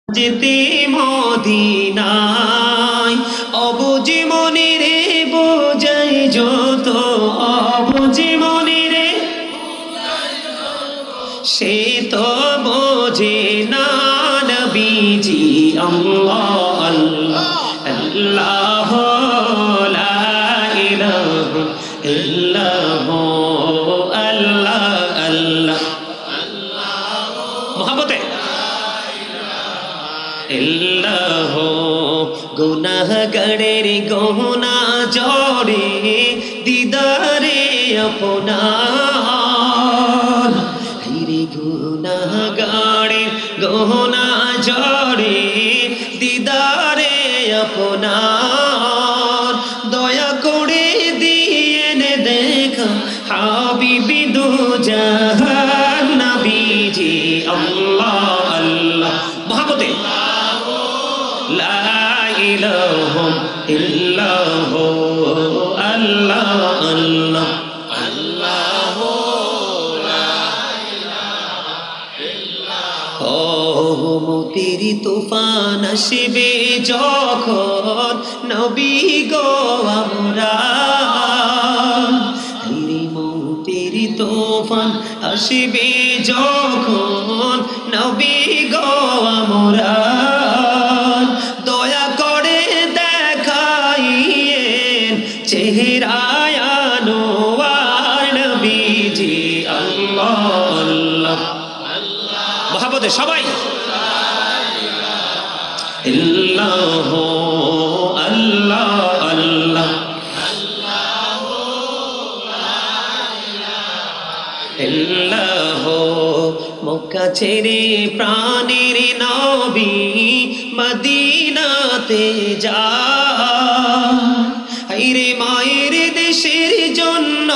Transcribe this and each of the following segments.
যেতে মদিনায় অবুঝি মনে রে বোঝাই যত অবুঝি মনে রে সে তো বোঝে না নবীজি আল্লাহ আল্লাহ আল্লাহ লা ইলাহা ইল্লাল্লাহ আল্লাহ আল্লাহ মোহাম্মতে ইল্লাহ গুনাহগারের গহনা জড়ে দিদারে আপনার হায়রে গুনাহগারের গহনা জড়ে দিদারে আপনার দয়া করে দিয়েন দেখা হাবিবি দু জাহান নবীজি আল্লাহ আল্লাহ মোহাম্মদে লা ইলাহা ইল্লাল্লাহ আল্লাহ আল্লাহ আল্লাহ লা ইলাহা ইল্লাল্লাহ মতির তুফান আসবে যখন নবী গো আমরা মতির তুফান আসবে যখন নবী গো আমরা দয়া করে দেখাইয়েন চেহারায় আনোয়ার নবীজি আল্লাহ আল্লাহ মহব্বতে সবাই ইল্লাহ আল্লাহ আল্লাহ ইল্লাহ মক্কা ছেড়ে প্রাণের নবী মদিনাতে যায় হায়রে মায়ের দেশের জন্য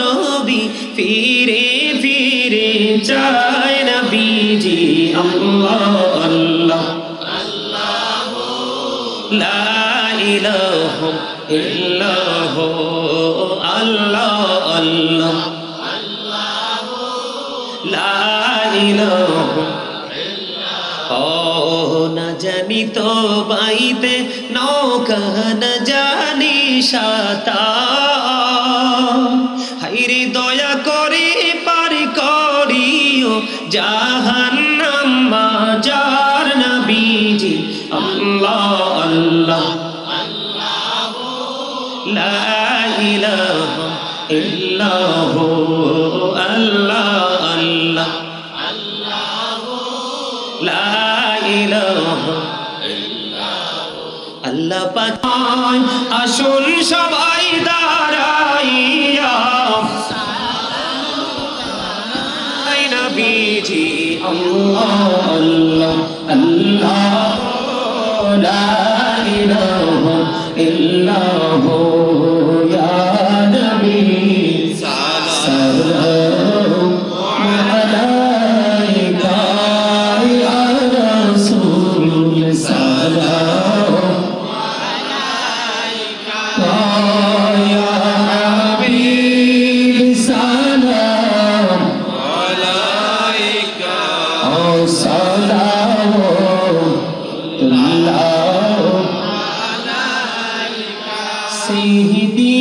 নবী ফিরে ফিরে যায় নবীজি আল্লাহ আল্লাহ আল্লাহ লা ইলাহা ইল্লাল্লাহ আল্লাহ আল্লাহ লা ইলাহা না জানি তো বাইতে নৌকা না জানি সাঁতার হায়রে দয়া করে পার করিও জাহান্নাম মাজার নবীজি আল্লাহ আল্লাহ লা ইলাহা ইল্লাল্লাহ আল্লাহ আল্লাহ লা ইলাহা আল্লাহ পাক আসুন সবাই দাঁড়াইয়া আই নবীজি আল্লাহ আল্লাহ আল্লাহ লা ইলাহা ইল্লাল্লাহ ইয়া নবী সালাম আলাইকা ইয়া রাসূল সালাম আলাইকা ইয়া হাবিব সালাম আলাইকা ও সালাম আল্লাহ আলাইকা সাইয়্যিদি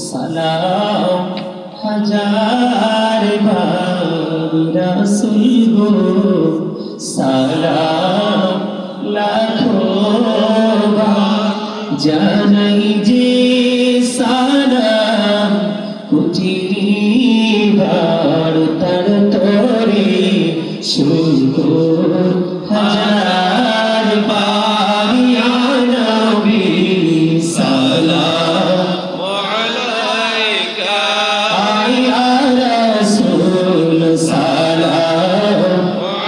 সালাম হাজার বার রাসূল গো সালাম লাখো বার জানাই যে সালাম কোটি বার তার তোরে শুকর হাজার বার ইয়া নবী সালাম আলাইকা ইয়া রাসূল সালাম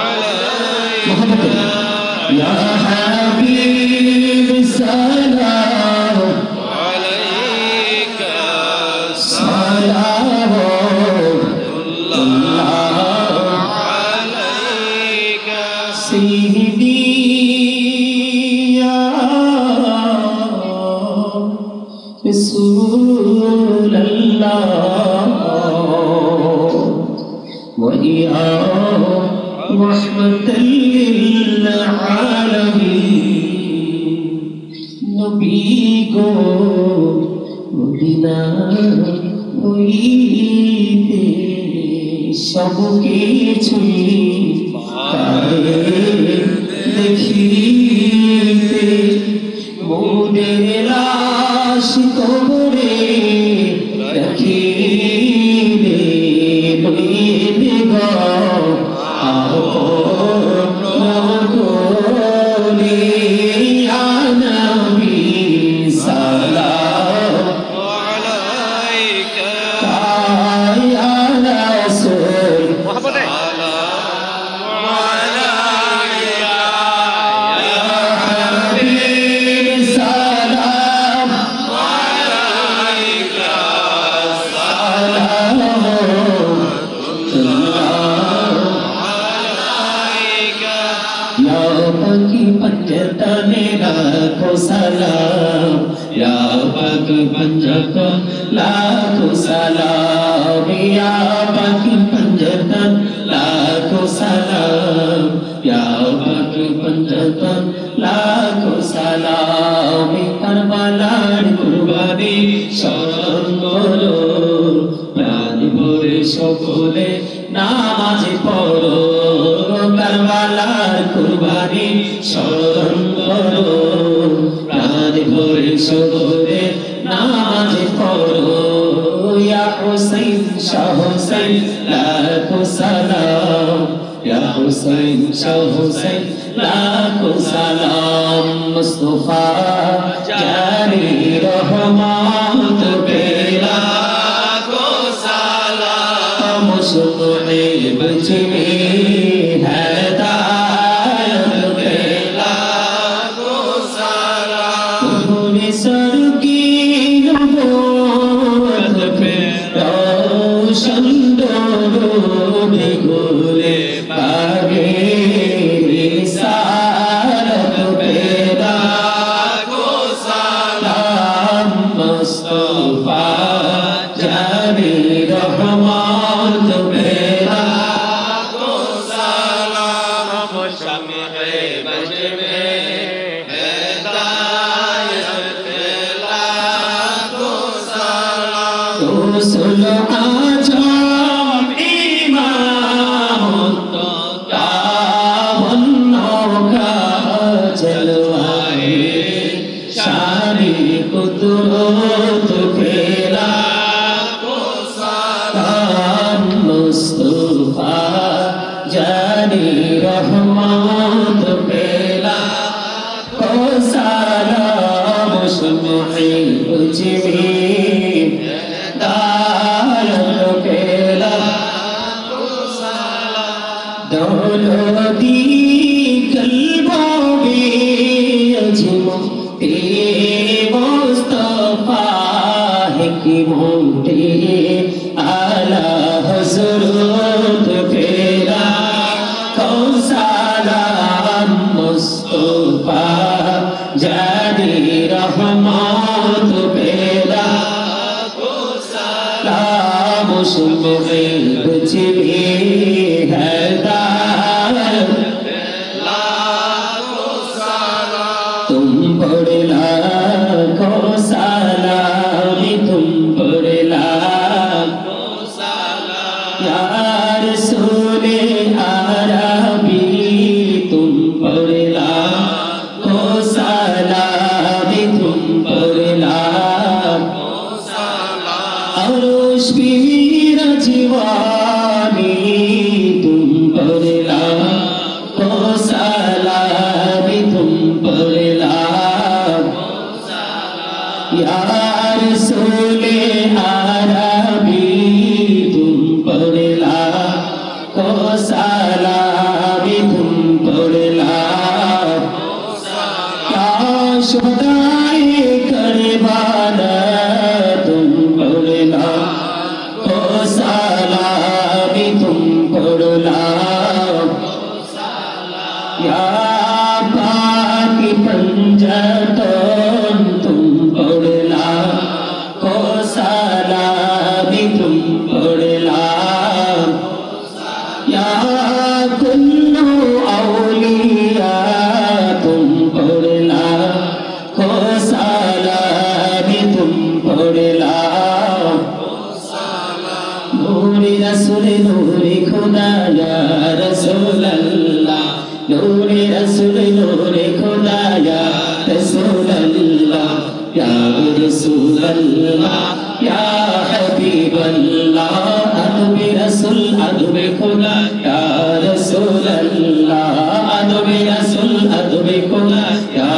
আলাইকা ইয়া হাবিব সালাম আলাইকা शुदाई करवाना तुम बोलना रसूल नूरे खुदा या रसूल अल्लाह नूरे रसूल नूरे खुदा या रसूल अल्लाह या रसूल अल्लाह या हबीब अल्लाह अदबे रसूल अदबे खुदा या रसूल अल्लाह अदबे रसूल अदबे खुदा या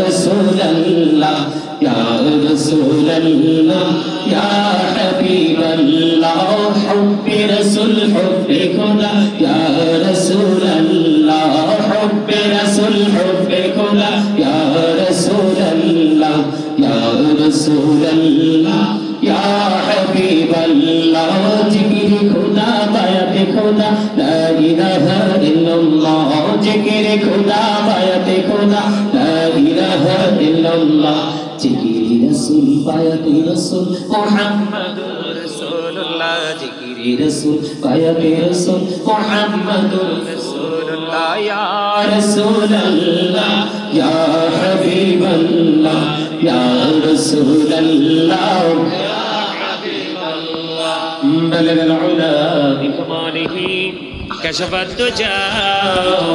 रसूल अल्लाह या रसूल अल्लाह या हबीब अल्लाह हुब्बे रसूल हुब्बे खुदा या रसूल अल्लाह हुब्बे रसूल हुब्बे खुदा या रसूल अल्लाह या रसूल अल्लाह या हबीब अल्लाह जिक्र खुदा बायत खुदा ला इलाहा इल्लल्लाह जिक्र खुदा बायत खुदा ला इलाहा इल्लल्लाह जिक्र रसूल बायत रसूल मुहम्मदुर रसूलुल्लाह जिक्र रसूल बायत रसूल मुहम्मदुर रसूलुल्लाह या रसूल अल्लाह या हबीब अल्लाह या रसूल अल्लाह بلغ العلا بكماله كشف الدجى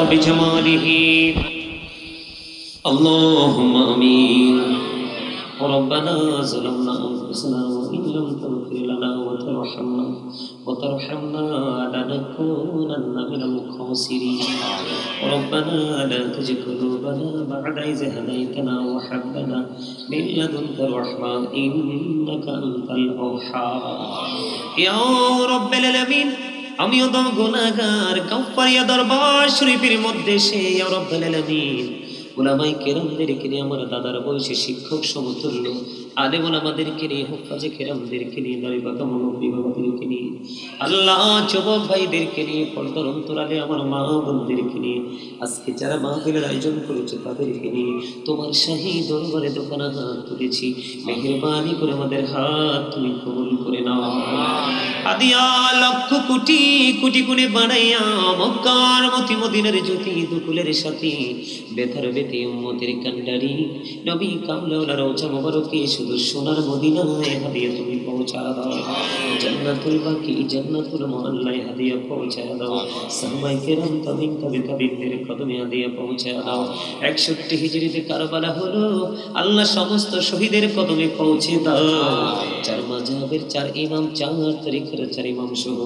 بجماله اللهم امين ربنا ظلمنا انفسنا وان لم تغفر لنا وترحمنا لنكونن من الخاسرين ربنا لا تزغ قلوبنا بعد إذ هديتنا وهب لنا من لدنك رحمة إنك أنت الوهاب يا رب العالمين আমিও তো গুনাহগার কাফারিয়া দরবার শরীফের মধ্যে সে ইয়া রাব্বুল আলামিন উলামায়ে কেরামদেরকে নিয়ে আমার দাদার বয়সে শিক্ষক সমতুল্য আলেম ওলামাদেরকে নিয়ে হুফাজে কেরামদেরকে নিয়ে নারী বাবা মুরব্বী বাবাদেরকে নিয়ে আল্লাহ যুবক ভাইদেরকে নিয়ে পর্দার অন্তরালে আমার মা বোনদেরকে নিয়ে আজকে যারা মাহফিলের আয়োজন করেছে তাদেরকে নিয়ে তোমার শাহী দরবারে দোকানা হাত তুলেছি মেহেরবানি করে আমাদের হাত তুমি কবুল করে নাও আদিয়া লক্ষ কোটি কোটি গুণে বানাইয়া মক্কার মতি মদিনার জ্যোতি দুকুলের সাথী বেতার বেতে উম্মতের কান্ডারি নবী কামলাওয়ালা রওজা মোবারকে শুধু সোনার মদিনায় হাদিয়া তুমি পৌঁছা দাও জান্নাতুল বাকি জান্নাতুল মুআল্লায় হাদিয়া পৌঁছা দাও সাহাবায়ে কেরাম তাবিঈনদের কদমে হাদিয়া পৌঁছা দাও 61 হিজরিতে কারবালা হলো আল্লাহ সমস্ত শহীদের কদমে পৌঁছে দাও চার মাযহাবের চার ইমাম চার তরিকার চার ইমাম সহ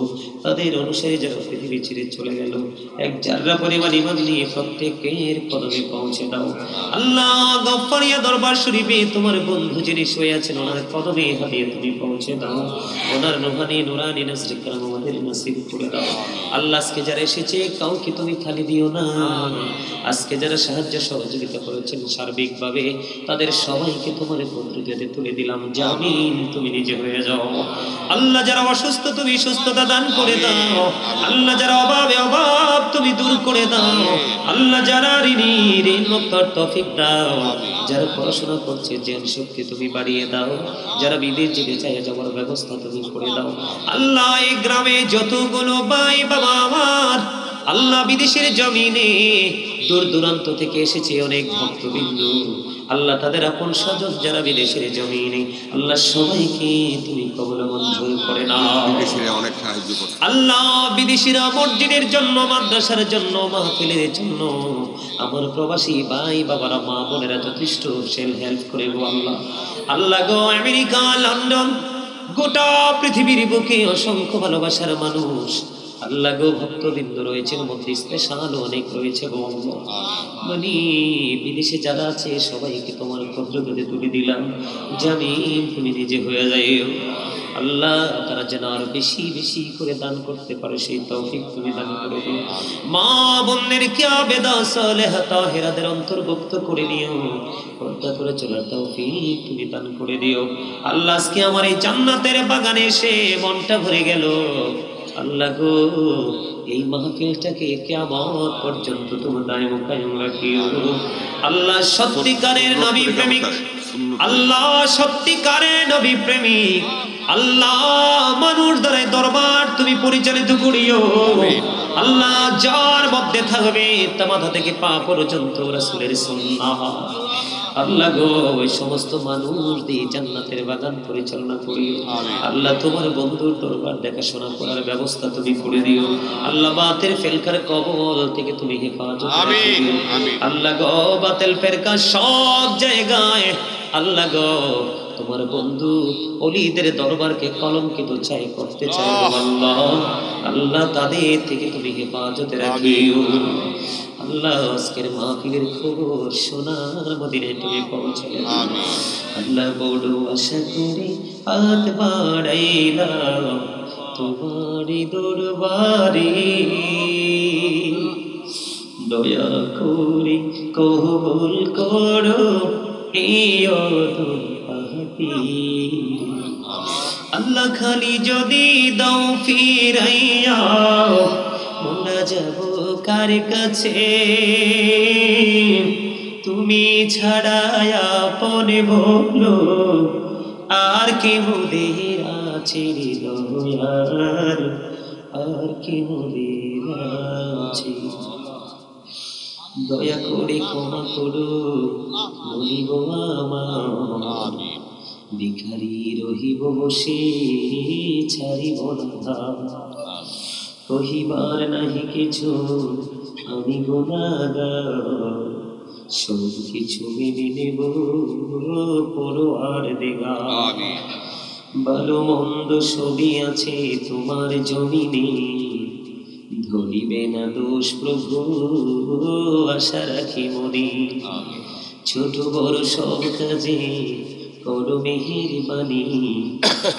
তাদের অনুসারী যারা পৃথিবী ছেড়ে চলে গেল এক জাররা পরিমাণ ঈমান নিয়ে প্রত্যেকের কদমে পৌঁছে দাও আল্লাহ গফফারিয়া দরবার শরীফে তোমার বন্ধু যিনি শুয়ে আছেন ওনার কদমে হাদিয়া তুমি পৌঁছে দাও ওনার রূহানি নুরানি নজরে کرام আমাদের নসিব করে দাও আল্লাহ আজকে যারা এসেছে কাউকে তুমি খালি দিও না আজকে যারা সাহায্য সহযোগিতা করেছেন সার্বিকভাবে তাদের সবাইকে তোমার কুদরতে তুলে দিলাম জামিন তুমি নিজে হয়ে যাও আল্লাহ যারা অসুস্থ তুমি সুস্থতা দান করে দাও আল্লাহ যারা অভাবে অভাব তুমি দূর করে দাও আল্লাহ যারা ঋণী ঋণ মুক্তর তৌফিক দাও যারা পড়াশোনা করছে জ্ঞান শক্তি তুমি বাড়িয়ে দাও যারা বিদেশ যেতে চায় যাওয়ার ব্যবস্থা তুমি করে দাও আল্লাহ এই গ্রামে যতগুলো ভাই বাবা আমার আল্লাহ বিদেশের জমিনে দূর দূরান্ত থেকে এসেছে অনেক ভক্তবৃন্দ আল্লাহ তাদের আপন স্বজন যারা বিদেশের জমিনে আল্লাহ সবাইকে তুমি কবুল মঞ্জুর করে নাও বিদেশিরা অনেক সাহায্য করছে আল্লাহ বিদেশিরা মসজিদের জন্য মাদ্রাসার জন্য মাহফিলের জন্য আমার প্রবাসী ভাই বাবারা মা বোনেরা যথেষ্ট সেল হেল্প করে গো আল্লাহ আল্লাহ গো আমেরিকা লন্ডন গোটা পৃথিবীর বুকে অসংখ্য ভালোবাসার মানুষ আল্লাহ গো ভক্তবৃন্দ রয়েছেন মধ্যে স্পেশাল অনেক রয়েছে গো মানে বিদেশে যারা আছে সবাইকে তোমার কুদরতে তুলে দিলাম জামিন তুমি নিজে হয়ে যাও আল্লাহ তারা যেন আরো বেশি বেশি করে দান করতে পারে সেই তৌফিক তুমি দান করে দিও মা বোনদেরকে আবেদা সালেহা তাহেরাদের অন্তর্ভুক্ত করে নিও পর্দা করে চলার তৌফিক তুমি দান করে দিও আল্লাহ আজকে আমার এই জান্নাতের বাগানে এসে মনটা ভরে গেল আল্লাহ গো এই মাহফিলটাকে কিয়ামত পর্যন্ত তুমি দায়েম কায়েম রাখিও আল্লাহ সত্যিকারের নবী প্রেমিক আল্লাহ সত্যিকারের নবী প্রেমিক আল্লাহ মানুষ দ্বারা দরবার তুমি পরিচালিত করিও। আল্লাহ যার মধ্যে থাকবে তা মাথা থেকে পা পর্যন্ত রাসূলের সুন্নাহ। আল্লাহ গো ওই সমস্ত মানুষ দিয়ে জান্নাতের বাগান পরিচালনা করিও। আল্লাহ তোমার বন্ধুর দরবার দেখাশোনা করার ব্যবস্থা তুমি করে দিও। আল্লাহ বাতিল ফেরকার কবল থেকে তুমি হেফাজত রাখিও। আল্লাহ গো বাতিল ফেরকা সব জায়গায় আল্লাহ গো তোমার বন্ধু ওলিদের দরবারকে কলঙ্কিত চাই করতে চাই আল্লাহ। আল্লাহ তাদের থেকে তুমি হেফাজতে রাখিও। আল্লাহ আজকের মাহফিলের খবর সোনার মদিনায় তুমি পৌঁছালে আল্লাহ বড় আশা করে হাত বাড়াইলাম তোমারই দরবারে, দয়া করে কবুল করো প্রিয় আল্লাহ। খালি যদি দাও ফিরাইয়া মোরা যাব কার কাছে, তুমি ছাড়া আপন বলো আর কি মোদের আছে দয়ার, আর কি মোদের আছে। দয়া করে ক্ষমা করো বলিব আমার, ভিখারি রহিব বসে ছাড়িব না, কহিবার নাহি কিছু আমি গুনাহগার, সব কিছু মেনে নেব পরোয়ার দিগার। ভালো মন্দ সবই আছে তোমার জমিনে, ধরিবে না দোষ প্রভু আশা রাখি মনে। ছোট বড় সব কাজে করো মেহেরবানি,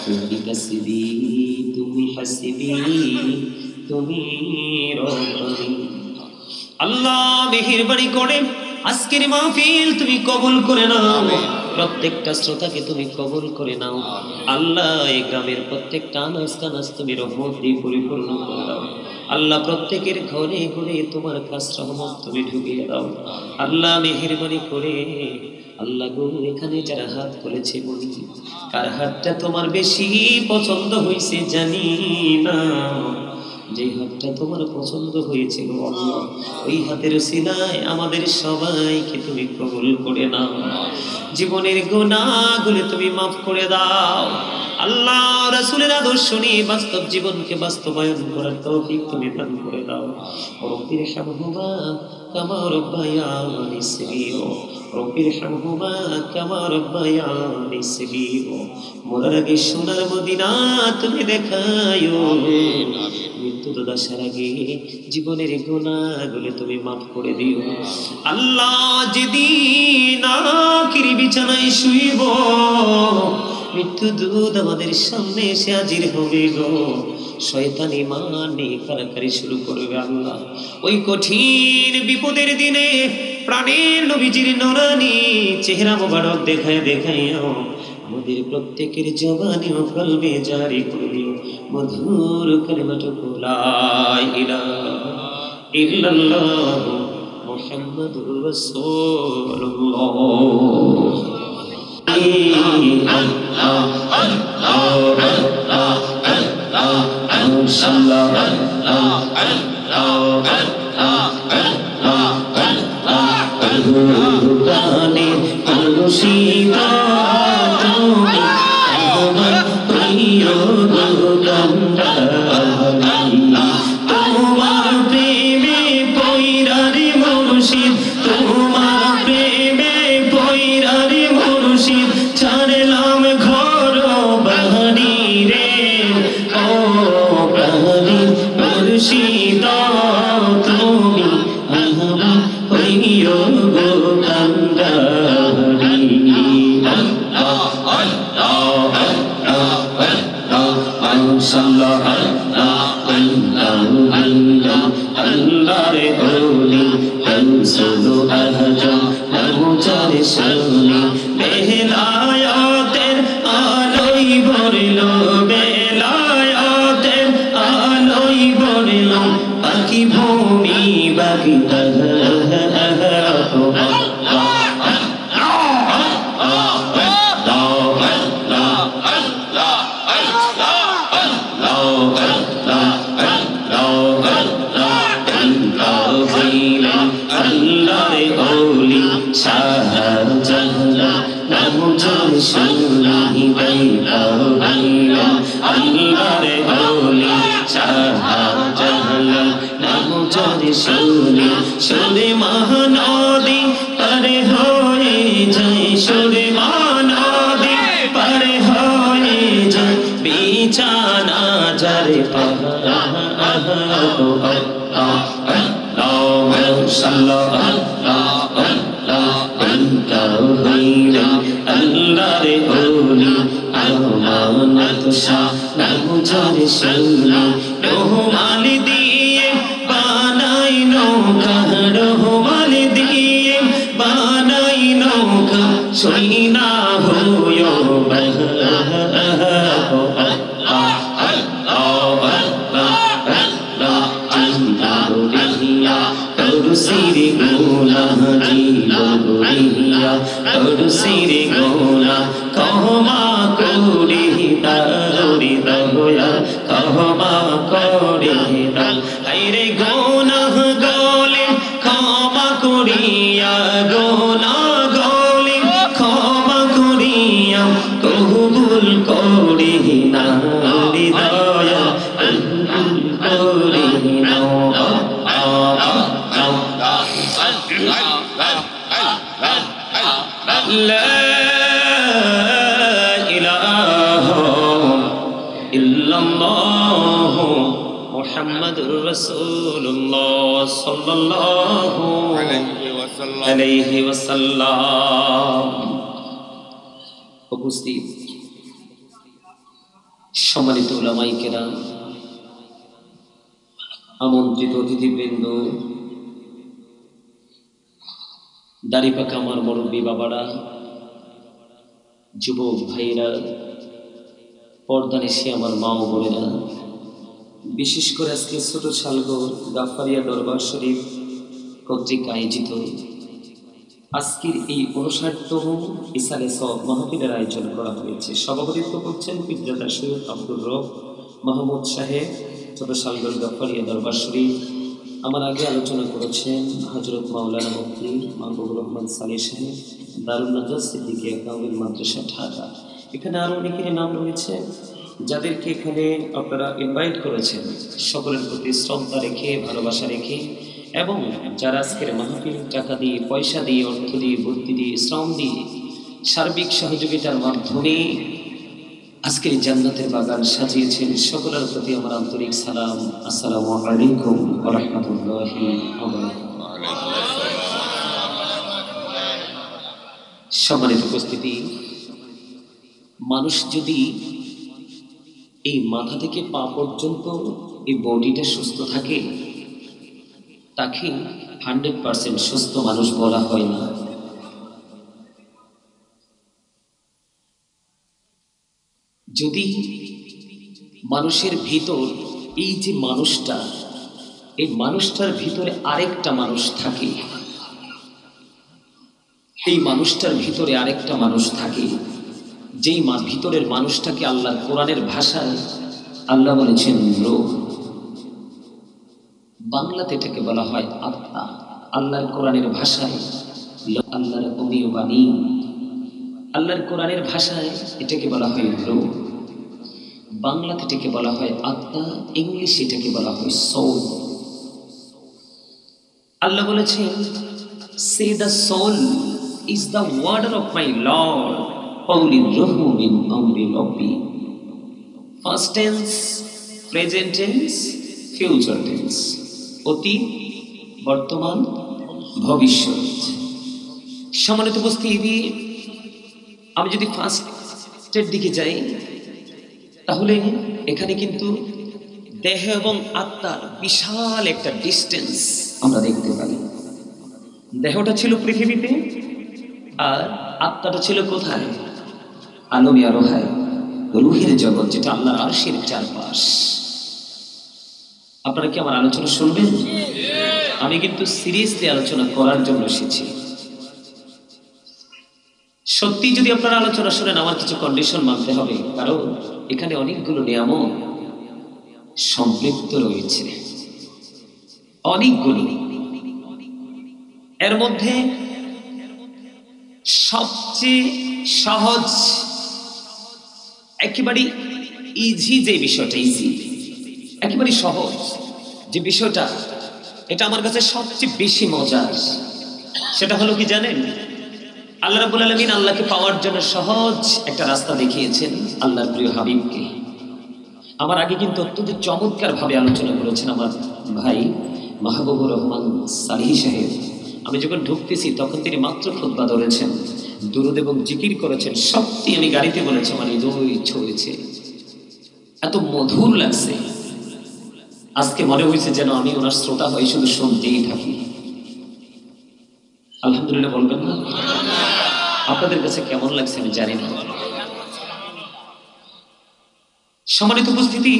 তুমি কাসবি তুমি হাসিবি তুমি রব্বানি। আল্লাহ মেহেরবানি করে আজকের মাহফিল তুমি কবুল করে নাও, প্রত্যেকটা শ্রোতাকে তুমি কবুল করে নাও। আল্লাহ এই গ্রামের প্রত্যেকটা আনাজ কানাজ তুমি রহমত দিয়ে পরিপূর্ণ করে দাও। আল্লাহ প্রত্যেকের ঘরে ঘরে তোমার কাছ রহমত তুমি ঢুকিয়ে দাও। আল্লাহ মেহেরবানি করে আল্লাহ গো এখানে যারা হাত করেছে বলি কার হাতটা তোমার বেশি পছন্দ হয়েছে জানি না, যে হাতটা তোমার পছন্দ হয়েছে গো আল্লাহ ওই হাতের সিলায় আমাদের সবাইকে তুমি কবুল করে নাও। জীবনের গুনাহগুলো তুমি মাফ করে দাও। আল্লাহ রাসূলের আদর্শ নিয়ে বাস্তব জীবনকে বাস্তবায়ন করার তৌফিক তুমি দান করে দাও। রব্বির হামহুমা কামা রব্বায়ানি সগীরা, রব্বির হামহুমা কামা রব্বায়ানি সগীরা। মরার আগে সোনার মদিনা তুমি দেখায়ো, মৃত্যু তো দশার আগে জীবনের গুনাহগুলো তুমি মাফ করে দিও। আল্লাহ যেদিন আখিরি বিছানায় শুইব, মৃত্যু দূত আমাদের সামনে এসে হাজির হবে গো, শয়তান ঈমান নিয়ে কারাকারি শুরু করবে। আল্লাহ ওই কঠিন বিপদের দিনে প্রাণের নবীজির নূরানী চেহারা মোবারক দেখায় দেখাইও আমাদের প্রত্যেকের জবানে ও কলবে জারি করে দিও মধুর কালিমাটুকু লা ইলাহা ইল্লাল্লাহ মুহাম্মাদুর রাসূলুল্লাহ। শুনি সুরে মহানদী পারে হয়ে যায় সুরে মহানদী পারে হয়ে যায় বিছানা যারে আল্লাহ রে ওলি আমানত শাহ নামজারে শুনি রহমান দিয়ে বানাই নৌকা রহমান দিয়ে বানাই নৌকা সইনা হইও সিরে গোলা জীবরিয়া তোর সিরে গোলা কহমা করি দারি দয়া কহমা করি দাও আইরে গোনা গলে ক্ষমা করিয়া গোনা গলে ক্ষমা করিয়া কবুল করি না দয়া করি নাও لا إله إلا الله محمد رسول الله صلى الله عليه وسلم উপস্থিত সম্মানিত উলামায়ে কেরাম আমন্ত্রিত অতিথিবৃন্দ দাড়ি পাকা আমার মুরব্বী বাবারা যুবক ভাইরা পর্দানিশি আমার মা ও বোনেরা বিশেষ করে আজকে ছোট শালগড় গাফারিয়া দরবার শরীফ কর্তৃক আয়োজিত আজকের এই 59তম ইসালে সওয়াব মাহফিলের আয়োজন করা হয়েছে। সভাপতিত্ব করছেন পিরজাদা সৈয়দ আব্দুর রব মাহমুদ সাহেব ছোট শালগড় গাফারিয়া দরবার শরীফ। আমার আগে আলোচনা করেছেন হযরত মাওলানা মুফতি মাহবুবুর রহমান সালেহ সাহেব দারুন নাজাত সিদ্দিকিয়া কামিল মাদ্রাসা ঢাকা। এখানে আরও অনেকের নাম রয়েছে যাদেরকে এখানে আপনারা ইনভাইট করেছেন। সকলের প্রতি শ্রদ্ধা রেখে ভালোবাসা রেখে এবং যারা আজকের মাহফিল টাকা দিয়ে পয়সা দিয়ে অর্থ দিয়ে বুদ্ধি দিয়ে শ্রম দিয়ে সার্বিক সহযোগিতার মাধ্যমে আজকের জান্নাতের বাগান সাজিয়েছেন সকলের প্রতি আমার আন্তরিক সালাম। আসসালামু আলাইকুম ওয়া রাহমাতুল্লাহি ওয়া বারাকাতুহু। সম্মানিত উপস্থিতি, মানুষ যদি এই মাথা থেকে পা পর্যন্ত এই বডিটা সুস্থ থাকে তাকে 100% সুস্থ মানুষ বলা হয় না। যদি মানুষের ভিতর এই যে মানুষটা, এই মানুষটার ভিতরে আরেকটা মানুষ থাকে, এই মানুষটার ভিতরে আরেকটা মানুষ থাকে, যেই ভিতরের মানুষটাকে আল্লাহর কোরআনের ভাষায় আল্লাহ বলেছেন রূহ, বাংলাতে এটাকে বলা হয় আত্মা। আল্লাহর কোরআনের ভাষায় আল্লাহর অমীয় বাণী, আল্লাহর কোরআনের ভাষায় এটাকে বলা হয় রূহ, বাংলাতে এটাকে বলা হয় আত্মা, ইংলিশে এটাকে বলা হয় সোল। আল্লাহ বলেছেন, say the soul is the order of my lord, পাউলি রহু মিন আমরি রব্বি। Past tense, present tense, future tense, অতীত, বর্তমান, ভবিষ্যৎ। সম্মানিত উপস্থিতি, আমি যদি ফার্স্টের দিকে যাই তাহলে এখানে কিন্তু দেহ এবং আত্মার বিশাল একটা ডিস্টেন্স আমরা দেখতে পাই। দেহটা ছিল পৃথিবীতে আর আত্মাটা ছিল কোথায়? আলমে আরোহায়, রুহের জগৎ, যেটা আল্লাহর আরশের চারপাশ। আপনারা কি আমার আলোচনা শুনবেন? আমি কিন্তু সিরিয়াসলি আলোচনা করার জন্য এসেছি। সত্যি যদি আপনারা আলোচনা শুনেন, আমার কিছু কন্ডিশন মানতে হবে, কারণ এখানে অনেকগুলো নিয়ামত সম্পৃক্ত রয়েছে, অনেকগুলো। এর মধ্যে সবচেয়ে সহজ, একেবারে ইজি যে বিষয়টা, ইজি একেবারে সহজ যে বিষয়টা, এটা আমার কাছে সবচেয়ে বেশি মজার। সেটা হলো কি জানেন, আল্লাহ রাব্বুল আলামিন আল্লাহকে পাওয়ার জন্য সহজ একটা রাস্তা দেখিয়েছেন আল্লাহর প্রিয় হাবিবকে। আমার আগে কিন্তু অত্যন্ত চমৎকার ভাবে আলোচনা করেছেন আমার ভাই মাহবুবুর রহমান সালিহি সাহেব। আমি যখন ঢুকতেছি তখন তিনি মাত্র খুতবা ধরেছেন, দুরূদ এবং জিকির করেছেন। সত্যি আমি গাড়িতে বলেছি আমার হৃদয় ছুঁয়েছে, এত মধুর লাগছে। আজকে মনে হয়েছে যেন আমি ওনার শ্রোতা হয়ে শুধু শুনতেই থাকি। আলহামদুলিল্লাহ বলবেন না? আপনাদের কাছে কেমন লাগছে আমি জানি না। সম্মানিত উপস্থিতি,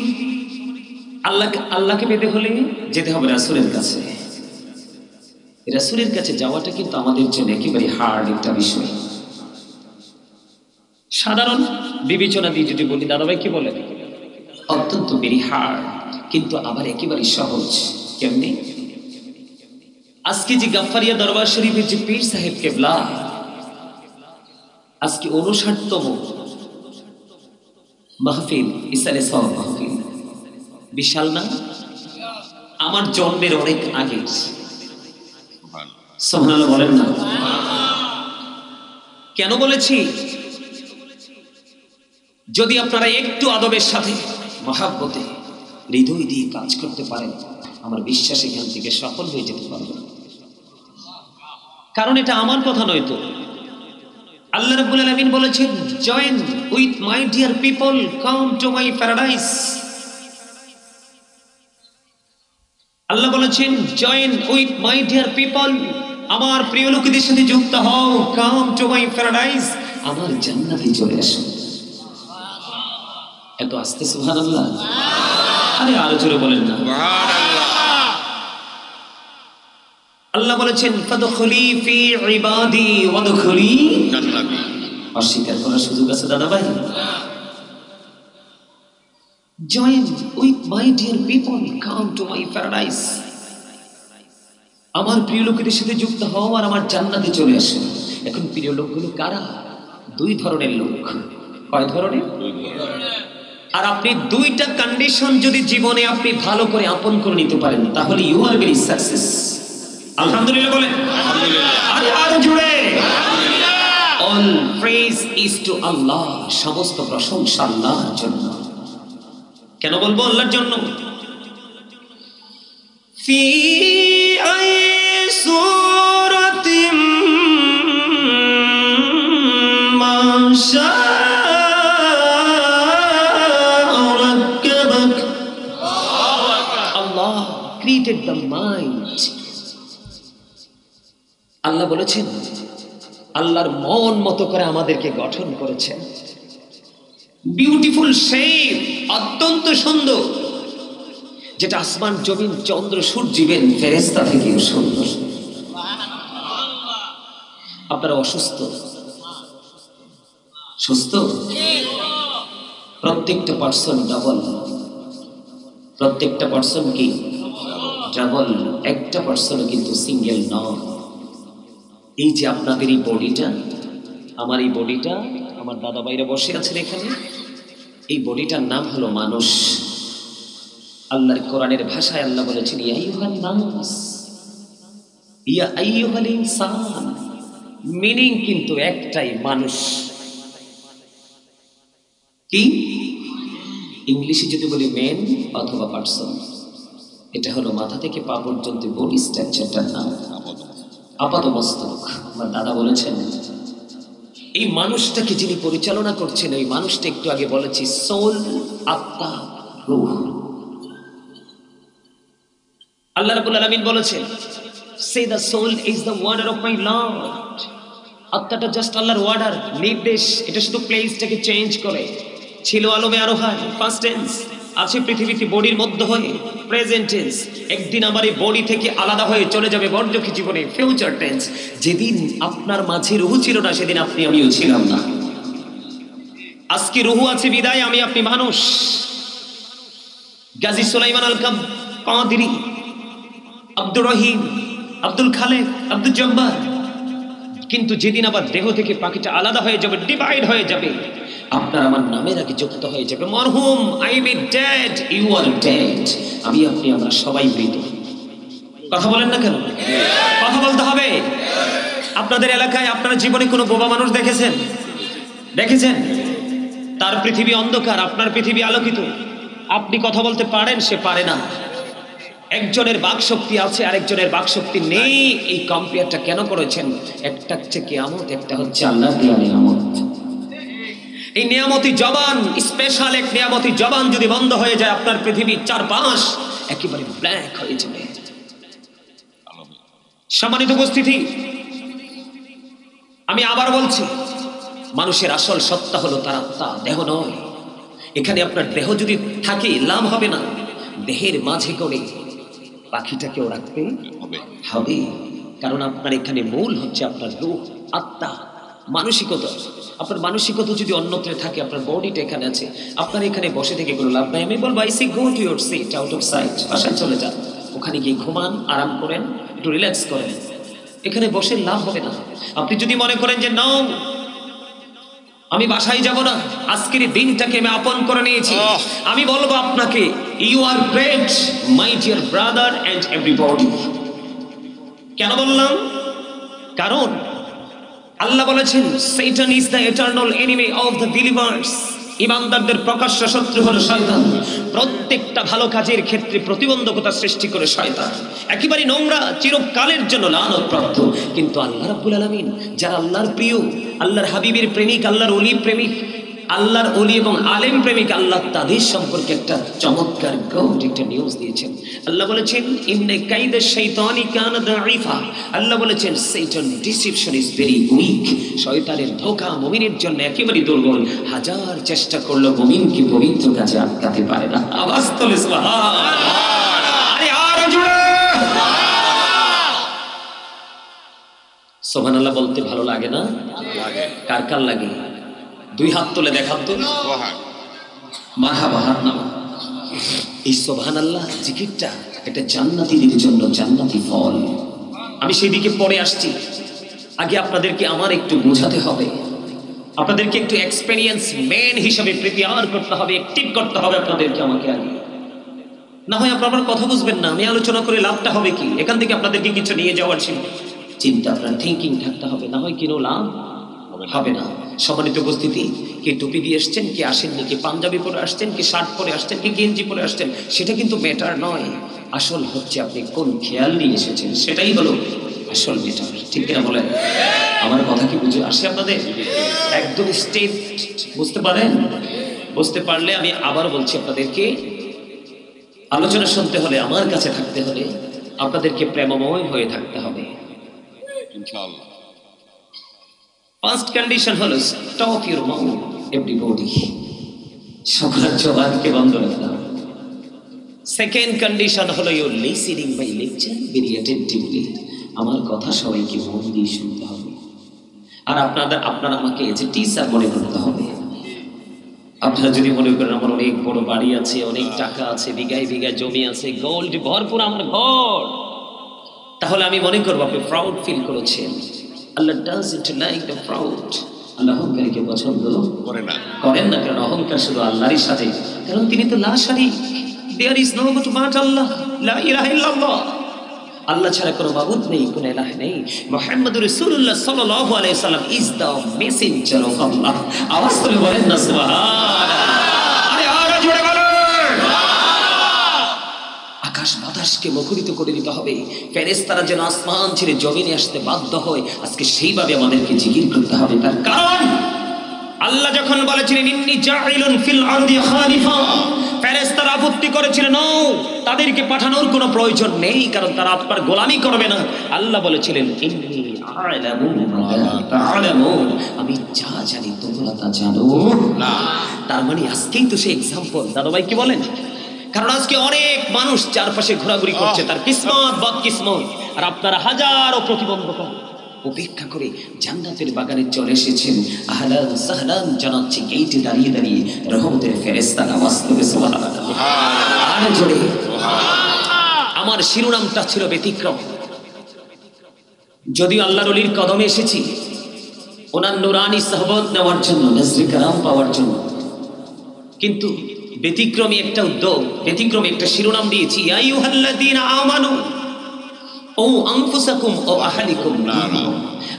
আল্লাহকে পেতে হলে যেতে হবে রাসূলের কাছে। রাসূলের কাছে যাওয়াটা কিন্তু আমাদের জন্য একেবারে হার্ড একটা বিষয়। সাধারণ বিবেচনা দিয়ে যদি বলি, দাদাভাই কি বলেন, অত্যন্ত ভেরি হার্ড, কিন্তু আবার একেবারে সহজ। কেমনি? আজকে যে গাফফারিয়া দরবার শরীফের যে পীর সাহেব কেবলা আজকে 59তম মাহফিল, ইসালে সওয়াব মাহফিল, বিশাল না? আমার জন্মের অনেক আগে। সুবহানাল্লাহ বলেন না? কেন বলেছি? যদি আপনারা একটু আদবের সাথে মহাব্বতে হৃদয় দিয়ে কাজ করতে পারেন, আমার বিশ্বাস এখান থেকে সফল হয়ে যেতে পারবে। কারণ এটা আমার কথা নয় তো, আল্লাহ রাব্বুল আলামিন বলেছেন, join with my dear people, come to my paradise. আল্লাহ বলেছেন, join with my dear people, আমার প্রিয় লোকদের সাথে যুক্ত হও, কাম টু মাই প্যারাডাইস, আমার জান্নাতে চলে আসো। এত আস্তে সুবহানাল্লাহ, আরে আরো জোরে বলেন না সুবহানাল্লাহ। আল্লাহ বলেছেন, ফাদখুলি ফি ইবাদি ওয়াদখুলি জান্নাতি। অস্বীকার করার সুযোগ আছে দাদা ভাই? Join with my dear people, come to my paradise, আমার প্রিয় লোকদের সাথে যুক্ত হও আর আমার জান্নাতে চলে আসো। এখন প্রিয় লোকগুলো কারা? দুই ধরনের লোক। কয় ধরনের? আর আপনি দুইটা কন্ডিশন যদি জীবনে আপনি ভালো করে আপন করে নিতে পারেন, তাহলে ইউ আর ভেরি সাকসেস। আলহামদুলিল্লাহ বলেন। আরে আরো জোরে। অল প্রেজ ইজ টু আল্লাহ, সমস্ত প্রশংসা আল্লাহর জন্য। কেন বলবো আল্লাহর জন্য? ফি আই সূরাতিম মাশা created the mind. আল্লাহ বলেছেন, আল্লাহর মন মতো করে আমাদেরকে গঠন করেছেন। বিউটিফুল শেপ, অত্যন্ত সুন্দর, যেটা আসমান জমিন চন্দ্র সূর্যের ফেরেশতা থেকেও সুন্দর। আপনারা অসুস্থ? সুস্থ? প্রত্যেকটা পার্সন ডাবল, প্রত্যেকটা পার্সন কি ডাবল, একটা পার্সন কিন্তু সিঙ্গেল নয়। এই যে আপনাদের এই বডিটা, আমার এই বডিটা, আমার দাদা ভাইরা বসে আছেন এখানে, এই বডিটার নাম হলো মানুষ। আল্লাহর কোরআনের ভাষায় আল্লাহ বলেছেন, ইয়া আইয়ুহান নাস, ইয়া আইয়ুহাল ইনসান, মিনিং কিন্তু একটাই, মানুষ। কি? ইংলিশে যদি বলি মেন অথবা পার্সন, এটা হলো মাথা থেকে পা পর্যন্ত বডি স্ট্রাকচারটার নাম আপাতমস্তক। আমার দাদা বলেছেন, এই মানুষটাকে যিনি পরিচালনা করছেন, এই মানুষটা একটু আগে বলেছি সোল, আত্মা, রূহ। আল্লাহ রাব্বুল আলামিন বলেছেন, say the soul is the order of my lord. আত্মাটা জাস্ট আল্লাহর ওয়ার্ডার, নির্দেশ। এটা শুধু প্লেসটাকে চেঞ্জ করে। ছিল আলমে আরোহণ, ফার্স্ট টেন্স, আছে পৃথিবীতে বডির মধ্য হয়ে, প্রেজেন্ট টেন্স। একদিন আমার এই বডি থেকে আলাদা হয়ে চলে যাবে বর্জকি জীবনে, ফিউচার টেন্স। যেদিন আপনার মাঝে রুহু ছিল না, সেদিন আপনি আমিও ছিলাম না। আজকে রুহু আছে বিদায় আমি আপনি মানুষ। গাজী সুলাইমান আল কাদেরী, আব্দুর রহিম, আব্দুল খালেক, আব্দুল জব্বার, কিন্তু যেদিন আবার দেহ থেকে পাখিটা আলাদা হয়ে যাবে, ডিভাইড হয়ে যাবে, আপনার আমার নামের আগে যুক্ত হয়ে যাবে মরহুম, I be dead, you are dead. আমি আপনি আমরা সবাই মৃত। কথা বলেন না কেন? কথা বলতে হবে। আপনাদের এলাকায় আপনারা জীবনে কোনো বোবা মানুষ দেখেছেন? দেখেছেন? তার পৃথিবী অন্ধকার, আপনার পৃথিবী আলোকিত। আপনি কথা বলতে পারেন, সে পারে না। একজনের বাকশক্তি আছে, আরেকজনের বাকশক্তি নেই। এই কম্পেয়ারটা কেন করেছেন? একটা হচ্ছে কিয়ামত, একটা হচ্ছে আল্লাহর দেওয়া নিয়ামত। এই নিয়ামতি জবান, স্পেশাল এক নিয়ামতি জবান যদি বন্ধ হয়ে যায়, আপনার পৃথিবীর চারপাশ একেবারে ব্ল্যাক হয়ে যাবে। সম্মানিত উপস্থিতি, আমি আবার বলছি, মানুষের আসল সত্তা হলো তার আত্মা, দেহ নয়। এখানে আপনার দেহ যদি থাকে লাভ হবে না। দেহের মাঝে করে পাখিটাকেও রাখতে হবে, কারণ আপনার এখানে মূল হচ্ছে আপনার রূহ, আত্মা, মানসিকতা। আপনার মানসিকতা যদি অন্যত্র থাকে, আপনার বডিটা এখানে আছে, আপনার এখানে বসে থেকে কোনো লাভ নাই। আমি বলবো I say go to your seat, out of sight, বাসায় চলে যান, ওখানে গিয়ে ঘুমান, আরাম করেন, একটু রিল্যাক্স করেন। এখানে বসে লাভ হবে না। আপনি যদি মনে করেন যে নাও আমি বাসায় যাব না, আজকের দিনটাকে আমি আপন করে নিয়েছি, আমি বলবো আপনাকে you are great my dear brother and everybody. কেন বললাম? কারণ আল্লাহ বলেছেন Satan is the eternal enemy of the believers. ইমানদারদের প্রকাশ্য শত্রু হলো শয়তান। প্রত্যেকটা ভালো কাজের ক্ষেত্রে প্রতিবন্ধকতা সৃষ্টি করে শয়তান, একেবারে নোংরা, চিরকালের জন্য লানতপ্রাপ্ত। কিন্তু আল্লাহ রাব্বুল আলামিন, যারা আল্লাহর প্রিয়, আল্লাহর হাবিবের প্রেমিক, আল্লাহর ওলি প্রেমিক, আল্লাহর ওলি এবং আলেম প্রেমিক, আল্লাহ তাদের সম্পর্কে একটা চমৎকার গড একটা নিউজ দিয়েছেন। আল্লাহ বলেছেন ইন্না কাইদা শাইতানি কানা দাঈফা। আল্লাহ বলেছেন Satan deception is very weak. শয়তানের ধোঁকা মুমিনের জন্য একেবারে দুর্বল। হাজার চেষ্টা করলেও মুমিনকে পবিত্র কাজে আটকাতে পারে না। আওয়াজ তোলে সুবহানাল্লাহ। আরে আর জোরে সুবহানাল্লাহ বলতে ভালো লাগে না? লাগে। কার কার লাগে? দুই হাত তুলে দেখান তো। মারহাবা, হাত নামা। এই সুবহানাল্লাহ জিকিরটা এটা জান্নাতীদের জন্য জান্নাতি ফল। আমি সেই দিকে পরে আসছি। আগে আপনাদেরকে আমার একটু বোঝাতে হবে, আপনাদেরকে একটু এক্সপেরিয়েন্স ম্যান হিসেবে প্রিপেয়ার করতে হবে, অ্যাক্টিভ করতে হবে আপনাদেরকে, আমাকে আগে। না হয় আপনারা কথা বুঝবেন না। আমি আলোচনা করে লাভটা হবে কি? এখান থেকে আপনাদেরকে কিছু নিয়ে যাওয়ার চিন্তা, আপনার থিঙ্কিং থাকতে হবে, না হয় কিনো লাভ হবে না। সম্মানিত উপস্থিতি, কে টুপি দিয়ে আসছেন, কে আসেননি, কে পাঞ্জাবি পরে আসছেন, কে শার্ট পরে আসছেন, কে গেঞ্জি পরে আসছেন, সেটা কিন্তু ম্যাটার নয়। আসল হচ্ছে আপনি কোন খেয়াল নিয়ে এসেছেন, সেটাই হলো আসল ম্যাটার। ঠিক কিনা বলেন? আমার কথা কি বুঝে আসে আপনাদের? একদম স্টেট বুঝতে পারেন? বুঝতে পারলে আমি আবার বলছি, আপনাদেরকে আলোচনা শুনতে হলে, আমার কাছে থাকতে হলে, আপনাদেরকে প্রেমময় হয়ে থাকতে হবে ইনশাআল্লাহ। ফার্স্ট কন্ডিশন হলো স্টপ ইউর মাউথ এভরিবডি, সকল জবানকে বন্ধ রাখতে। সেকেন্ড কন্ডিশন হলো your listening by lecture very attentively, আমার কথা সবাইকে মন দিয়ে শুনতে হবে। আর আপনারা আমাকে যে টিচার মনে করতে হবে। আপনারা যদি মনে করেন আমার অনেক বড় বাড়ি আছে, অনেক টাকা আছে, বিঘায় বিঘায় জমি আছে, গোল্ড ভরপুর আমার ঘর, তাহলে আমি মনে করবো আপনি প্রাউড ফিল করেছেন। আল্লাহ doesn't like the proud. আল্লাহ অহংকারীকে পছন্দ করেন না। কারণ অহংকার শুধু আল্লাহরই সাথে, কারণ তিনি তো লা শারীক, there is no but Allah, লা ইলাহা ইল্লাল্লাহ। আল্লাহ ছাড়া কোনো মাবুদ নেই, কোনো ইলাহ নেই। মুহাম্মদুর রাসূলুল্লাহ সাল্লাল্লাহু আলাইহি ওয়াসাল্লাম ইজ দ্য মেসেঞ্জার অফ আল্লাহ। আওয়াজ করে বলেন না সুবহানাল্লাহ। আরে আরো জোরে বলেন। আকাশ বাতাসকে মুখরিত করে দিতে হবে, ফেরেশতারা যেন আসমান ছেড়ে জমিনে আসতে বাধ্য হয়। আজকে সেইভাবে আমাদেরকে জিকির করতে হবে। তার কারণ আল্লাহ যখন বলেছিলেন ইন্নী জাইলুন ফিল আরদি খালিফা, ফেরেশতারা আপত্তি করেছিলেন তাদেরকে পাঠানোর কোনো প্রয়োজন নেই, কারণ তারা আপনার গোলামি করবে না। আল্লাহ বলেছিলেন ইন্নী আ'লামু মা লা তা'লামুন, আমি যা জানি তোমরা তা জানো না। তার মানে আজকেই তো সেই এক্সাম্পল। দাদা ভাই কি বলেন? কারণ আজকে অনেক মানুষ চারপাশে ঘোরাঘুরি করছে, তার কিসমত বদ কিসমত, আর আপনারা হাজারো প্রতিবন্ধকতা উপেক্ষা করে জান্নাতের বাগানে চলে এসেছেন। আহলান সাহলান জানাচ্ছি গেইটে দাঁড়িয়ে দাঁড়িয়ে রহমতের ফেরেশতারা আওয়াজ করে সুবহানাল্লাহ। আরে জোরে আমার শিরোনামটা ছিল ব্যতিক্রম। যদিও আল্লাহর ওলির কদমে এসেছি ওনার নুরানি সাহবত নেওয়ার জন্য, নজরে কারাম পাওয়ার জন্য, কিন্তু ব্যতিক্রমী একটা উদ্যোগ, ব্যতিক্রমী একটা শিরোনাম দিয়েছি, ইয়া আইয়ুহাল্লাযীনা আমানু ও আনফুসাকুম ও আহলিকুম নারা।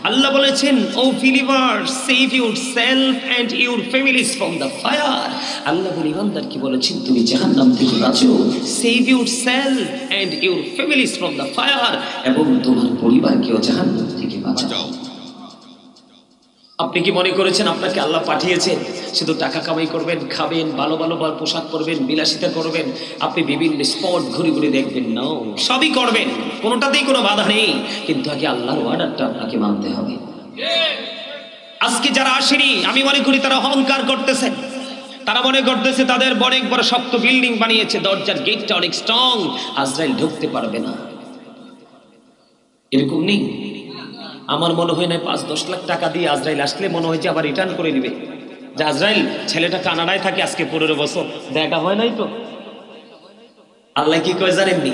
আল্লাহ বলেছেন, O believers, save yourself and your families from the fire. আল্লাহ ইমানদারকে বলেছেন, তুমি জাহান্নাম থেকে বাঁচো। Save yourself and your families from the fire, এবং তোমার পরিবারকেও জাহান্নাম থেকে বাঁচাও। আপনি কি মনে করেছেন আপনাকে আল্লাহ পাঠিয়েছেন শুধু টাকা কামাই করবেন, খাবেন, ভালো ভালো পোশাক পরবেন, বিলাসিতা করবেন, আপনি বিভিন্ন স্পট ঘুরে ঘুরে দেখবেন? না, সবই করবেন, কোনোটাতেই কোনো বাধা নেই, কিন্তু আগে আল্লাহর অর্ডারটা আপনাকে মানতে হবে। আজকে যারা আসেনি, আমি মনে করি তারা অহংকার করতেছে। তারা মনে করতেছে তাদের অনেক বড় শক্ত বিল্ডিং বানিয়েছে, দরজার গেটটা অনেক স্ট্রং, আজরাইল ঢুকতে পারবে না। এরকম নেই। আমার মনে হয় না 5-10 লাখ টাকা দিয়ে আজরাইল আসলে মনে হয় যে আবার রিটার্ন করে দিবে। যে আজরাইল ছেলেটা কানাডায় থাকে আজকে 15 বছর, দেখা হয় নাই তো। আল্লাহ কি কয় জানেননি?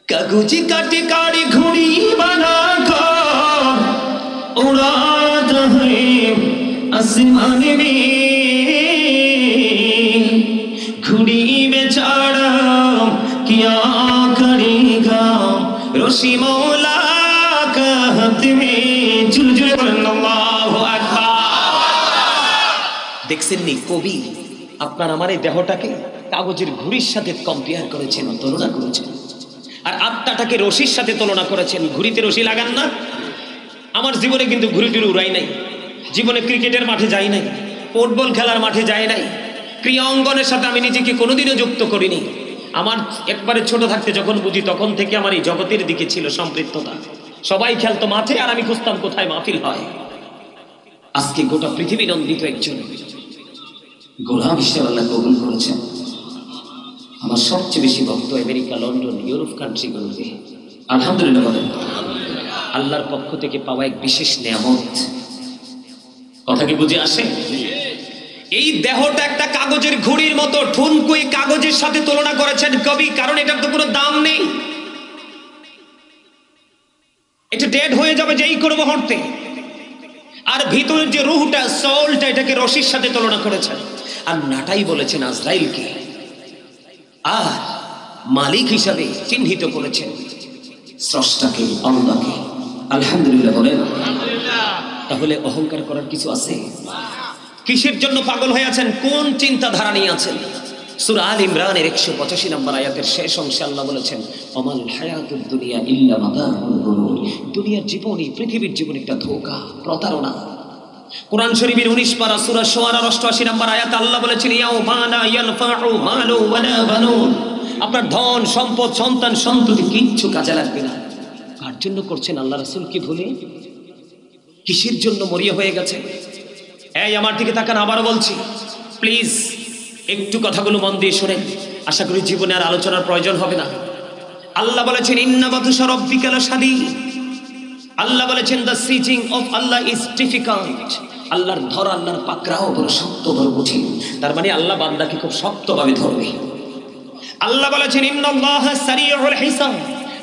কাগজি কাটি কারি ঘুড়ি বানা কর, উড়াত হে আসমান মে, ঘুড়ি মে চড়া কিয়া করেগা রশি মৌলা দেখছেন নি? কবি আপনার আমার এই দেহটাকে কাগজের ঘুড়ির সাথে কম্পেয়ার করেছেন, তুলনা করেছেন, আর আত্মাটাকে রশির সাথে তুলনা করেছেন। ঘুড়িতে রশি লাগান না? আমার জীবনে কিন্তু ঘুড়িটির উড়াই নাই, জীবনে ক্রিকেটের মাঠে যাই নাই, ফুটবল খেলার মাঠে যাই নাই, ক্রিয়া অঙ্গনের সাথে আমি নিজেকে কোনোদিনও যুক্ত করিনি। আমার একবারে ছোট থাকতে যখন বুঝি তখন থেকে আমার এই জগতের দিকে ছিল সম্পৃক্ততা। সবাই খেলতো মাঠে, আর আমি খুঁজতাম কোথায় মাহফিল হয়। আজকে গোটা পৃথিবী নন্দিত একজন গোলাম হিসেবে আল্লাহ কবুল করেছেন। আমার সবচেয়ে বেশি ভক্ত আমেরিকা, লন্ডন, ইউরোপ কান্ট্রিগুলোতে। আলহামদুলিল্লাহ বলেন। আল্লাহর পক্ষ থেকে পাওয়া এক বিশেষ নেয়ামত। কথা কি বুঝে আসে? এই দেহটা একটা কাগজের ঘুড়ির মতো, ঠুনকুই কাগজের সাথে তুলনা করেছেন কবি, কারণ এটার তো কোনো দাম নেই। এটা ডেড হয়ে যাবে যেই কোনো মুহূর্তে। আর ভিতরের যে রুহটা, সোলটা, এটাকে রশির সাথে তুলনা করেছেন। আর নাটাই বলেছেন আজরাইলকে, আর মালিক হিসাবে চিহ্নিত করেছেন স্রষ্টাকে, আল্লাহকে। আলহামদুলিল্লাহ বলেন। তাহলে অহংকার করার কিছু আছে? কিসের জন্য পাগল হয়ে আছেন? কোন চিন্তাধারা নিয়ে আছেন? সূরা আল ইমরানের 185 নম্বর আয়াতের শেষ অংশে আল্লাহ বলেছেন, অমাল হায়াতুদ দুনিয়া ইল্লা মাতাউল গুরুর। দুনিয়ার জীবনই, পৃথিবীর জীবন একটা ধোঁকা, প্রতারণা। কোরআন শরীফের 19 পারা সূরা শুআরা 88 নম্বর আয়াতে আল্লাহ বলেছেন, ইয়াউমা লা ইয়ানফাউ মালু ওয়ালা বানুন। আপনার ধন সম্পদ, সন্তান সন্ততি কিচ্ছু কাজে লাগবে না। কার জন্য করছেন? আল্লাহ রাসূলকে ভুলে? কিসের জন্য মরিয়া হয়ে গেছে? এই আমার দিকে তাকান, আবারও বলছি, প্লিজ একটু কথাগুলো মন দিয়ে শোনেন। আশা করি জীবনে আর আলোচনার প্রয়োজন হবে না। আল্লাহ বলেছেন, ইন্না বাতুশা রাব্বিকা লাশাদীদ। আল্লাহ বলেছেন, the seizing of Allah is difficult. আল্লাহর ধরা, আল্লাহর পাকড়াও বড় শক্ত, বড় কঠিন। তার মানে আল্লাহ বান্দাকে খুব শক্তভাবে ধরবে। আল্লাহ বলেছেন, ইন্নাল্লাহা সারিউল হিসাব।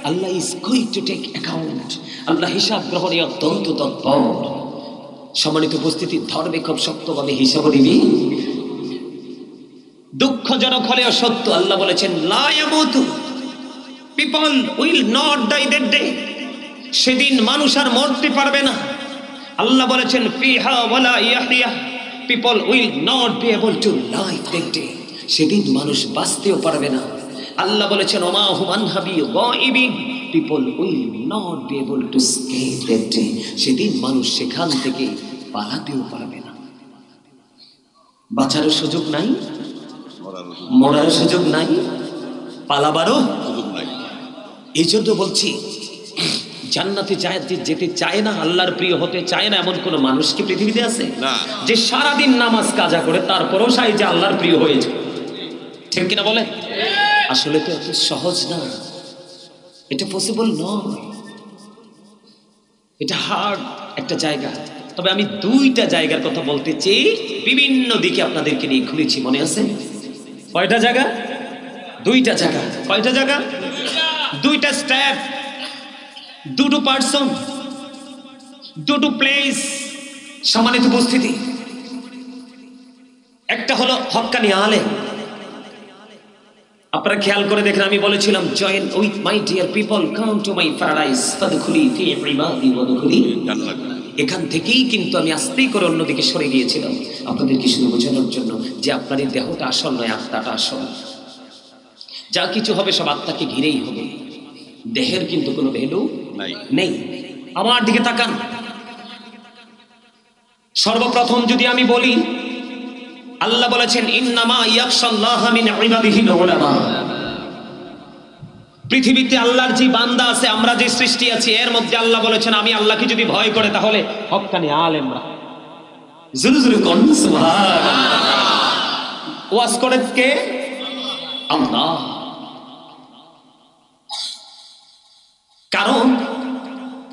আল্লাহ is going to take account. আল্লাহ হিসাব গ্রহণে অত্যন্ত তৎপর। সম্মানিত উপস্থিতি, ধর্মে খুব শক্তভাবে হিসাব দিবি। দুঃখজনক হলেও সত্য, আল্লাহ বলেছেন, লা ইয়ামুতু, people will not die that day. সেদিন মানুষ আর মরতে পারবে না। আল্লাহ বলেছেন, ফিহা ওয়ালা ইয়াহইয়া, people will not be able to live that day. সেদিন মানুষ বাঁচতেও পারবে না। আল্লাহ বলেছেন, ওমা হুম আনহা বিগাইবিন, people will not be able to escape that day. সেদিন মানুষ সেখান থেকে পালাতেও পারবে না। বাঁচারও সুযোগ নাই, মরার সুযোগ নাই, পালাবারও সুযোগ নাই। এই জন্য বলছি, জান্নাতে যেতে চায় না, আল্লাহর প্রিয় হতে চায় না, এমন কোন মানুষ কি পৃথিবীতে আছে? যে সারাদিন নামাজ কাজা করে তারপরেও চায় যে আল্লাহর প্রিয় হয়ে যায়। ঠিক কিনা বলে? আসলে তো এত সহজ না, এটা পসিবল নয়, এটা হার্ড একটা জায়গা। তবে আমি 2টা জায়গার কথা বলতে চেয়ে বিভিন্ন দিকে আপনাদেরকে নিয়ে ঘুরেছি, মনে আছে? কয়টা জায়গা? 2টা জায়গা। কয়টা জায়গা? 2টা স্টেপ, 2টো পার্সন, 2টো প্লেস। সম্মানিত উপস্থিতি, একটা হলো হক্কানি আলেম, আপনারা খেয়াল করে দেখেন, আমি বলেছিলাম join with my dear people, come to my paradise ফাদখুলি ফি ইবাদি ওয়াদখুলি জান্নাত। এখান থেকেই কিন্তু আমি আস্তেই করে অন্যদিকে সরে গিয়েছিলাম, আপনাদেরকে শুধু বোঝানোর জন্য যে আপনার এই দেহটা আসল নয়, আত্মাটা আসল। যা কিছু হবে সব আত্মাকে ঘিরেই হবে, দেহের কিন্তু কোনো ভ্যালু নেই। আমার দিকে তাকান। সর্বপ্রথম যদি আমি বলি, আল্লাহ বলেছেন ইন্নামা ইয়াখশাল্লাহা মিন ইবাদিহিল উলামা। পৃথিবীতে আল্লাহর যে বান্দা আছে, আমরা যে সৃষ্টি আছি, এর মধ্যে আল্লাহ বলেছেন আমি আল্লাহকে যদি ভয় করে তাহলে হক্কানি আলেমরা। জোরে জোরে কোন সুবহানাল্লাহ। ওয়াজ করে কে? আল্লাহ। কারণ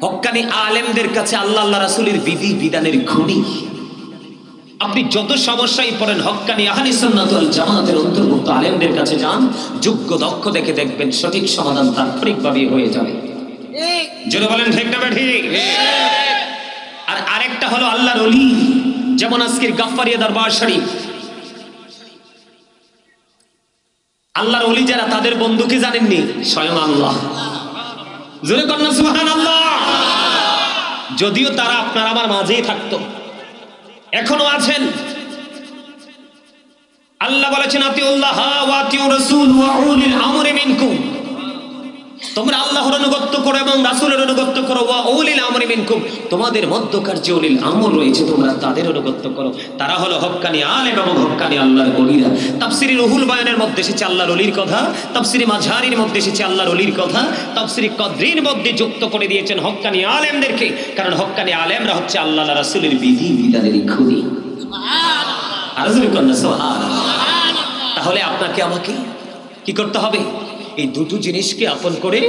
হক্কানি আলেমদের কাছে আল্লাহ আল্লাহ রাসূলের বিধি বিধানের খনি। আপনি যত সমস্যায় পড়েন, হক্কানি আহলে সুন্নাত ওয়াল জামাতের অন্তর্ভুক্ত আলেমদের কাছে যান, যোগ্য দক্ষ দেখে দেখবেন সঠিক সমাধান তাৎক্ষণিকভাবে হয়ে যাবে। জোরে বলেন ঠিক না ঠিক? আর আরেকটা হলো আল্লাহর ওলি, যেমন আজকের গাফফারিয়া দরবার শরীফ। আল্লাহর ওলি যারা, তাদের বন্ধুকে জানেননি? স্বয়ং আল্লাহ। জোরে কন্যা সুবহানাল্লাহ। যদিও তারা আপনার আমার মাঝেই থাকতো, এখনো আছেন। আল্লাহ বলেছেন আতিউল্লাহ ওয়া আতিউর রাসূল ওয়া উলিল আমরি মিনকুম। তোমরা আল্লাহর অনুগত্য করো এবং রাসূলের অনুগত্য করো। ওয়া উলিল আমরি মিনকুম, তোমাদের মধ্যকার যে উলিল আমর রয়েছে তোমরা তাদের অনুগত্য করো। তারা হলো হক্কানি আলেম এবং হক্কানি আল্লাহর ওলিরা। তাফসীরে রুহুল বায়ানের মধ্যে এসেছে আল্লাহর ওলির কথা, তাফসীরে মাঝহারির মধ্যে এসেছে আল্লাহর ওলির কথা, তাফসীরে কদরির মধ্যে যুক্ত করে দিয়েছেন হক্কানি আলেমদেরকে। কারণ হক্কানি আলেমরা হচ্ছে আল্লাহ রাসূলের বিধি বিধানের খনি। সুবহানাল্লাহ। আর জোরে কোন সুবহানাল্লাহ। তাহলে আপনাকে আমাকে কি করতে হবে? এই দুটো জিনিসকে আপন করে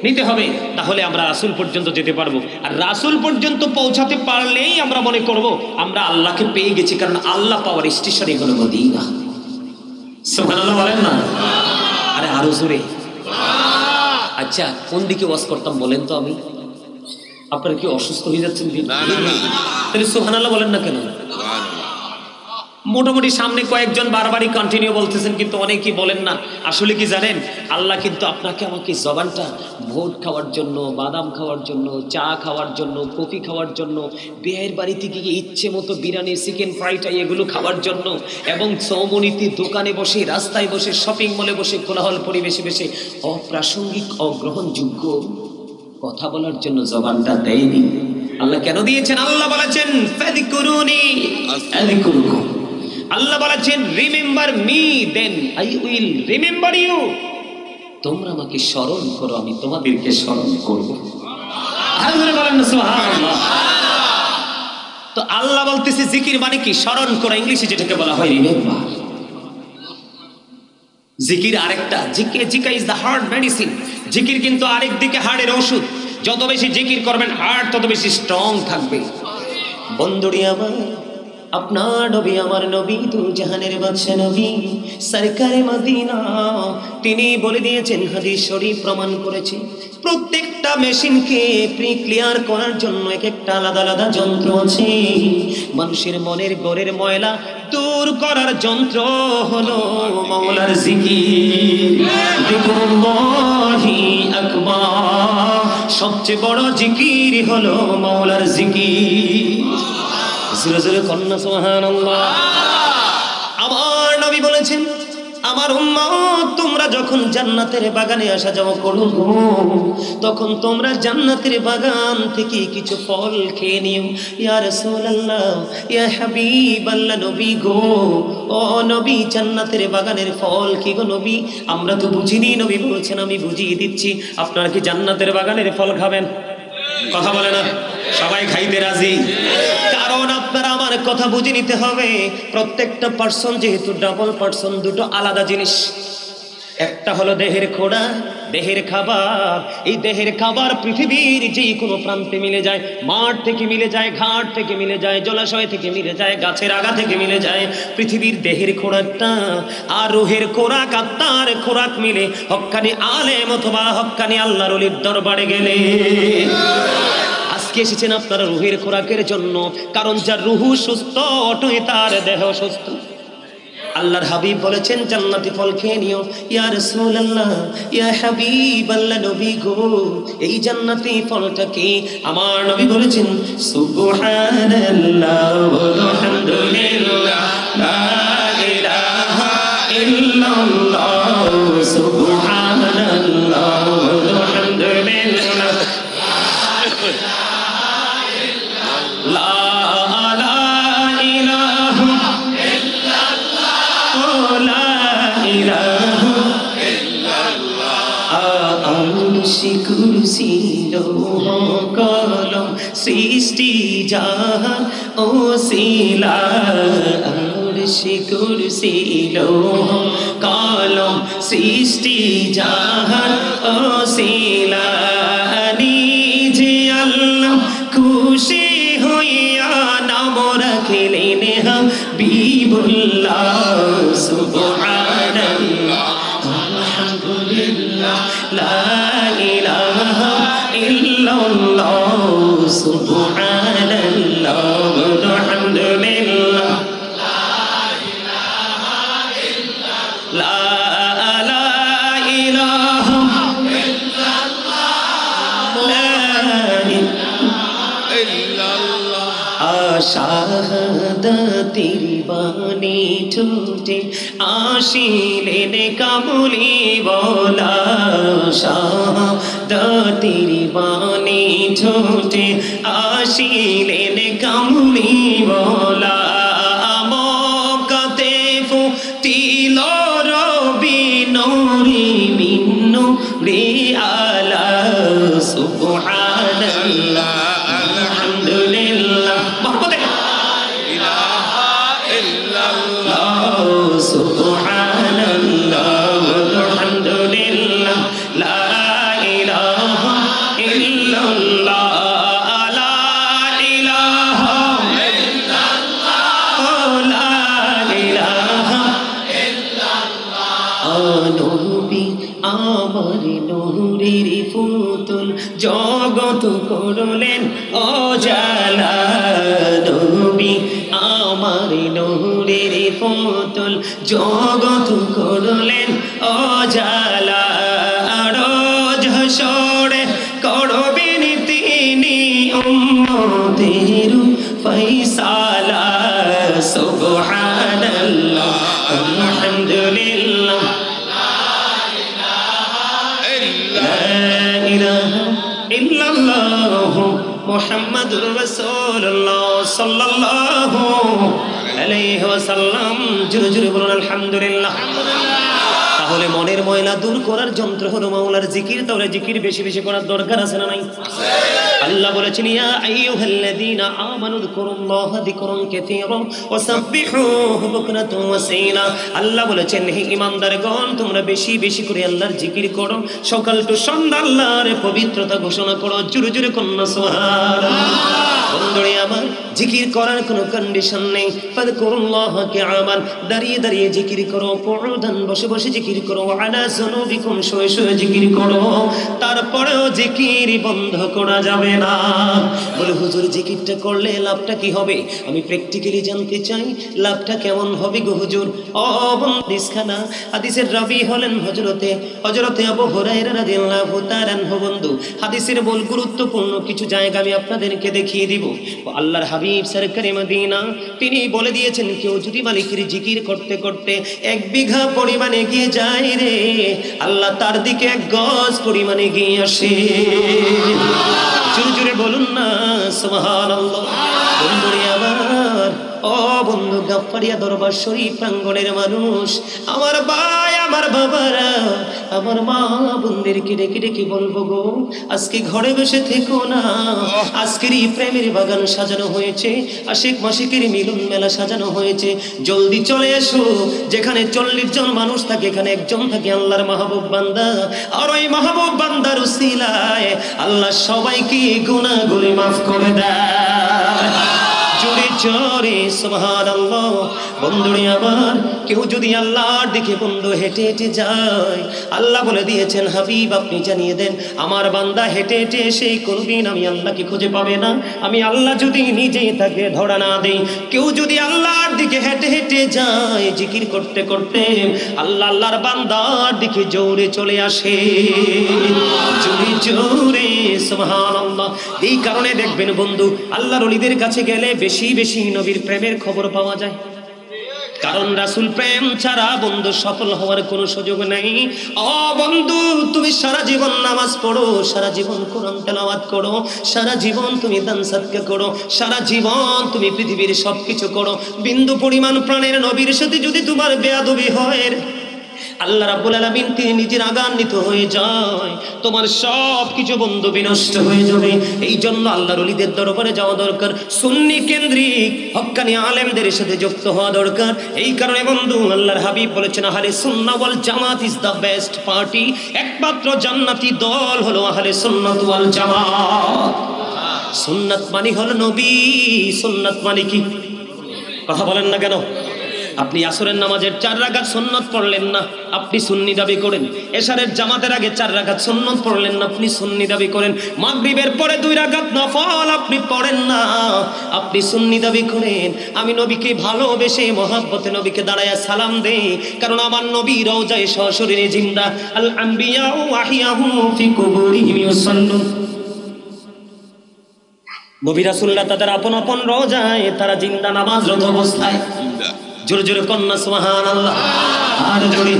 নিতে হবে, তাহলে আমরা রাসূল পর্যন্ত যেতে পারবো। আর রাসূল পর্যন্ত পৌঁছাতে পারলেই আমরা মনে করব আমরা আল্লাহকে পেয়ে গেছি, কারণ আল্লাহ পাওয়ার স্টেশনই হলো মদিনা। সুবহানাল্লাহ বলেন না? আরে আরো জোরে। আচ্ছা, কোন দিকে ওয়াজ করতাম বলেন তো? আমি আপনারা কি অসুস্থ হয়ে যাচ্ছেন? তাহলে সুবহানাল্লাহ বলেন না কেন? মোটামুটি সামনে কয়েকজন বারবারই কন্টিনিউ বলতেছেন, কিন্তু অনেকেই বলেন না। আসলে কি জানেন, আল্লাহ কিন্তু আপনাকে আমাকে জবানটা ভোট খাওয়ার জন্য, বাদাম খাওয়ার জন্য, চা খাওয়ার জন্য, কফি খাওয়ার জন্য, বিয়ের বাড়িতে গিয়ে ইচ্ছে মতো বিরিয়ানি, চিকেন ফ্রাইড এগুলো খাওয়ার জন্য, এবং চৌমুনিতে দোকানে বসে, রাস্তায় বসে, শপিং মলে বসে, কোলাহল পরিবেশে বসে অপ্রাসঙ্গিক অগ্রহণযোগ্য কথা বলার জন্য জবানটা দেয়নি। আল্লাহ কেন দিয়েছেন? আল্লাহ বলেছেন ফাযকুরুনি আযকুরুকুম। আল্লাহ বলেছেন remember me then I will remember you. তোমরা আমাকে স্মরণ করো, আমি তোমাদেরকে স্মরণ করব। আল্লাহ বলেন না সুবহানাল্লাহ। তো আল্লাহ বলতেছে জিকির মানে কি? স্মরণ করা, ইংলিশে যেটাকে বলা হয় রিমেম্বার। জিকির আরেকটা, জিকির ইজ দ্য হার্ট মেডিসিন। জিকির কিন্তু আরেক দিকে হার্টের ওষুধ। যত বেশি জিকির করবেন হার্ট তত বেশি স্ট্রং থাকবে। বন্ধুরি আমার, আপনার নবী আমার নবী, দু জাহানের বাদশা নবী সরকারে মদিনা, তিনি বলে দিয়েছেন, হাদিস শরীফ প্রমাণ করেছে, প্রত্যেকটা মেশিনকে প্রি ক্লিয়ার করার জন্য এক একটা আলাদা আলাদা যন্ত্র আছে। মানুষের মনের গড়ের ময়লা দূর করার যন্ত্র হলো মাওলার জিকির। যিকরুল্লাহি আকবার, সবচেয়ে বড় জিকির হলো মাওলার জিকির। জোরে জোরে কন্যা সুবহানাল্লাহ। আমার নবী বলেছেন, আমার উম্মত তোমরা যখন জান্নাতের বাগানে আসা যাওয়া করো গো, তখন তোমরা জান্নাতের বাগান থেকে কিছু ফল খেয়ে নিও। ইয়া রাসূলুল্লাহ, ইয়া হাবিবাল্লাহ, নবী গো, ও নবী, জান্নাতের বাগানের ফল কি গো নবী? আমরা তো বুঝিনি। নবী বলছেন আমি বুঝিয়ে দিচ্ছি। আপনারা কি জান্নাতের বাগানের ফল খাবেন? কথা বলে না? সবাই খাইতে রাজি? কারণ আপনারা আমার কথা বুঝে নিতে হবে, প্রত্যেকটা পার্সন যেহেতু ডাবল পার্সন, দুটো আলাদা জিনিস। একটা হলো দেহের খোরাক, দেহের খাবার। এই দেহের খাবার পৃথিবীর যে কোনো প্রান্তে মিলে যায়, মাঠ থেকে মিলে যায়, ঘাট থেকে মিলে যায়, জলাশয় থেকে মিলে যায়, গাছের আগা থেকে মিলে যায়। পৃথিবীর দেহের খোরাকটা আর রুহের খোরাক, আত্মার খোরাক মিলে হক্কানি আলেম অথবা হক্কানি আল্লাহর ওলির দরবারে গেলে। আজকে এসেছেন আপনারা রুহের খোরাকের জন্য, কারণ যার রুহু সুস্থ অটুই তার দেহ সুস্থ। আল্লাহর হাবিব বলেছেন জান্নাতি ফল খেয়ে নিও। ইয়া রাসূলুল্লাহ, ইয়া হাবিবাল্লাহ, নবী গো এই জান্নাতি ফলটা কি? আমার নবী বলেছেন সুবহানাল্লাহ ওয়ালহামদুলিল্লাহ লা ইলাহা ইল্লাল্লাহ সুবহানাল্লাহ ওয়ালহামদুলিল্লাহ লা কুরসি লৌহ কলম সৃষ্টি জাহান ও শিলা। আরশি কুরসি লৌহ কলম সৃষ্টি জাহান ও শিলা। নিজে আল্লাহ খুশি হইয়া নাম রাখিলেন হাবিবুল্লাহ সুবহানাল্লাহ আলহামদুলিল্লাহ লা ইলাহা ইল্লাল্লাহ সুবহানাল্লাহ আলহামদুলিল্লাহ লা ইলাহা ইল্লাল্লাহ লা ইলাহা ইল্লাল্লাহ শাহাদাতের বাণী ঠোঁটে আসিলেন কামলি বলা। শাহাদাতের বাণী ঠোঁটে আসিলেন কামলি বলা। মক্কাতে ফুটিল রবি নূরি মিন নূরি আলা সুবহানাল্লাহ আলহামদুলিল্লাহ সুবহানাল্লাহ আলহামদুলিল্লাহ লা ইলাহা ইল্লাল্লাহ লা ইলাহা ইল্লাল্লাহ লা ইলাহা ইল্লাল্লাহ। নবী আমার নূরের ফুতুল জগৎ করলেন অজালা। নবী আমার নূরের ফুতুল জগৎ করলেন অজালা। রোজ হাসরে করবেন তিনি উম্মতের ফয়সালা সুবহানাল্লাহ আলহামদুলিল্লাহ ইল্লাল্লাহ মুহাম্মাদুর রাসূলুল্লাহ সাল্লাল্লাহু আলাইহি ওয়াসাল্লাম। জোরে জোরে বলুন আলহামদুলিল্লাহ। তাহলে মনের ময়লা দূর করার যন্ত্র হলো মাওলার জিকির। তাহলে জিকির বেশি বেশি করার দরকার আছে না নাই? আল্লাহ বলেছেন ইয়া আইয়ুহাল্লাযীনা আমানু যিকুরুল্লাহা যিকরান কাসীরা ওয়া সাব্বিহুহু বুকরাতান ওয়া আসীলা। আল্লাহ বলেছেন হে ঈমানদারগণ তোমরা বেশি বেশি করে আল্লাহর জিকির করো, সকাল টু সন্ধ্যা আল্লাহর পবিত্রতা ঘোষণা করো। জোরে জোরে কন্না সুবহানাল্লাহ। বন্ধুরে আমার জিকির করার কোনো কন্ডিশন নেই। ফাযকুরুল্লাহা কিয়ামান দাঁড়িয়ে দাঁড়িয়ে জিকির করো, কুউদান বসে বসে জিকির করো, আলা যুনুবিকুম শুয়ে শুয়ে জিকির করো। তারপরেও জিকির বন্ধ করা যাবে না। বলে হুজুর জিকিরটা করলে লাভটা কি হবে? আমি প্র্যাকটিক্যালি জানতে চাই লাভটা কেমন হবে গো হুজুর। হাদিসখানা হাদিসের রাবি হলেন হযরতে আবু হুরায়রা রাদিয়াল্লাহু তাআলা আনহু। বন্ধু হাদিসের বল গুরুত্বপূর্ণ কিছু জায়গা আমি আপনাদেরকে দেখিয়ে দিব। আল্লাহর হাবিব সরকারে মদিনা তিনি বলে দিয়েছেন কেউ যদি মালিকের জিকির করতে করতে 1 বিঘা পরিমাণে এগিয়ে যায় রে, আল্লাহ তার দিকে 1 গজ পরিমাণে এগিয়ে আসে। জোরে জোরে বলুন না সুবহানাল্লাহ। বন্ধুরে আমার ও বন্ধু গাফফারিয়া দরবার শরীফ প্রাঙ্গণের মানুষ, আমার ভাই আমার বাবারা, আমার মা বোনদেরকে ডেকে ডেকে বলবো গো আজকে ঘরে বসে থেকো না। আজকের এই প্রেমের বাগান সাজানো হয়েছে, আশিক মাশিকের মিলন মেলা সাজানো হয়েছে। জলদি চলে এসো। যেখানে 40 জন মানুষ থাকে এখানে 1 জন থাকে আল্লাহর মাহবুব বান্দা। আর ওই মাহবুব বান্দার উসিলায় আল্লাহ সবাইকে গুনাহগুলি মাফ করে দেয়। জোরে জোরে সুবহানাল্লাহ। বন্ধুরে আমার, কেউ যদি আল্লাহর দিকে বন্ধু হেঁটে হেঁটে যায়, আল্লাহ বলে দিয়েছেন হাবিব আপনি জানিয়ে দেন আমার বান্দা হেঁটে হেঁটে সেই কোনদিন আমি আল্লাহকে খুঁজে পাবে না, আমি আল্লাহ যদি নিজে তাকে ধরা না দেই। কেউ যদি আল্লাহর দিকে হেঁটে হেঁটে যায় জিকির করতে করতে, আল্লাহর বান্দার দিকে জোরে চলে আসে, জোরে জোরে সুবহানাল্লাহ। এই কারণে দেখবেন বন্ধু, আল্লাহর ওলিদের কাছে গেলে বেশি বেশি নবীর প্রেমের খবর পাওয়া যায়, কারণ রাসূল প্রেম ছাড়া বন্ধু সফল হওয়ার কোনো সুযোগ নেই। ও বন্ধু, তুমি সারা জীবন নামাজ পড়ো, সারা জীবন কোরআন তেলাওয়াত করো, সারা জীবন তুমি দান সাদকা করো, সারা জীবন তুমি পৃথিবীর সবকিছু করো, বিন্দু পরিমাণ প্রাণের নবীর সাথে যদি তোমার বেয়াদবি হয়, আল্লাহ রাব্বুল আলামিন তিনি নিজের আগান্বিত হয়ে যায়, তোমার সব কিছু বন্ধু বিনষ্ট হয়ে যাবে। এই জন্য আল্লাহর ওলিদের দরবারে যাওয়া দরকার, সুন্নি কেন্দ্রিক হক্কানি আলেমদের সাথে যুক্ত হওয়া দরকার। এই কারণে বন্ধু আল্লাহর হাবিব বলেছেন আহলে সুন্নাহ ওয়াল জামাত ইজ দ্য বেস্ট পার্টি, একমাত্র জান্নাতি দল হলো আহলে সুন্নাত ওয়াল জামাত। সুন্নাত মানে হলো নবী, সুন্নাত মানে কি? কথা বলেন না কেন? আপনি আসরের নামাজের 4 রাকাত সুন্নাত পড়লেন না, আপনি সুন্নি দাবি করেন। এশারের জামাতের আগে 4 রাকাত সুন্নাত পড়লেন না, আপনি সুন্নি দাবি করেন। মাগরিবের পরে 2 রাকাত নফল আপনি পড়েন না, আপনি সুন্নি দাবি করেন। আমি নবীকে ভালোবেসে মহব্বতে নবীকে দাঁড়ায়া সালাম দেই, কারণ আমার নবী রওজায়ে সশরীরে জিন্দা। আল আম্বিয়া ওয়া আহিয়াহু ফি কুবুরিহিম ইউসাল্লুন। নবী রাসূলরা তাদের আপন আপন রওজায় তারা জিন্দা নামাজরত অবস্থায়। জোরে জোরে কন্যা সুবহানাল্লাহ। আর জোরে।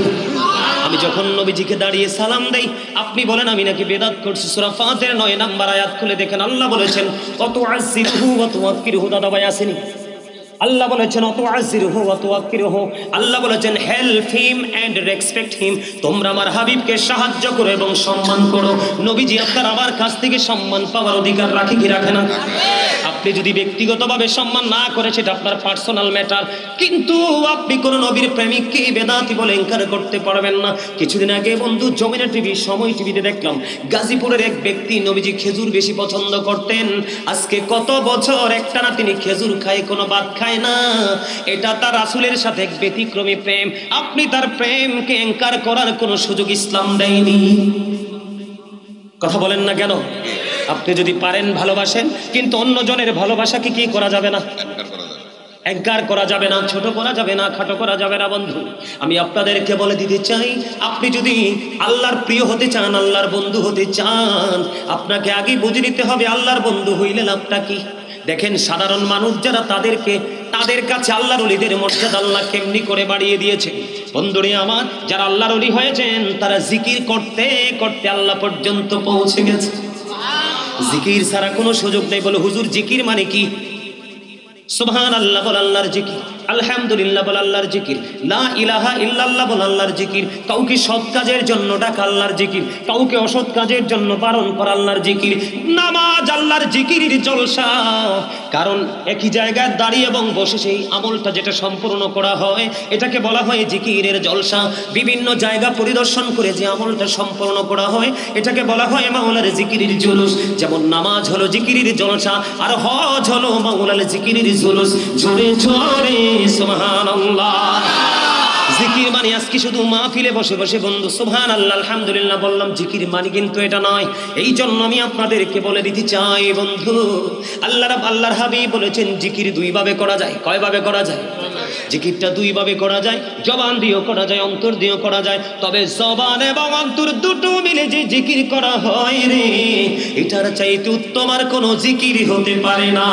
আমি যখন নবীজিকে দাঁড়িয়ে সালাম দেই, আপনি বলেন আমি নাকি বেদাত করছি। সূরা ফাতির 9 নম্বর আয়াত খুলে দেখেন, আল্লাহ বলেছেন কত আজিরহু ওয়া তুওয়াক্কিরহু। দাদা ভাই আসেনি? আল্লাহ বলেছেন অত আজিরহু ওয়া তুওয়াক্কিরহু। আল্লাহ বলেছেন help him and respect him. তোমরা আমার হাবিবকে সাহায্য করো এবং সম্মান করো। নবীজি আপনার আমার কাছ থেকে সম্মান পাওয়ার অধিকার রাখে কি রাখে না? আপনি যদি ব্যক্তিগতভাবে সম্মান না করে সেটা আপনার পার্সোনাল ম্যাটার, কিন্তু আপনি কোন নবীর প্রেমিককে বেদাতি বলে ইনকার করতে পারবেন না। কিছুদিন আগে বন্ধু যমুনা টিভি, সময় টিভিতে দেখলাম গাজীপুরের এক ব্যক্তি নবীজি খেজুর বেশি পছন্দ করতেন। আজকে কত বছর একটানা তিনি খেজুর খায়, কোনো বাদ খায় না। এটা তার রাসূলের সাথে এক ব্যতিক্রমী প্রেম। আপনি তার প্রেমকে ইনকার করার কোনো সুযোগ ইসলাম দেয়নি। কথা বলেন না কেন? আপনি যদি পারেন ভালোবাসেন, কিন্তু অন্যজনের ভালোবাসাকে কি করা যাবে না? এনকার করা যাবে না, ছোট করা যাবে না, খাটো করা যাবে না। বন্ধু আমি আপনাদেরকে বলে দিতে চাই, আপনি যদি আল্লাহর প্রিয় হতে চান, আল্লাহর বন্ধু হতে চান, আপনাকে আগে বুঝে নিতে হবে আল্লাহর বন্ধু হইলে লাভটা কি। দেখেন সাধারণ মানুষ যারা, তাদের কাছে আল্লাহর ওলিদের মর্যাদা আল্লাহ কেমনি করে বাড়িয়ে দিয়েছে। বন্ধুরে আমার, যারা আল্লাহর ওলি হয়েছেন তারা জিকির করতে করতে আল্লাহ পর্যন্ত পৌঁছে গেছে। জিকির ছাড়া কোনো সুযোগ নেই। বলে হুজুর জিকির মানে কি? সুবহানাল্লাহ বল আল্লাহর জিকির, আলহামদুলিল্লাহ বল আল্লাহর জিকির, লা ইলাহা ইল্লাল্লাহ বল আল্লাহর জিকির, কাউকে সৎ কাজের জন্য ডাকা আল্লাহর জিকির, কাউকে অসৎ কাজের জন্য বারণ করা আল্লাহর জিকির। নামাজ আল্লাহর জিকিরের জলসা। কারণ একই জায়গায় দাঁড়িয়ে এবং বসে সেই আমলটা যেটা সম্পূর্ণ করা হয় এটাকে বলা হয় জিকিরের জলসা। বিভিন্ন জায়গা পরিদর্শন করে যে আমলটা সম্পূর্ণ করা হয় এটাকে বলা হয় মাওলার জিকিরের জুলুস। যেমন নামাজ হলো জিকিরের জলসা, আর হজ হলো মাওলার জিকিরের জুলুস। জোরে জোরে সুবহানাল্লাহ। জিকির মানে আজকে শুধু মাহফিলে বসে বসে বন্ধু সুবহানাল্লাহ আলহামদুলিল্লাহ বললাম, জিকির মানে কিন্তু এটা নয়। এই জন্য আমি আপনাদেরকে বলে দিতে চাই বন্ধু, আল্লাহর হাবিব বলেছেন জিকির 2 ভাবে করা যায়। কয় ভাবে করা যায়? জিকিরটা 2 ভাবে করা যায়, জবান দিয়েও করা যায়, অন্তর দিয়েও করা যায়। তবে জবান এবং অন্তর দুটো মিলে যে জিকির করা হয় রে, এটার চাইতে উত্তম আর কোনো জিকির হতে পারে না।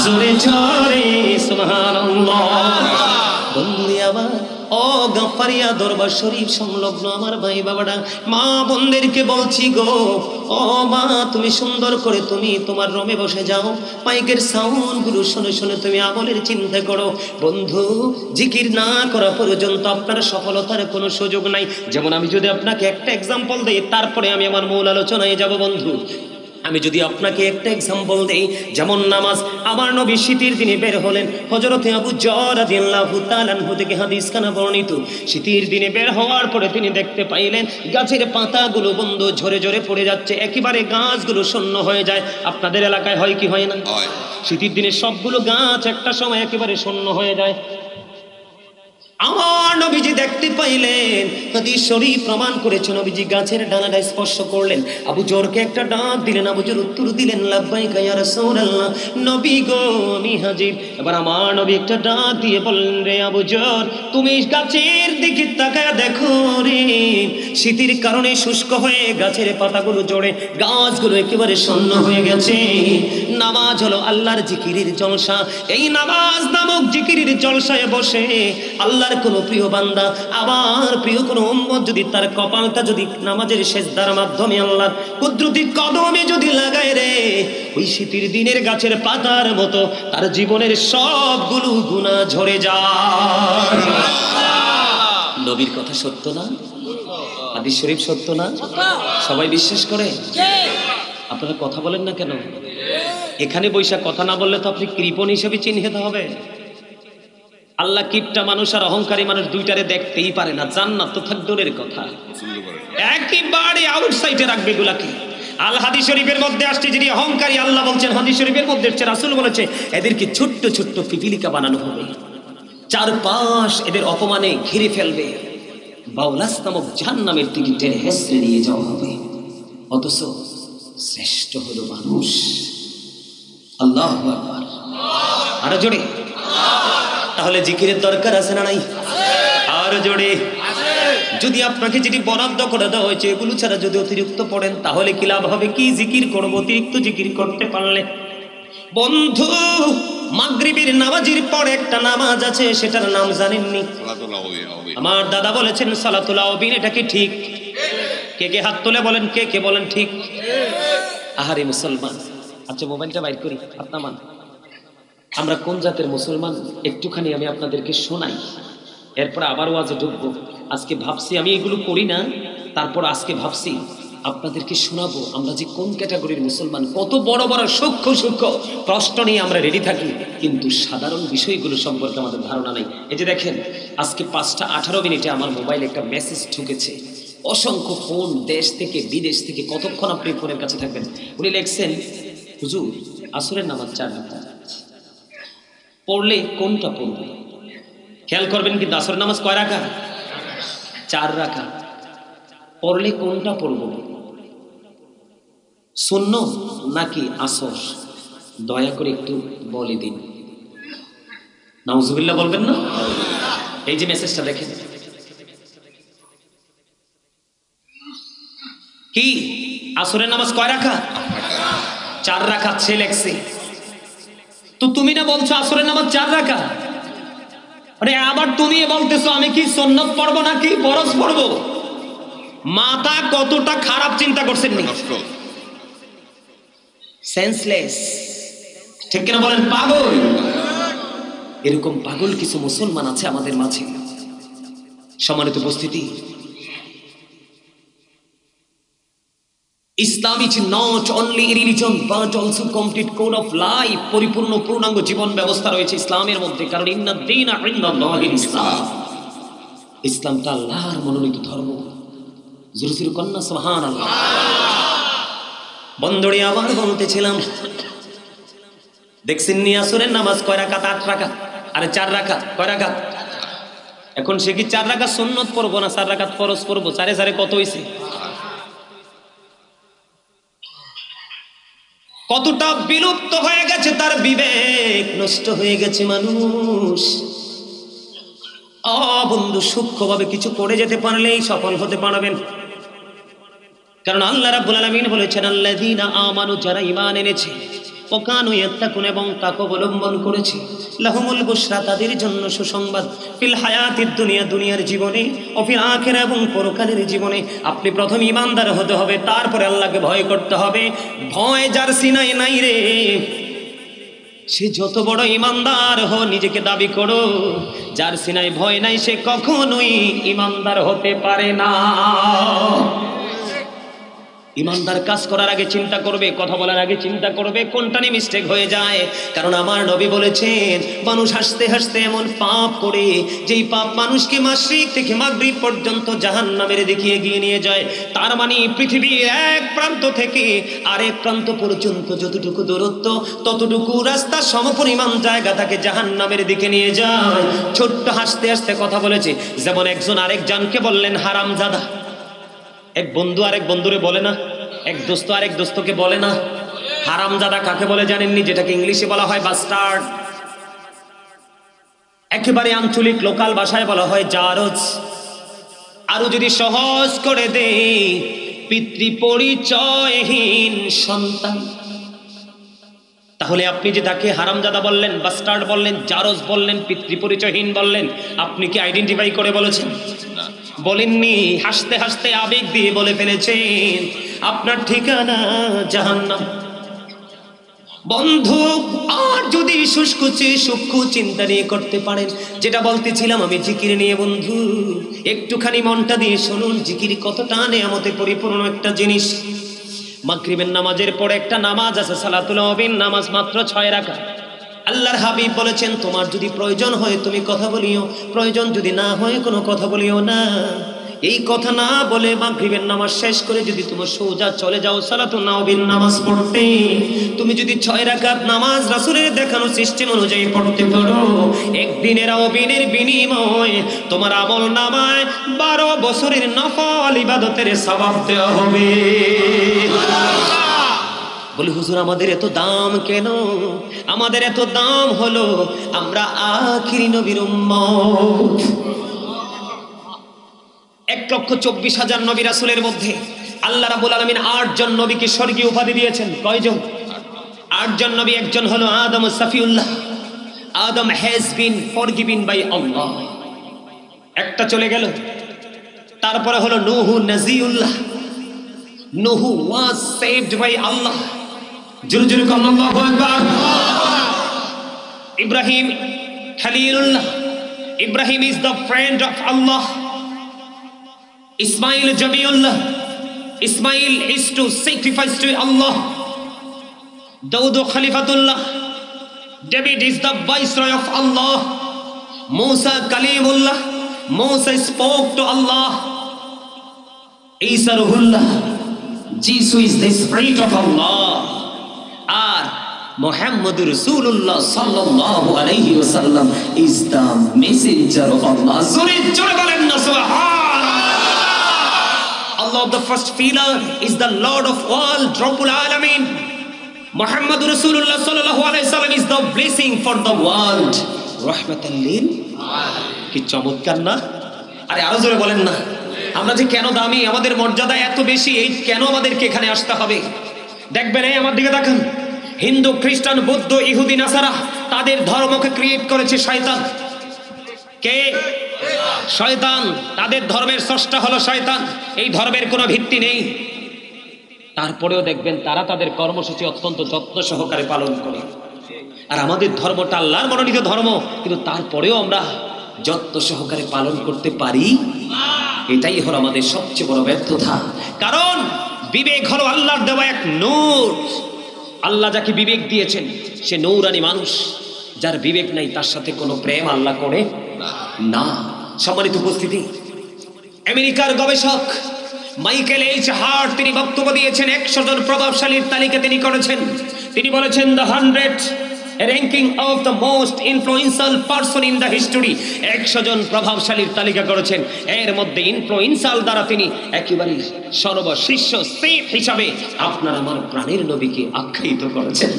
জোরে জোরে সুবহানাল্লাহ। বন্ধুরে আমার, ও গাফারিয়া দরবার শরীফ সংলগ্ন আমার ভাই বাবারা, মা বোনদেরকে বলছি গো, ও মা তুমি সুন্দর করে তুমি তোমার রুমে বসে যাও, মাইকের সাউন্ড গুলো শুনে শুনে তুমি আমলের চিন্তা করো। বন্ধু জিকির না করা পর্যন্ত আপনার সফলতার কোনো সুযোগ নাই। যেমন আমি যদি আপনাকে একটা এক্সাম্পল দেই, তারপরে আমি আমার মূল আলোচনায় যাব। বন্ধু আমি যদি আপনাকে একটা এক্সাম্পল দেই, যেমন নামাজ। আমার নবী শীতের দিনে বের হলেন, হযরতে আবু যর রাদিয়াল্লাহু তাআলা আনহু থেকে হাদিস খানা বর্ণিত। শীতের দিনে বের হওয়ার পরে তিনি দেখতে পাইলেন গাছের পাতাগুলো বন্ধ ঝরে ঝরে পড়ে যাচ্ছে, একেবারে গাছগুলো শূন্য হয়ে যায়। আপনাদের এলাকায় হয় কি হয় না? শীতের দিনে সবগুলো গাছ একটা সময় একেবারে শূন্য হয়ে যায়। আমার নবীজি দেখতে পাইলেন, হাদিস শরীফ প্রমাণ করেছে, নবীজি গাছের ডানাটা স্পর্শ করলেন, আবু জরকে একটা ডাক দিলেন, আবু জর উত্তর দিলেন লাব্বাইকা ইয়া রাসূলুল্লাহ, নবী গো আমি হাজির। এবার আমার নবী একটা ডাক দিয়ে বললেন, রে আবু জর, তুমি গাছের দিকে তাকায় দেখো রে, শীতের কারণে শুষ্ক হয়ে গাছের পাতাগুলো জড়ে গাছগুলো একেবারে শূন্য হয়ে গেছে। নামাজ হলো আল্লাহর জিকিরের জলসা, এই নামাজ নামক জিকিরের জলসায় বসে আল্লাহর কোন প্রিয় বান্দা, আবার প্রিয় কোন উম্মত যদি তার কপালটা যদি নামাজের সেজদার মাধ্যমে আল্লাহর কুদরতি কদমে যদি লাগায় রে, ওই শীতের দিনের গাছের পাতার মতো তার জীবনের সবগুলো গুনাহ ঝরে যায়। নবীর কথা সত্য না? হাদিস শরীফ সত্য না? সবাই বিশ্বাস করে? আপনারা কথা বলেন না কেন? এখানে বৈশা কথা না বললে তো আপনি কৃপণ হিসেবে চিহ্নিত হবে। আল্লাহ কিপটা মানুষ আর অহংকারী মানুষ দুইটারে দেখতেই পারে না, জান্নাত তো থাক দূরের কথা, একেবারে আউটসাইডে রাখবে এগুলাকে। আল হাদিস শরীফের মধ্যে আসছে, যিনি অহংকারী আল্লাহ বলছেন, হাদিস শরীফের মধ্যে আসছে, রাসূল বলেছে এদেরকে ছোট্ট ছোট্ট পিপিলিকা বানানো হবে, চারপাশ এদের অপমানে ঘিরে ফেলবে, বাউলাস নামক জাহান্নামের দিকে টেনে হেসড়ে নিয়ে যাওয়া হবে। অথচ শ্রেষ্ঠ হলো মানুষ। আল্লাহু আকবার, আরো জোরে। তাহলে জিকিরের দরকার আছে না নাই? আর জোরে। যদি আপনাকে যেটি বরাদ্দ করে দেওয়া হয়েছে এগুলো ছাড়া যদি অতিরিক্ত পড়েন তাহলে কি লাভ হবে? কি জিকির করব অতিরিক্ত জিকির করতে পারলে? বন্ধু, মাগরিবের নামাজের পর একটা নামাজ আছে, সেটার নাম জানেননি? আমার দাদা বলেছেন সালাতুল আওবিন। এটা কি ঠিক? কে কে হাত তুলে বলেন, কে কে বলেন ঠিক? আহারে মুসলমান, আচ্ছা মোবাইলটা বাইর করি, আপনার মান আমরা কোন জাতের মুসলমান একটুখানি আমি আপনাদেরকে শোনাই, এরপর আবার ওয়াজে ঢুকবো। আজকে ভাবছি আমি এগুলো করি না, তারপর আজকে ভাবছি আপনাদেরকে শোনাবো আমরা যে কোন ক্যাটাগরির মুসলমান। কত বড় বড় সূক্ষ্ম সূক্ষ্ম প্রশ্ন নিয়ে আমরা রেডি থাকি, কিন্তু সাধারণ বিষয়গুলো সম্পর্কে আমাদের ধারণা নেই। এই যে দেখেন, আজকে 5টা 18 মিনিটে আমার মোবাইলে একটা মেসেজ ঢুকেছে, অসংখ্য ফোন, দেশ থেকে বিদেশ থেকে। কতক্ষণ আপনি ফোনের কাছে থাকবেন? উনি লিখছেন, হুজুর আসরের নামাজ 4 রাকাত পড়লে কোনটা পড়বে? খেয়াল করবেন কিন্তু আসরের নামাজ কয় রাকাত? 4 রাকাত। পড়লে কোনটা পড়ব? সুন্নত নাকি আসর? দয়া করে একটু বলে দিন। নাউজুবিল্লাহ বলবেন না? এই যে মেসেজটা দেখেন, কি আসরের নামাজ কয় রাকাত? 4 রাকাত সে লেখছে। তো তুমি না বলছো আসরের নামাজ 4 রাকাত, আরে আবার তুমি বলতেছো আমি কি সুন্নত পড়বো নাকি ফরজ পড়বো? মাথা কতটা খারাপ চিন্তা করছেন নি? সেন্সলেস, ঠিক কিনা বলেন? পাগল। এরকম পাগল কিছু মুসলমান আছে আমাদের মাঝে। সম্মানিত উপস্থিতি, Islam is not only a religion but also complete code of life. পরিপূর্ণ পূর্ণাঙ্গ জীবন ব্যবস্থা রয়েছে ইসলামের মধ্যে, কারণ ইন্না দীনা ইনদাল্লাহিল ইসলাম। ইসলামটা আল্লাহর মনোনীত ধর্ম। জোরে জোরে কন্যা সুবহানাল্লাহ। বন্ধুরে আবার বলতেছিলাম, দেখছেন নি আসরের নামাজ কয় রাকাত? 8 রাকাত। আরে 4 রাকাত। কয় রাকাত? এখন সে কি 4 রাকাত সুন্নত পড়বো না 4 রাকাত ফরজ পড়বো? 4 4 কত হইছে? কতটা বিলুপ্ত হয়ে গেছে তার বিবেক, নষ্ট হয়ে গেছে মানুষ। বন্ধু, সূক্ষ্মভাবে কিছু করে যেতে পারলেই সফল হতে পারবেন। কারণ আল্লাহ রাব্বুল আলামিন বলেছেন, আল্লাযীনা আমানু, যারা ঈমান এনেছে, ওয়া কানু ইয়াত্তাকুন, এবং তাকওয়া অবলম্বন করেছে, লাহুমুল বুশরা, তাদের জন্য সুসংবাদ, ফিল হায়াতিদ দুনিয়া, দুনিয়ার জীবনে, ও ফিল আখিরা, এবং পরকালের জীবনে। আপনি প্রথম ঈমানদার হতে হবে, তারপরে আল্লাহকে ভয় করতে হবে। ভয় যার সিনায় নাই রে, সে যত বড় ঈমানদার হো, নিজেকে দাবি করো, যার সিনায় ভয় নাই সে কখনোই ঈমানদার হতে পারে না। ইমানদার কাজ করার আগে চিন্তা করবে, কথা বলার আগে চিন্তা করবে কোনটা নিয়ে মিস্টেক হয়ে যায়। কারণ আমার নবী বলেছেন, মানুষ হাসতে হাসতে এমন পাপ করে যেই পাপ মানুষকে মাশরিক থেকে মাগরিব পর্যন্ত জাহান্নামের দিকে এগিয়ে নিয়ে যায়। তার মানে পৃথিবীর এক প্রান্ত থেকে আরেক প্রান্ত পর্যন্ত যতটুকু দূরত্ব, ততটুকু রাস্তা সমপরিমাণ জায়গা তাকে জাহান্নামের দিকে নিয়ে যায়। ছোট্ট হাসতে হাসতে কথা বলেছে, যেমন একজন আরেকজনকে বললেন হারামজাদা। এক বন্ধু আরেক বন্ধুরে বলে না, এক দোস্ত আরেক দোস্তকে বলে না। হারামজাদা কাকে বলে জানেননি? যেটাকে ইংলিশে বলা হয় বাস্টার্ড, একেবারে আঞ্চলিক লোকাল ভাষায় বলা হয় জারজ। আরো যদি সহজ করে দেই, পিতৃপরিচয়হীন সন্তান। তাহলে আপনি যে তাকে হারামজাদা বললেন, বাস্টার্ড বললেন, জারজ বললেন, পিতৃপরিচয়হীন বললেন, আপনি কি আইডেন্টিফাই করে বলেছেন? বলেননি, হাসতে হাসতে আবেগ দিয়ে বলে ফেলেছেন আপনার ঠিকানা জাহান্নাম। বন্ধু, আর যদি সূক্ষ্ম চিন্তা নিয়ে করতে পারেন, যেটা বলতেছিলাম আমি জিকির নিয়ে, বন্ধু একটুখানি মনটা দিয়ে শুনুন, জিকির কতটা নেয়ামতে পরিপূর্ণ একটা জিনিস। মাগরিবের নামাজের পরে একটা নামাজ আছে, সালাতুল আওয়াবিন নামাজ, মাত্র 6 রাকাত। আল্লাহর হাবিব বলেছেন, তোমার যদি প্রয়োজন হয় তুমি কথা বলিও, প্রয়োজন যদি না হয় কোনো কথা বলিও না। এই কথা না বলে মাগরিবের নামাজ শেষ করে যদি তুমি সোজা চলে যাও সালাতুল আওয়াবিন নামাজ পড়তে, তুমি যদি 6 রাকাত নামাজ রাসূলের দেখানো সিস্টেম অনুযায়ী পড়তে পারো, একদিনের আওয়াবিনের বিনিময়ে তোমার আমল নামায় 12 বছরের নফল ইবাদতের সওয়াব দেওয়া হবে। বলি হুজুর, আমাদের এত দাম কেন? আমাদের এত দাম হলো আমরা আখিরি নবীর উম্মত। 1,24,000 নবী রাসূলের মধ্যে আল্লাহ রাব্বুল আলামিন 8 জন নবীকে স্বর্গীয় উপাধি দিয়েছেন। কয়জন? 8 জন নবী। একজন হলো আদম সাফিউল্লাহ, আদম হ্যাজ বিন ফরগিভেন বাই আল্লাহ, একটা চলে গেল। তারপরে হলো নূহ নাজিউল্লাহ, নূহ ওয়াজ সেভড বাই আল্লাহ। জোরে জোরে আল্লাহু আকবার। ইব্রাহিম খলিলুল্লাহ, ইব্রাহিম ইজ দ্য ফ্রেন্ড অফ আল্লাহ। Ismail Jamiullah, Ismail is to sacrifice to Allah. Daud Khalifatullah, David is the viceroy of Allah. Musa Kalimullah, Moses spoke to Allah. Isa Ruhullah, Jesus is the spirit of Allah. And Muhammadur Rasulullah sallallahu alayhi wa sallam is the messenger of Allah. Zore jore bolen na subhan. Allah, the first pillar, is the Lord of all, Rabbul Alamin. Muhammad Rasulullah sallallahu alaihi wasallam is the blessing for the world, rahmatan lil alamin. কি চমৎকার না? আরে আরো জোরে বলেন না। আমরা যে কেন দামি, আমাদের মর্যাদা এত বেশি, এই কেন আমাদেরকে এখানে আসতে হবে? দেখবেন, এই আমার দিকে তাকান, হিন্দু, খ্রিস্টান, বৌদ্ধ, ইহুদি, নাসারা, তাদের ধর্মকে ক্রিয়েট করেছে শয়তান। কে? শয়তান। তাদের ধর্মের স্রষ্টা হলো শয়তান। এই ধর্মের কোনো ভিত্তি নেই। তারপরেও দেখবেন তারা তাদের কর্মসূচি অত্যন্ত যত্ন সহকারে পালন করে। আর আমাদের ধর্মটা আল্লাহর মনোনীত ধর্ম, কিন্তু তারপরেও আমরা যত্ন সহকারে পালন করতে পারি। এটাই হলো আমাদের সবচেয়ে বড় ব্যর্থতা। কারণ বিবেক হলো আল্লাহর দেওয়া এক নূর। আল্লাহ যাকে বিবেক দিয়েছেন সে নূরানি মানুষ। যার বিবেক নাই তার সাথে কোনো প্রেম আল্লাহ করে না। সম্মানিত উপস্থিতি, আমেরিকার গবেষক মাইকেল এইচ হার্ট তিনি বক্তব্য দিয়েছেন। 100 জন প্রভাবশালীর তালিকা তিনি করেছেন। তিনি বলেছেন, the 100 ranking of the most influential person in the history. 100 জন প্রভাবশালীর তালিকা করেছেন। এর মধ্যে ইনফ্লুয়েন্সিয়াল দ্বারা তিনি একেবারে সর্বশীর্ষ সেফ হিসাবে আপনার আমার প্রাণের নবীকে আখ্যায়িত করেছেন।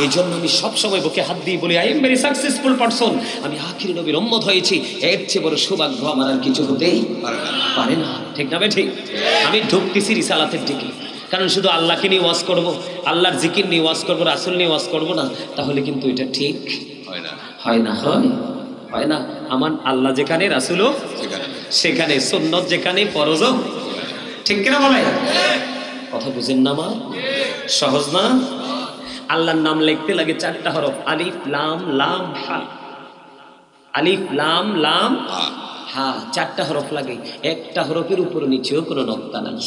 এই জন্য আমি সবসময় বুকে হাত দিয়ে বলি, I am very successful person. আমি আখিরি নবীর উম্মত হয়েছি। এর চেয়ে বড় সৌভাগ্য আমার আর কিছু হতেই পারে না। ঠিক না? ঠিক। আমি ঢুকতেছি রিসালাতের দিকে। কারণ শুধু আল্লাহকে নিয়ে ওয়াজ করবো, আল্লাহর জিকির নিয়ে ওয়াজ করবো, রাসূল নিয়ে ওয়াজ করবো না, তাহলে কিন্তু এটা ঠিক হয় না। হয় না। আমার আল্লাহ যেখানে, রাসূলও সেখানে, সুন্নত যেখানে, ফরজও। ঠিক কিনা বলে? কথা বুঝেন না? মা সহজ না? আল্লাহর নাম লিখতে লাগে 4টা হরফ, আলিফ লাম লাম হা। আলিফ লাম লাম হা 4টা হরফ লাগে। একটা হরফের উপর নিচেও কোনো নক্তা নাই।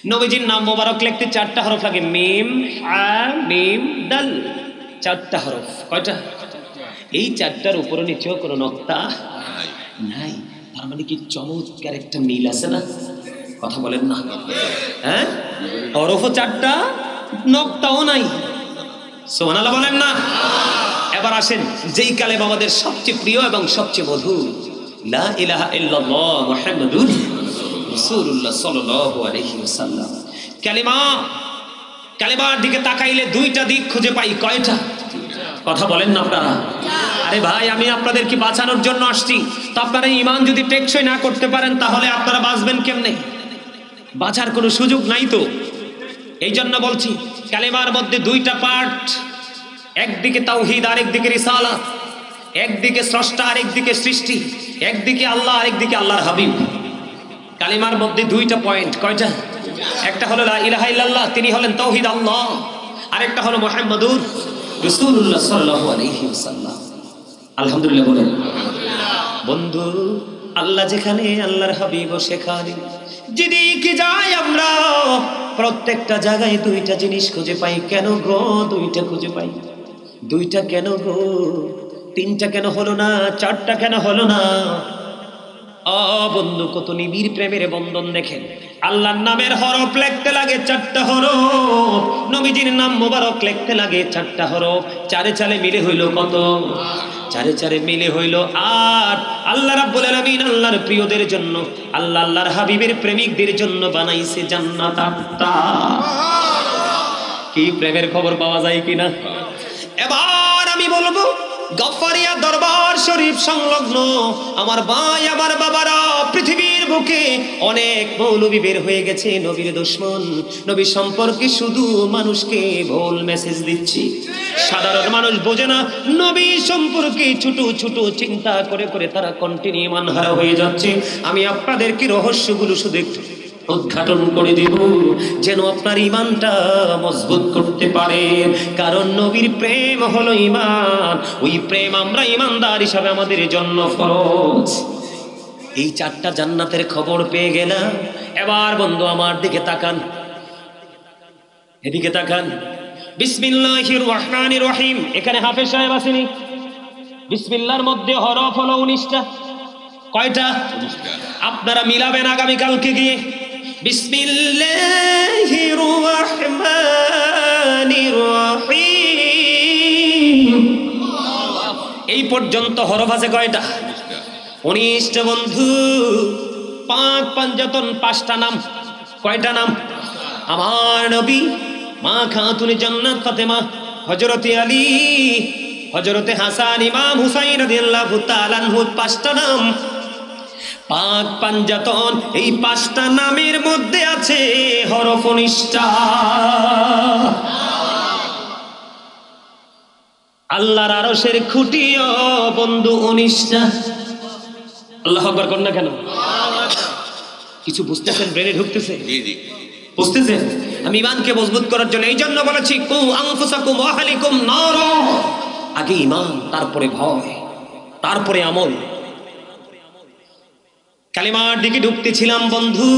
নবীজির নাম মোবারক লিখতে 4টা হরফ লাগে, মিম হা মিম দাল, 4টা হরফ। কয়টা? এই 4টার উপরে নিচেও কোনো নক্তা নাই। তার মানে কি চমৎকার একটা মিল আছে না? কথা বলেন না? হ্যাঁ, হরফও 4টা, নক্তাও নাই। সুবহানাল্লাহ বলেন না? এবার আসেন যেই কালেমা আমাদের সবচেয়ে প্রিয় এবং সবচেয়ে মধুর, লা ইলাহা ইল্লাল্লাহ মুহাম্মাদুর রাসূলুল্লাহ সাল্লাল্লাহু আলাইহি ওয়াসাল্লাম। কালেমার দিকে তাকাইলে 2টা দিক খুঁজে পাই। কয়টা? কথা বলেন না আপনারা? আরে ভাই, আমি আপনাদেরকে বাঁচানোর জন্য আসছি। তো আপনারা ঈমান যদি টেকসই না করতে পারেন তাহলে আপনারা বাঁচবেন কেমনে? বাঁচার কোনো সুযোগ নাই তো। এই জন্য বলছি, কালেমার মধ্যে 2টা পার্ট, একদিকে তাওহীদ আর একদিকে রিসালাত, একদিকে স্রষ্টা আর একদিকে সৃষ্টি, একদিকে আল্লাহ আর একদিকে আল্লাহর হাবিব। কালিমার মধ্যে 2টা পয়েন্ট। কয়টা? একটা হলো লা ইলাহা ইল্লাল্লাহ, তিনি হলেন তাওহীদ আল্লাহ, আর একটা হলো মুহাম্মাদুর রাসূলুল্লাহ সাল্লাল্লাহু আলাইহি ওয়াসাল্লাম। আলহামদুলিল্লাহ বলেন। বন্ধু, আল্লাহ যেখানে, আল্লাহর হাবিব সেখানে। যেদিকে যাই আমরা প্রত্যেকটা জায়গায় 2টা জিনিস খুঁজে পাই। কেন গো 2টা খুঁজে পাই? 2টা কেন গো? 3টা কেন হলো না? 4টা কেন হলো না? বন্ধু, কত নিবিড় প্রেমের বন্ধন দেখেন। আল্লাহর নামের হরফ লিখতে লাগে 4টা হরফ, নবীজির নাম মোবারক লিখতে লাগে 4টা হরফ। 4 4 মিলে হইল কত? 4 4 মিলে হইল 8। আল্লাহ রাব্বুল আলামিন আল্লাহর প্রিয়দের জন্য, আল্লাহ আল্লাহর হাবিবের প্রেমিকদের জন্য বানাইছে জান্নাত 8টা। কি প্রেমের খবর পাওয়া যায় কিনা? এবার আমি বলবো, গফফারিয়া দরবার শরীফ সংলগ্ন আমার ভাই, আমার বাবারা, পৃথিবীর বুকে অনেক মৌলবী বের হয়ে গেছে নবীর দুশমন। নবী সম্পর্কে শুধু মানুষকে ভুল মেসেজ দিচ্ছি। সাধারণ মানুষ বোঝে না, নবী সম্পর্কে ছোট ছোট চিন্তা করে করে তারা কন্টিনিউ ইমানহারা হয়ে যাচ্ছে। আমি আপনাদেরকে রহস্যগুলো শুধু একটু উদ্ঘাটন করে দেব, যেন আপনার ঈমানটা মজবুত করতে পারে। কারণ নবীর প্রেম হলো ঈমান, ওই প্রেম আমরা ঈমানদার হিসাবে আমাদের জন্য ফরজ। এই 4টা জান্নাতের খবর পেয়ে গেলাম। এবার বন্ধু আমার দিকে তাকান, এদিকে তাকান। বিসমিল্লাহির রহমানির রহিম। এখানে হাফেজ সাহেব আসেনি? বিসমিল্লাহর মধ্যে হরফ হলো 19টা। কয়টা? আপনারা মিলাবেন আগামীকালকে গিয়ে। বিসমিল্লাহির রহমানির রহিম। এই পর্যন্ত হরফ আছে কয়টা? 19টা বন্ধু। পাক পাঞ্জাতন 5টা নাম। কয়টা নাম? আমার নবী, মা খাতুনে জান্নাত ফাতেমা, হযরতে আলী, হযরতে হাসান, ইমাম হুসাইন রাদিয়াল্লাহু তাআলা আনহু। 5টা নাম। পাক পাঞ্জাতন এই 5টা নামের মধ্যে আছে হরফ 19টা। আল্লাহর আরশের খুঁটিও বন্ধু 19টা। আল্লাহু আকবার কর না কেন? কিছু বুঝতেছেন? ব্রেনে ঢুকতেছে? বুঝতেছেন? আমি ঈমানকে মজবুত করার জন্য এই জন্য বলেছি, কু আনফুসাকুম ওয়া আহলিকুম নার। আগে ঈমান, তারপরে ভয়, তারপরে আমল। কালেমার দিকে ঢুকতেছিলাম বন্ধু।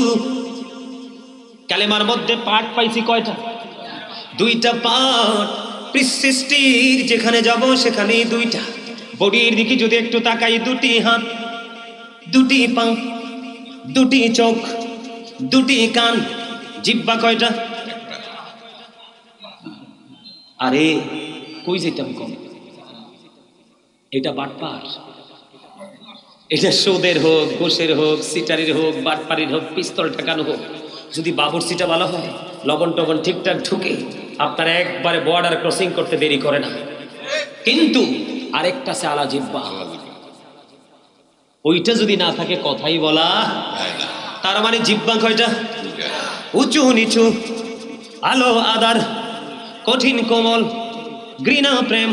কালেমার মধ্যে পার্ট পাইছি কয়টা? 2টা পার্ট। সৃষ্টির যেখানে যাব সেখানেই 2টা। বডির দিকে যদি একটু তাকাই, 2টি হাত, 2টি পা, 2টি চোখ, 2টি কান, জিহ্বা কয়টা? আরে কই যেতাম কম? এটা বাটপার। এটা সুদের হোক, ঘুষের হোক, সিটারির হোক, বাটপারির হোক, পিস্তল ঠেকানো হোক, যদি বাবুর্চিটা ভালো হয়, লবণ টবণ ঠিকঠাক ঢুকে, আপনারা একবারে বর্ডার ক্রসিং করতে দেরি করে না। কিন্তু আরেকটা সে আলা জিহ্বা, ওইটা যদি না থাকে কথাই বলা। তার মানে জিহ্বা কয়টা? উঁচু নিচু, আলো আদার, কঠিন কোমল, ঘৃণা প্রেম,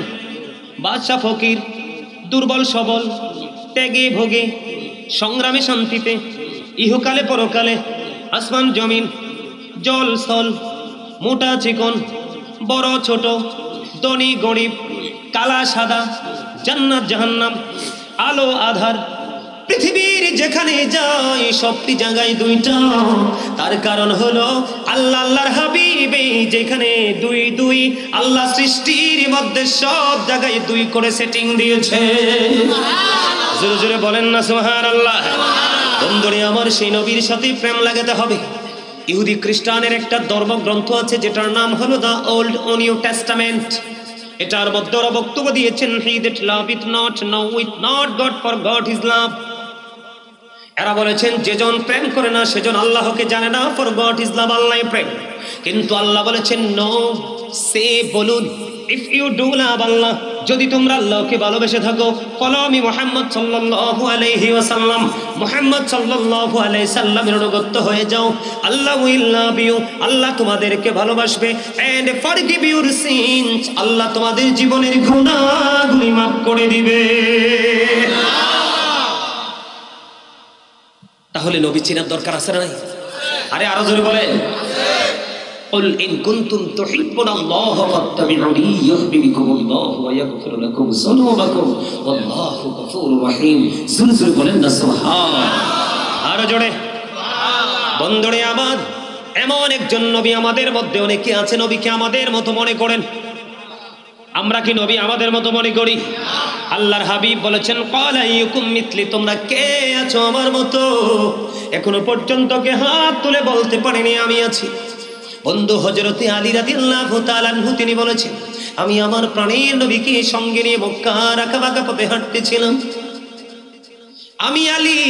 বাদশা ফকির, দুর্বল সবল, ত্যাগে ভোগে, সংগ্রামে শান্তিতে, ইহকালে পরকালে, আসমান জমিন, জল স্থল, মোটা চিকন, বড় ছোট, ধনী গরিব, কালা সাদা, জান্নাত জাহান্নাম, আলো আধার, পৃথিবীর যেখানে যাই সবটি জায়গায় দুইটা, তার কারণ হলো আল্লাহ আল্লাহর হাবিব যেখানে দুই দুই, আল্লাহ সৃষ্টির মধ্যে সব জায়গায় দুই করে সেটিং দিয়েছে। জোরে জোরে বলেন না সুবহানাল্লাহ। বন্ধুরে আমার, সেই নবীর সাথে প্রেম লাগাতে হবে। ইহুদি খ্রিস্টানের একটা ধর্মগ্রন্থ আছে যেটার নাম হলো দ্য ওল্ড ও নিউ টেস্টামেন্ট। এটার মধ্যে ওরা বক্তব্য দিয়েছেন, হি দ্যাট লাভeth not knoweth not God, for God is love। এরা বলেছেন যেজন প্রেম করে না সেজন আল্লাহকে জানে না, ফর গড ইজ লাভ, আল্লাহ প্রেম। কিন্তু আল্লাহ বলেছেন নো, সে বলুন, ইফ ইউ ডু লাভ আল্লাহ, যদি তোমরা আল্লাহকে ভালোবেসে থাকো, ফলো মি মুহাম্মদ সাল্লাল্লাহু আলাইহি ওয়াসাল্লাম, মুহাম্মদ সাল্লাল্লাহু আলাইহি সাল্লামের অনুগত হয়ে যাও, আল্লাহ উইল লাভ ইউ, আল্লাহ তোমাদেরকে ভালোবাসবে, এন্ড ফরগিভ ইউর সিনস, আল্লাহ তোমাদের জীবনের গুনাহগুলি মাফ করে দিবে। তাহলে নবী চিনার দরকার আছে না নাই? আরে আরো জোরে বলেন, কুল ইন কুনতুম তুহিব্বুনাল্লাহ ফাত্তাবিউনি ইউহিব্বুকুমুল্লাহ ওয়া ইয়াগফির লাকুম যুনুবাকুম ওয়াল্লাহু গফুরুর রহিম। জোরে জোরে বলেন না সুবহানাল্লাহ। আরো জোরে। বন্ধুরে আমার, এমন একজন নবী আমাদের মধ্যে অনেকে আছে নবীকে আমাদের মতো মনে করেন। আমরা কি নবী আমাদের মতো মনে করি? আল্লাহর হাবিব বলেছেন, ক্বালা আইয়ুকুম মিথলি, তোমরা কে আছো আমার মতো? এখনো পর্যন্ত কে হাত তুলে বলতে পারেনি আমি আছি। বন্ধু হযরতে আলী রাদিয়াল্লাহু তাআলা আনহু তিনি বলেছেন, আমি আমার প্রাণের নবীকে সঙ্গে নিয়ে মক্কার আঁকাবাঁকা পথে হাঁটতেছিলাম। আমি আলী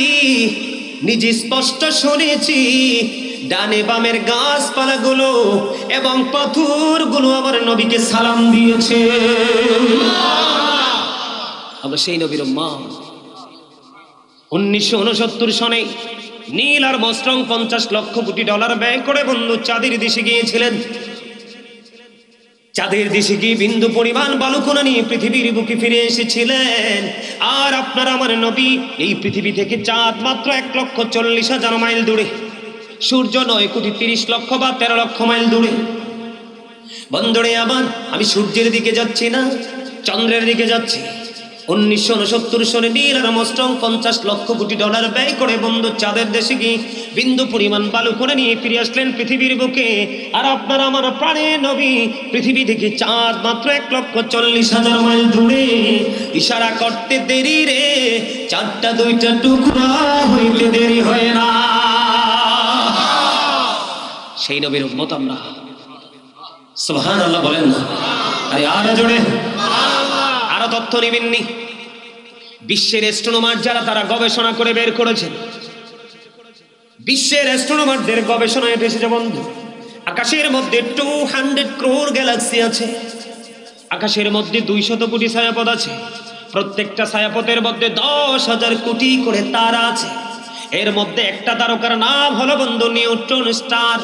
নিজে স্পষ্ট শুনেছি ডানে বামের গাছপালাগুলো এবং পাথরগুলো আমার নবীকে সালাম দিয়েছে। আমরা সেই নবীর উম্মত। 1969 সনে নীল আর মস্ট্রং $50 লক্ষ কোটি ব্যয় করে বন্ধু চাঁদের দেশে গিয়েছিলেন। চাঁদের দেশে গিয়ে বিন্দু পরিমাণ বালুকণা নিয়ে পৃথিবীর বুকে ফিরে এসেছিলেন। আর আপনার আমার নবী এই পৃথিবী থেকে চাঁদ মাত্র 1,40,000 মাইল দূরে, সূর্য 9,30,00,000 বা 13 লক্ষ মাইল দূরে। বন্ধুরে আমার, আমি সূর্যের দিকে যাচ্ছি না, চন্দ্রের দিকে যাচ্ছি। 1969 সনে নীল আর্মস্ট্রং $50 লক্ষ কোটি ব্যয় করে বন্ধু চাঁদের দেশে গিয়ে বিন্দু পরিমাণ বালু করে নিয়ে ফিরে আসলেন পৃথিবীর বুকে। আর আপনার আমার প্রাণের নবী পৃথিবী থেকে চাঁদ মাত্র 1,40,000 মাইল দূরে। ইশারা করতে দেরি রে, চাঁদটা দুইটা টুকরা হইতে দেরি হয় না। সেই নবীর উম্মত আমরা। সুবহানাল্লাহ বলেন না। আরে আরো জোরে। আরো তথ্য নিবেননি। বিশ্বের অ্যাস্ট্রোনমার যারা, তারা গবেষণা করে বের করেছেন, বিশ্বের অ্যাস্ট্রোনমারদের গবেষণায় এসেছে বন্ধু, আকাশের মধ্যে 200 crore গ্যালাক্সি আছে। আকাশের মধ্যে 200 কোটি ছায়াপথ আছে। প্রত্যেকটা ছায়াপথের মধ্যে 10,000 কোটি করে তারা আছে। এর মধ্যে একটা তারকার নাম হলো বন্ধু নিউট্রন স্টার।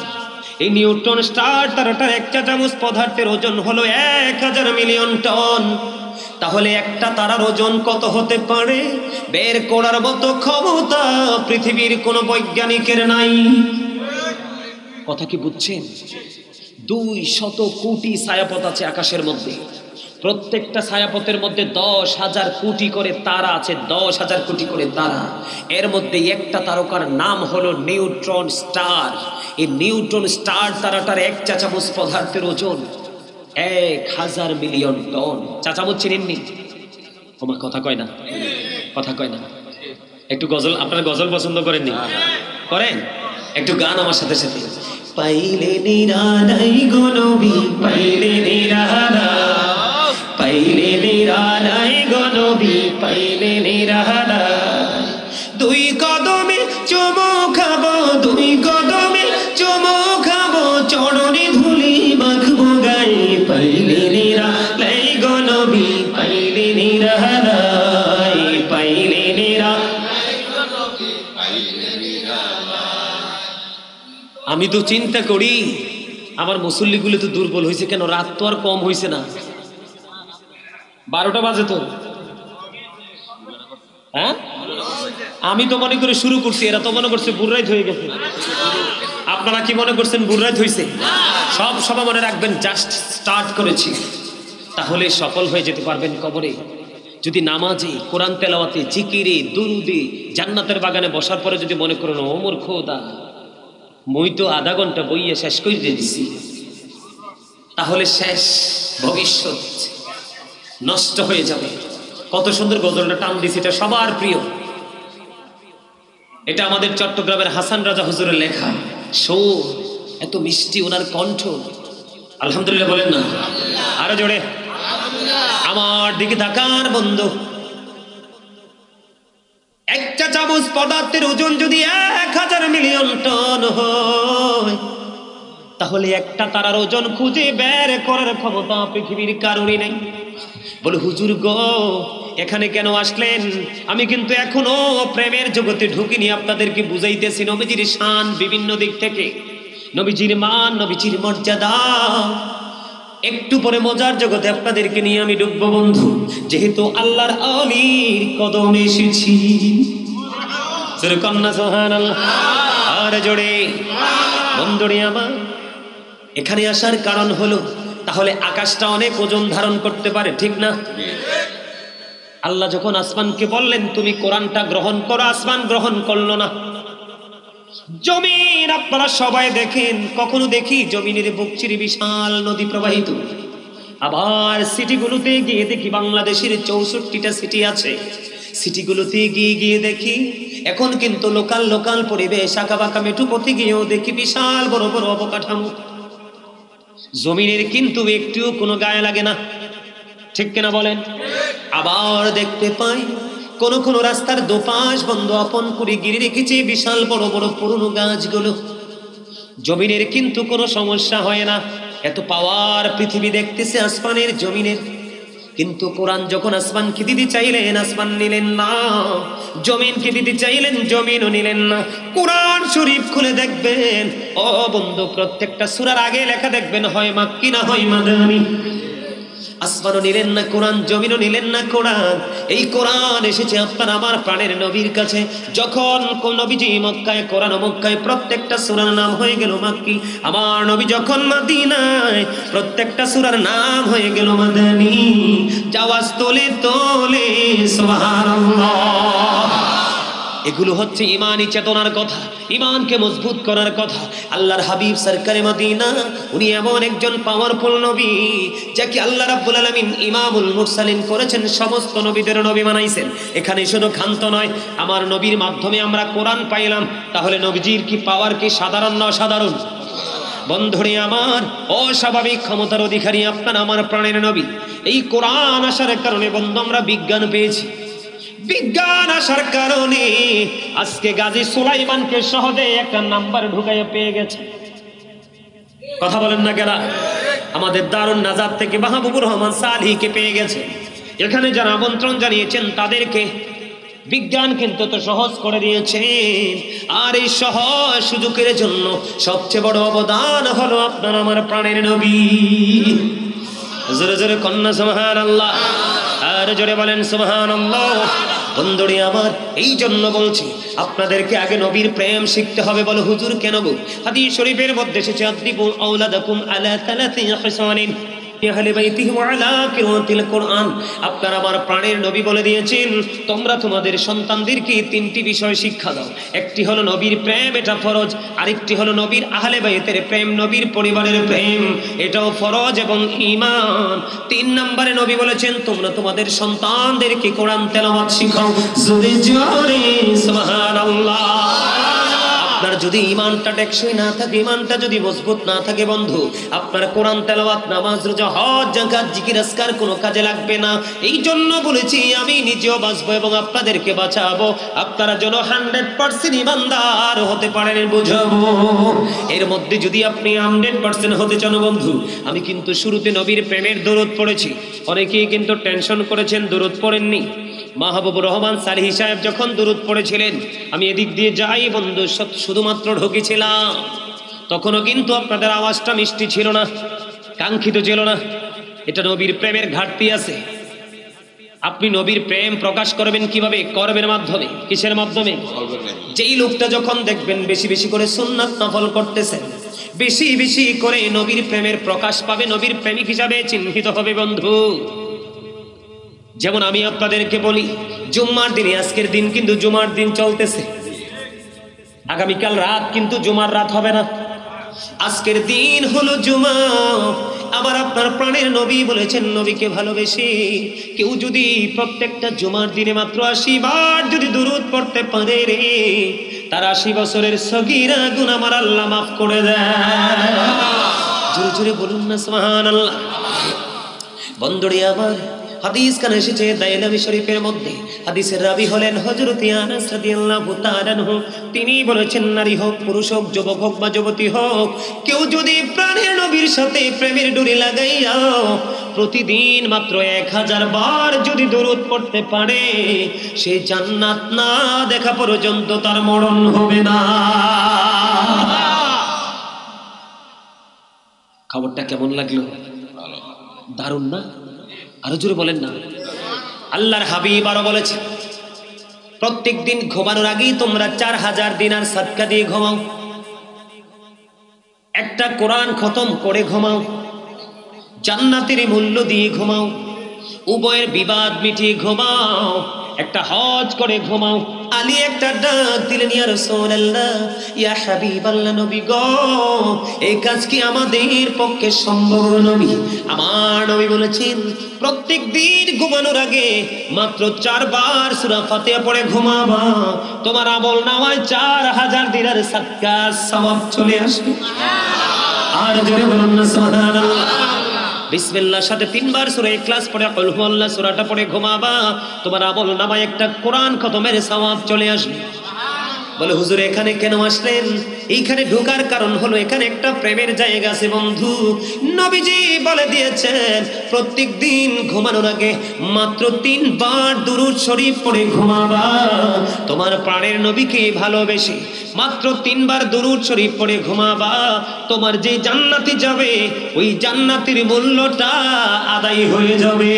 এই নিউট্রন স্টার তারাটার এক চামচ পদার্থের ওজন হলো 1000 মিলিয়ন টন। তাহলে একটা তারার ওজন কত হতে পারে বের করার মতো ক্ষমতা পৃথিবীর কোনো বৈজ্ঞানিকের নাই। কথা কি বুঝছেন? 200 কোটি ছায়াপথ আছে আকাশের মধ্যে। প্রত্যেকটা ছায়াপথের মধ্যে 10,000 কোটি করে তারা আছে। 10,000 কোটি করে তারা। এর মধ্যে একটা তারকার নাম হলো নিউট্রন স্টার। এই নিউট্রন স্টার তারাটার এক চা চামচ পদার্থের ওজন 1000 মিলিয়ন টন। চা চামচ চিনেননি? আমার কথা কয় না, কথা কয় না। একটু গজল, আপনারা গজল পছন্দ করেননি? করেন? একটু গান আমার সাথে সাথে। পাইলে নিরালাই গো নবী, পাইলে নিরালাই, পাইলে নিরালাই গো নবী, পাইলে নিরালাই। দুই কদমে চুমু খাবো, দুই কদমে চুমু খাবো, চরণে ধুলি মাখবো গায়ে। পাইলে নিরালাই গো নবী, পাইলে নিরালাই, পাইলে নিরালাই গো নবী, পাইলে নিরালাই। আমি তো চিন্তা করি আমার মুসল্লিগুলো তো দুর্বল হয়েছে কেন? রাত তো আর কম হয়েছে না, 12টা বাজে তো। হ্যাঁ, আমি তো মনে করে শুরু করছি, এরা তো মনে করছে বুড়রাইত হয়ে গেছে। আপনারা কি মনে করছেন বুড়রাইত হয়েছে? সব মনে রাখবেন, জাস্ট স্টার্ট করেছি। তাহলে সফল হয়ে যেতে পারবেন কবরে। যদি নামাজে, কোরআন তেলাওয়াতে, জিকিরে, দুরুদে, জান্নাতের বাগানে বসার পরে যদি মনে করেন ও মোর খোদা মই তো আধা ঘন্টা বইয়ে শেষ করে দিয়েছি, তাহলে শেষ, ভবিষ্যৎ নষ্ট হয়ে যাবে। কত সুন্দর গজলটা টান দিছি, এটা সবার প্রিয়। এটা আমাদের চট্টগ্রামের হাসান রাজা হুজুরের লেখা। সুর এত মিষ্টি ওনার কণ্ঠ, আলহামদুলিল্লাহ বলেন না? আরো জোরে আমার দিকে তাকান বন্ধু। একটা চামচ পদার্থের ওজন যদি 1000 মিলিয়ন টন হয়, তাহলে একটা তারার ওজন খুঁজে বের করার ক্ষমতা পৃথিবীর কারোরই নেই। বলে হুজুর গো এখানে কেন আসলেন? আমি কিন্তু এখনো প্রেমের জগতে ঢুকিনি, আপনাদেরকে বুঝাইতেছি নবীজির শান বিভিন্ন দিক থেকে, নবীজির মান, নবীজির মর্যাদা। একটু পরে মজার জগতে আপনাদেরকে নিয়ে আমি ঢুকবো বন্ধু, যেহেতু আল্লাহর আলীর কদমে এসেছি। কন্যা সুবহানাল্লাহ, আর জোরে বন্ধুরে আমার। এখানে আসার কারণ হলো, তাহলে আকাশটা অনেক ওজন ধারণ করতে পারে, ঠিক না? আল্লাহ যখন আসমানকে বললেন তুমি কোরআনটা গ্রহণ করো, আসমান গ্রহণ করলো না। জমিন আপনারা সবাই দেখেন, কখনো দেখি জমিনের বুক চিরে বিশাল নদী প্রবাহিত। আবার সিটিগুলোতে গিয়ে দেখি, বাংলাদেশের 64টা সিটি আছে, সিটিগুলোতে গিয়ে দেখি এখন কিন্তু লোকাল পরিবেশ, আঁকা বাঁকা মেঠোপথে গিয়েও দেখি বিশাল বড় বড় অবকাঠামো। জমিনের কিন্তু একটুও কোনো গায়ে লাগে না, ঠিক কিনা বলেন? আবার দেখতে পাই কোন রাস্তার দোপাশ বন্ধ আপন করে গিরে রেখেছে বিশাল বড় বড় পুরনো গাছগুলো। জমিনের কিন্তু কোনো সমস্যা হয় না, এত পাওয়ার পৃথিবী দেখতেছে আসমানের, জমিনের। কিন্তু কোরআন যখন আসমানকে দিতে চাইলেন, আসমান নিলেন না, জমিনকে দিতে চাইলেন, জমিনও নিলেন না। কোরআন শরীফ খুলে দেখবেন ও বন্ধু, প্রত্যেকটা সূরার আগে লেখা দেখবেন হয় মাক্কি না হয় মাদানী। আসমানও নিলেন না কোরআন, জমিনও নিলেন না কোরআন। এই কোরআন এসেছে আপনার আমার প্রাণের নবীর কাছে। যখন কোন নবীজি মক্কায়, কোরআন মক্কায়, প্রত্যেকটা সূরার নাম হয়ে গেল মাক্কি। আমার নবী যখন মদিনায়, প্রত্যেকটা সূরার নাম হয়ে গেল মাদানী। আওয়াজ তোলে তোলে সুবহানাল্লাহ। এগুলো হচ্ছে ইমানি চেতনার কথা, ইমানকে মজবুত করার কথা। আল্লাহর হাবিব সরকারে মদিনা, উনি এমন একজন পাওয়ারফুল নবী যাকে আল্লাহ রাব্বুল আলামিন ইমামুল মুরসালিন করেছেন, সমস্ত নবীদের নবী বানাইছেন। এখানে শুধু ক্ষান্ত নয়, আমার নবীর মাধ্যমে আমরা কোরআন পাইলাম। তাহলে নবীজির কি পাওয়ার, কি সাধারণ না অসাধারণ? বন্ধুরে আমার, অস্বাভাবিক ক্ষমতার অধিকারী আপনার আমার প্রাণের নবী। এই কোরআন আসার কারণে বন্ধু আমরা বিজ্ঞান পেয়েছি। বিজ্ঞান আসার কারণে আজকে গাজী সুলাইমানকে সহজে একটা নাম্বার ঢুকাইয়া পেয়ে গেছে। কথা বলেন না কেন? আমাদের দারুন নাজাত থেকে মাহবুবুর রহমান সালিহকে পেয়ে গেছে। এখানে যারা আমন্ত্রণ জানিয়েছেন তাদেরকে বিজ্ঞান কিন্তু তো সহজ করে দিয়েছেন। আর এই সহজ সুযোগের জন্য সবচেয়ে বড় অবদান হলো আপনার আমার প্রাণের নবী। জোরে জোরে কন্যা সুবহানাল্লাহ, আর জোরে বলেন সুবহানাল্লাহ। বন্ধুরে আমার, এই জন্য বলছি আপনাদেরকে আগে নবীর প্রেম শিখতে হবে। বলো হুজুর কেন গো? হাদিস শরীফের মধ্যে এসেছে আদিবু আওলাদাকুম আলা সালাতি হিসানিন আহলে বাইতিহি ওয়া আলা কিরাতিল কোরআন। আপনার আমার প্রাণের নবী বলে দিয়েছেন তোমরা তোমাদের সন্তানদেরকে 3টি বিষয় শিক্ষা দাও। একটি হলো নবীর প্রেম, এটা ফরজ। আরেকটি হলো নবীর আহলে বাইতের প্রেম, নবীর পরিবারের প্রেম, এটাও ফরজ এবং ঈমান। 3 নম্বরে নবী বলেছেন তোমরা তোমাদের সন্তানদেরকে কোরআন তেলাওয়াত শিখাও। জোরে জোরে সুবহানাল্লাহ। আপনার যদি ঈমানটা টেকসই না থাকে, ঈমানটা যদি মজবুত না থাকে বন্ধু, আপনার কোরআন তেলাওয়াত, নামাজ, রোজা, হজ, যাকাত, জিকির, আজকার কোনো কাজে লাগবে না। এই জন্য বলেছি আমি নিজেও বাঁচবো এবং আপনাদেরকে বাঁচাবো। আপনারা যেন 100% ঈমানদার হতে পারেন বুঝাবো। এর মধ্যে যদি আপনি 100% হতে চান বন্ধু, আমি কিন্তু শুরুতে নবীর প্রেমের দরুদ পড়েছি। অনেকেই কিন্তু টেনশন করেছেন দরুদ পড়েননি। মাহবুবুর রহমান সালিহী সাহেব যখন দরুদ পড়েছিলেন, আমি এদিক দিয়ে যাই বন্ধু, শুধুমাত্র ঢুকেছিলাম। তখনও কিন্তু আপনাদের আওয়াজটা মিষ্টি ছিল না, কাঙ্ক্ষিত ছিল না। এটা নবীর প্রেমের ঘাটতি আছে। আপনি নবীর প্রেম প্রকাশ করবেন কিভাবে? কর্মের মাধ্যমে। কিসের মাধ্যমে? যেই লোকটা যখন দেখবেন বেশি বেশি করে সুন্নাত নফল করতেছেন, বেশি বেশি করে নবীর প্রেমের প্রকাশ পাবে, নবীর প্রেমিক হিসাবে চিহ্নিত হবে বন্ধু। যেমন আমি আপনাদেরকে বলি, জুম্মার দিনে, আজকের দিন কিন্তু জুমার দিন চলতেছে, আগামীকাল রাত কিন্তু জুমার রাত হবে না। আজকের দিন হলো জুমা। আবার আপনার প্রাণের নবী বলেছেন, নবীকে ভালোবেসে কেউ যদি প্রত্যেকটা জুমার দিনে মাত্র 80 বার যদি দুরূদ পড়তে পারে রে, তার 80 বছরের সগীরা গুনাহ আমার আল্লাহ মাফ করে দেয়। জোরে জোরে বলুন না সুবহানাল্লাহ। বন্ধুরে আমার, হাদিস কানে এসেছে দাইলামি শরীফের মধ্যে, হাদিসের রাবি হলেন হযরত আনাস রাদিয়াল্লাহু তাআলা আনহু। তিনি বলেছেন, নারী হোক, পুরুষ হোক, যুবক হোক বা যুবতী হোক, কেউ যদি প্রাণের নবীর সাথে প্রেমের ডুরি লাগাইয়া প্রতিদিন মাত্র 1000 বার যদি দরুদ পড়তে পারে, সে জান্নাত না দেখা পর্যন্ত তার মরণ হবে না। খবরটা কেমন লাগলো? দারুণ না? আরো জোরে বলেন না। আল্লাহর হাবিব আরো বলেছে, প্রত্যেক দিন ঘুমানোর আগেই তোমরা 4000 দিনার সাদকা দিয়ে ঘুমাও, একটা কোরআন খতম করে ঘুমাও, জান্নাতের মূল্য দিয়ে ঘুমাও, উভয়ের বিবাদ মিটিয়ে ঘুমাও, একটা হজ করে ঘুমাও। আলী একটা ডাক দিলেন, ইয়া রাসূলুল্লাহ, ইয়া হাবিবাল্লাহ, নবী গো, এই কাজ কি আমাদের পক্ষে সম্ভব নবী? আমার নবী বলেছেন, প্রত্যেক দিন ঘুমানোর আগে মাত্র 4 বার সূরা ফাতিহা পড়ে ঘুমাবা, তোমার আমল নামায় 4000 দিনার সাদকা সওয়াব চলে আসবে। আর জোরে বলুন না সুবহানাল্লাহ। বিসমিল্লাহর সাথে 3 বার সূরা ইখলাস পড়ে কুল হুয়াল্লাহ সূরাটা পড়ে ঘুমাবা, তোমার আমল নামায় একটা কোরআন খতমের সওয়াব চলে আসবে। বলে, হুজুর এখানে কেন আসলেন? এইখানে ঢোকার কারণ হলো, এখানে একটা প্রেমের জায়গা আছে বন্ধু। নবীজি বলে দিয়েছেন, প্রত্যেক দিন ঘুমানোর আগে মাত্র 3 বার দুরূদ শরীফ পড়ে ঘুমাবা, তোমার প্রাণের নবীকে ভালোবেসে মাত্র 3 বার দুরূদ শরীফ পড়ে ঘুমাবা, তোমার যে জান্নাতে যাবে ওই জান্নাতের মূল্যটা আদায় হয়ে যাবে।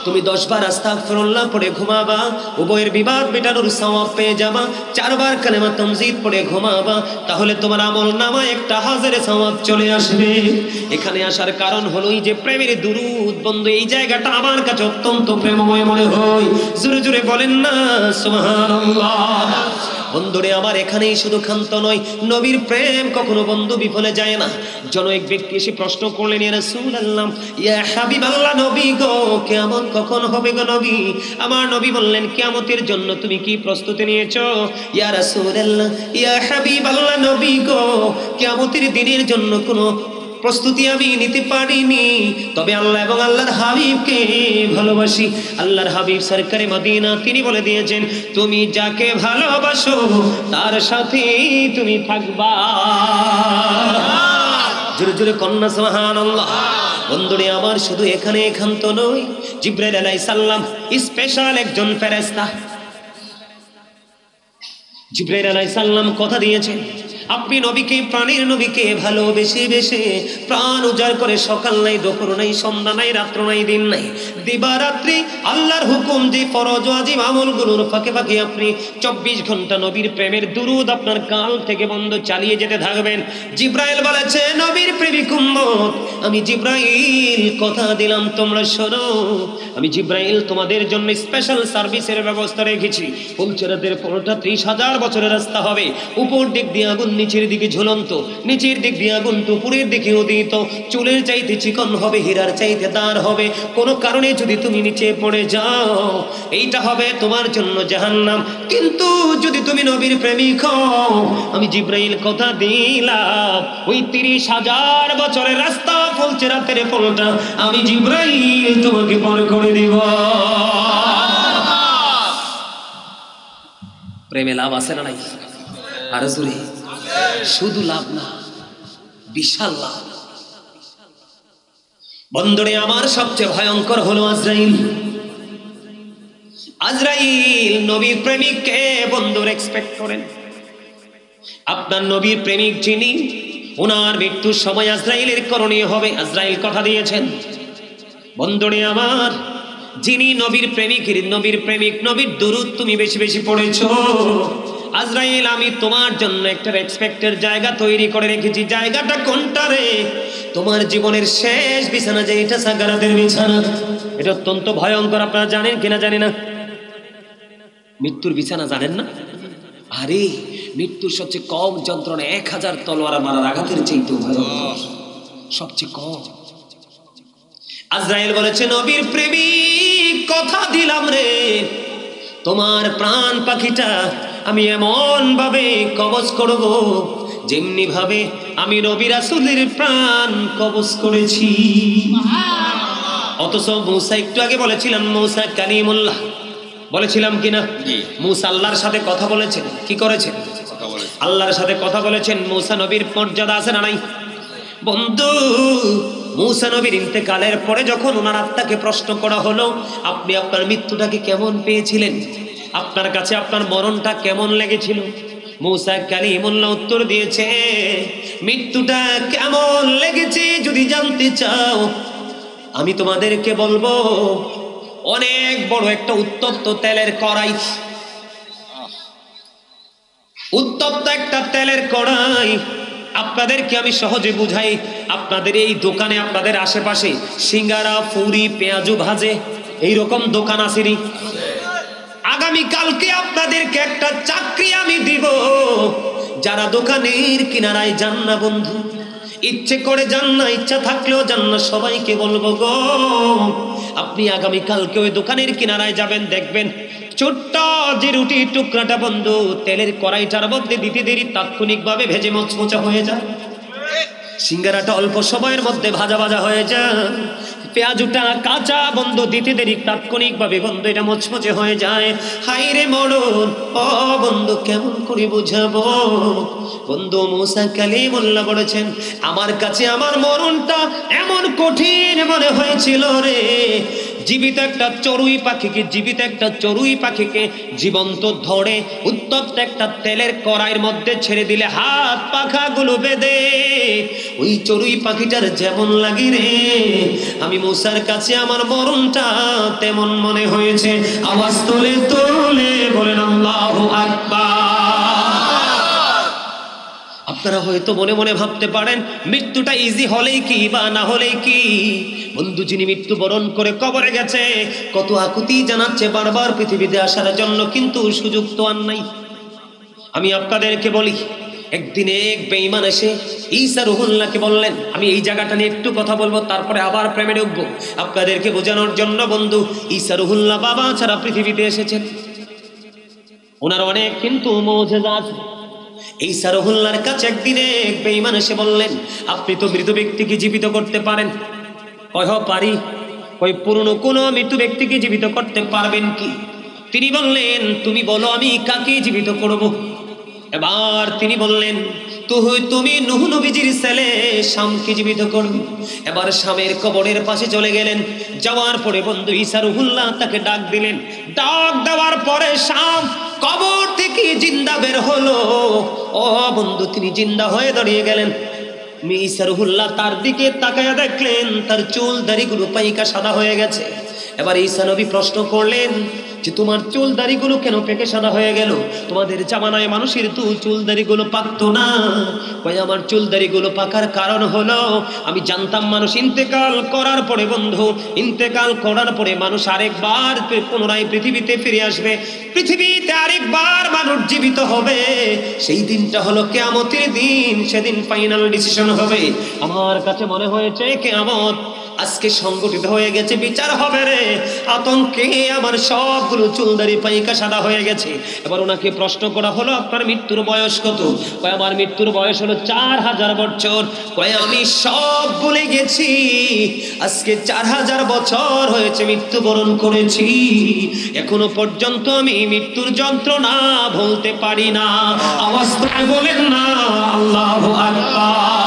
তুমি 10 বার আস্তাগফিরুল্লাহ পড়ে ঘুমাবা, উভয়ের বিবাদ মেটানোর সওয়াব পেয়ে যাবা। 4 বার কালেমা তামজিদ পড়ে ঘুমাবা, তাহলে তোমার আমল নামায় একটা হাজারে সওয়াব চলে আসবে। এখানে আসার কারণ হলো এই যে প্রেমের দুরূদ। বন্ধু, এই জায়গাটা আমার কাছে অত্যন্ত প্রেমময় মনে হয়। জোরে জোরে বলেন না সুবহানাল্লাহ। বন্ধুরে আমার, এখানেই শুধু ক্ষান্ত নয়, নবীর প্রেম কখনো বন্ধু বিফলে যায় না। জন এক ব্যক্তি এসে প্রশ্ন করলেন, ইয়া রাসূলুল্লাহ, ইয়া হাবিবাল্লাহ, নবী গো, কিয়ামত কখন হবে গো নবী? আমার নবী বললেন, কিয়ামতের জন্য তুমি কি প্রস্তুতি নিয়েছো? ইয়া রাসূলুল্লাহ, ইয়া হাবিবাল্লাহ, নবী গো, কিয়ামতের দিনের জন্য কোনো প্রস্তুতি আমি নিতে পারিনি, তবে আল্লাহ এবং আল্লাহর হাবিবকে ভালোবাসি। আল্লাহর হাবিব সরকারে মদিনা তিনি বলে দিয়েছেন, তুমি যাকে ভালোবাসো তার সাথে তুমি থাকবা। জোরে জোরে কন্যা সুবহানাল্লাহ। বন্ধুরে আমার, শুধু এখানে ক্ষান্ত নয়, জিবরাইল আলাইহিস সালাম স্পেশাল একজন ফেরেশতা। জিবরাইল আলাইহিস সালাম কথা দিয়েছেন, আপনি নবীকে, প্রাণের নবীকে ভালোবেসে বেশে প্রাণ উজাড় করে, সকাল নাই, দুপুর নাই, সন্ধ্যা নাই, রাত্র নাই, দিন নাই, দিবারাত্রি আল্লাহর হুকুম যে ফরজ ওয়াজিব আমলগুলোর ফাঁকে ফাঁকে আপনি 24 ঘন্টা নবীর প্রেমের দুরূদ আপনার কাল থেকে বন্ধ চালিয়ে যেতে থাকবেন। জিবরাইল বলেছে, নবীর প্রেমিক উম্মত, আমি জিবরাইল কথা দিলাম, তোমরা শোনো, আমি জিবরাইল তোমাদের জন্য স্পেশাল সার্ভিসের ব্যবস্থা রেখেছি। ফুলচেরাতের পরটা 30,000 বছরের রাস্তা হবে, উপর দিক দিয়ে আগুন, নিচের দিকে ঝুলন্ত, নিচের দিক দিয়ে আগুন, উপরের দিকে উদিত, চুলের চাইতে চিকন হবে, হীরার চাইতে দার হবে। কোনো কারণে যদি তুমি নিচে পড়ে যাও, এইটা হবে তোমার জন্য জাহান্নাম। কিন্তু যদি তুমি নবীর প্রেমিক হও, আমি জিবরাইল কথা দিলাম, ওই 30,000 বছরের রাস্তা, ফুলচেরাতের পলটা আমি জিবরাইল তোমাকে পার করে দিব। প্রেমে লাভ আছে না নাই? আর জোরে, শুধু লাভ না, বিশাল লাভ। বন্ধুরে আমার, সবচেয়ে ভয়ঙ্কর হলো আজরাইল। আজরাইল নবীর প্রেমিককে বন্ধুর এক্সপেক্ট করেন। আপনার নবীর প্রেমিক যিনি, ওনার মৃত্যুর সময় আজরাইলের করণীয় হবে। আজরাইল কথা দিয়েছেন। বন্ধুরে আমার, যিনি নবীর প্রেমিকের, নবীর প্রেমিক, নবীর দুরূদ তুমি বেশি বেশি পড়েছো, আজরাইল আমি তোমার জন্য একটা রেসপেক্টের জায়গা তৈরি করে রেখেছি। জায়গাটা কোনটা রে? তোমার জীবনের শেষ বিছানা যেটা, সাকারাতের বিছানা। এটা অত্যন্ত ভয়ঙ্কর। আপনারা জানেন কিনা জানি না। মৃত্যুর বিছানা জানেন না? আরে মৃত্যুর সবচেয়ে কম যন্ত্রণা 1000 তলোয়ার মারার আঘাতের চাইতেও ভয়ঙ্কর, সবচেয়ে কম। আজরাইল বলেছে, নবীর প্রেমিক কথা দিলাম রে, তোমার প্রাণ পাখিটা আমি এমন ভাবে কবজ করব যেমনি ভাবে আমি নবী রাসূলের প্রাণ কবজ করেছি। অথচ মূসা, একটু আগে বলেছিলাম মূসা কালিমুল্লাহ, বলেছিলাম কিনা? মূসা আল্লাহর সাথে কথা বলেছেন। কি করেছেন? আল্লাহর সাথে কথা বলেছেন। মূসা নবীর মর্যাদা আছে না নাই? বন্ধু, মূসা নবীর ইন্তেকালের পরে যখন ওনার আত্মাকে প্রশ্ন করা হলো, আপনি আপনার মৃত্যুটাকে কেমন পেয়েছিলেন, আপনার কাছে আপনার মরণটা কেমন লেগেছিল? মূসা কালিমুল্লাহ উত্তর দিয়েছে, মৃত্যুটা কেমন লেগেছে যদি জানতে চাও আমি তোমাদেরকে বলবো, অনেক বড় একটা উত্তপ্ত তেলের কড়াই, উত্তপ্ত একটা তেলের কড়াই। আপনাদেরকে আমি সহজে বুঝাই। আপনাদের এই দোকানে, আপনাদের আশেপাশে সিঙ্গারা, ফুরি, পেঁয়াজু ভাজে, এইরকম দোকান আসেনি? আগামী কালকে আপনাদেরকে একটা চাকরি আমি দিব। যারা দোকানের কিনারায় যান না বন্ধু, ইচ্ছে করে যান না, ইচ্ছা থাকলেও যান না, সবাইকে বলবো গো, আপনি আগামী কালকে ওই দোকানের কিনারায় যাবেন, দেখবেন ছোট্ট যে রুটির টুকরাটা বন্ধু তেলের কড়াইটার মধ্যে দিতে দেরি তাৎক্ষণিকভাবে ভেজে মচমচা হয়ে যায়। সিঙ্গারাটা অল্প সময়ের মধ্যে ভাজা ভাজা হয়ে যায়। পেঁয়াজুটা কাঁচা বন্ধু দিতে দেরি তাৎক্ষণিকভাবে বন্ধু এটা মচমচে হয়ে যায়। হাই রে মরণ, ও বন্ধু কেমন করে বুঝাবো? বন্ধু মূসা কালিমুল্লাহ বলেছেন, আমার কাছে আমার মরণটা এমন কঠিন মনে হয়েছিল রে, জীবিত একটা চড়ুই পাখিকে জীবন্ত ধরে উত্তপ্ত একটা তেলের কড়াইয়ের মধ্যে ছেড়ে দিলে হাত পাখাগুলো বেঁধে ওই চড়ুই পাখিটার যেমন লাগে রে, আমি মূসার কাছে আমার মরণটা তেমন মনে হয়েছে। আওয়াজ তোলে তোলে বলেন আল্লাহু আকবার। আপনারা হয়তো মনে মনে ভাবতে পারেন, মৃত্যুটা ইজি হলেই কি বা না হলেই কি? বন্ধু, যিনি মৃত্যুবরণ করে কবরে গেছে, কত আকুতি জানাচ্ছে বারবার পৃথিবীতে আসার জন্য, কিন্তু সুযোগ তো আর নাই। আমি আপনাদেরকে বলি, একদিন এক বেঈমান এসে ঈসা রুহুল্লাহকে বললেন, আমি এই জায়গাটা নিয়ে একটু কথা বলবো, তারপরে আবার প্রেমে ঢুকবো আপনাদেরকে বোঝানোর জন্য। বন্ধু, ঈসা রুহুল্লাহ বাবা ছাড়া পৃথিবীতে এসেছেন, ওনার অনেক কিন্তু মুজিজা আছে। ঈসা রুহুল্লাহর কাছে একদিন এক বেঈমান এসে বললেন, আপনি তো মৃত ব্যক্তিকে জীবিত করতে পারেন। কয় পারি। কই পুরনো কোন মৃত্যু ব্যক্তিকে জীবিত করতে পারবেন কি? তিনি বললেন, তুমি বলো আমি কাকে জীবিত করব? এবার তিনি বললেন, তুমি নূহ নবীজির ছেলে শামকে জীবিত করবে। এবার শামের কবরের পাশে চলে গেলেন। যাওয়ার পরে বন্ধু ঈসা রুহুল্লাহ তাকে ডাক দিলেন। ডাক দেওয়ার পরে শাম কবর থেকে জিন্দা বের হলো। ও বন্ধু, তিনি জিন্দা হয়ে দাঁড়িয়ে গেলেন। ঈসা রুহুল্লাহ তার দিকে তাকায়া দেখলেন তার চুল দাড়িগুলো পাইকা সাদা হয়ে গেছে। এবার ঈসা নবী প্রশ্ন করলেন যে, তোমার চুল দাড়িগুলো কেন পেকে সাদা হয়ে গেল? তোমাদের জামানায় মানুষের তো চুল দাড়িগুলো পাকতো না। কই আমার চুল দাড়িগুলো পাকার কারণ হলো, আমি জানতাম মানুষ ইন্তেকাল করার পরে বন্ধু, ইন্তেকাল করার পরে মানুষ আরেকবার পুনরায় পৃথিবীতে ফিরে আসবে, পৃথিবীতে আরেকবার মানুষ জীবিত হবে। সেই দিনটা হলো কিয়ামতের দিন, সেদিন ফাইনাল ডিসিশন হবে। আমার কাছে মনে হয়েছে কিয়ামত আজকে সংগঠিত হয়ে গেছে, বিচার হবে রে। আতঙ্কে আমার সবগুলো চুলদারি পাইকা সাদা হয়ে গেছে। এবার ওনাকে প্রশ্ন করা হলো, আপনার মৃত্যুর বয়স কত? কয় আমার মৃত্যুর বয়স হলো 4000 বছর। কয় আমি সব ভুলে গেছি, আজকে 4000 বছর হয়েছে মৃত্যুবরণ করেছি, এখনো পর্যন্ত আমি মৃত্যুর যন্ত্রণা ভুলতে পারি না। আওয়াজ করে বলেন না আল্লাহু আকবার।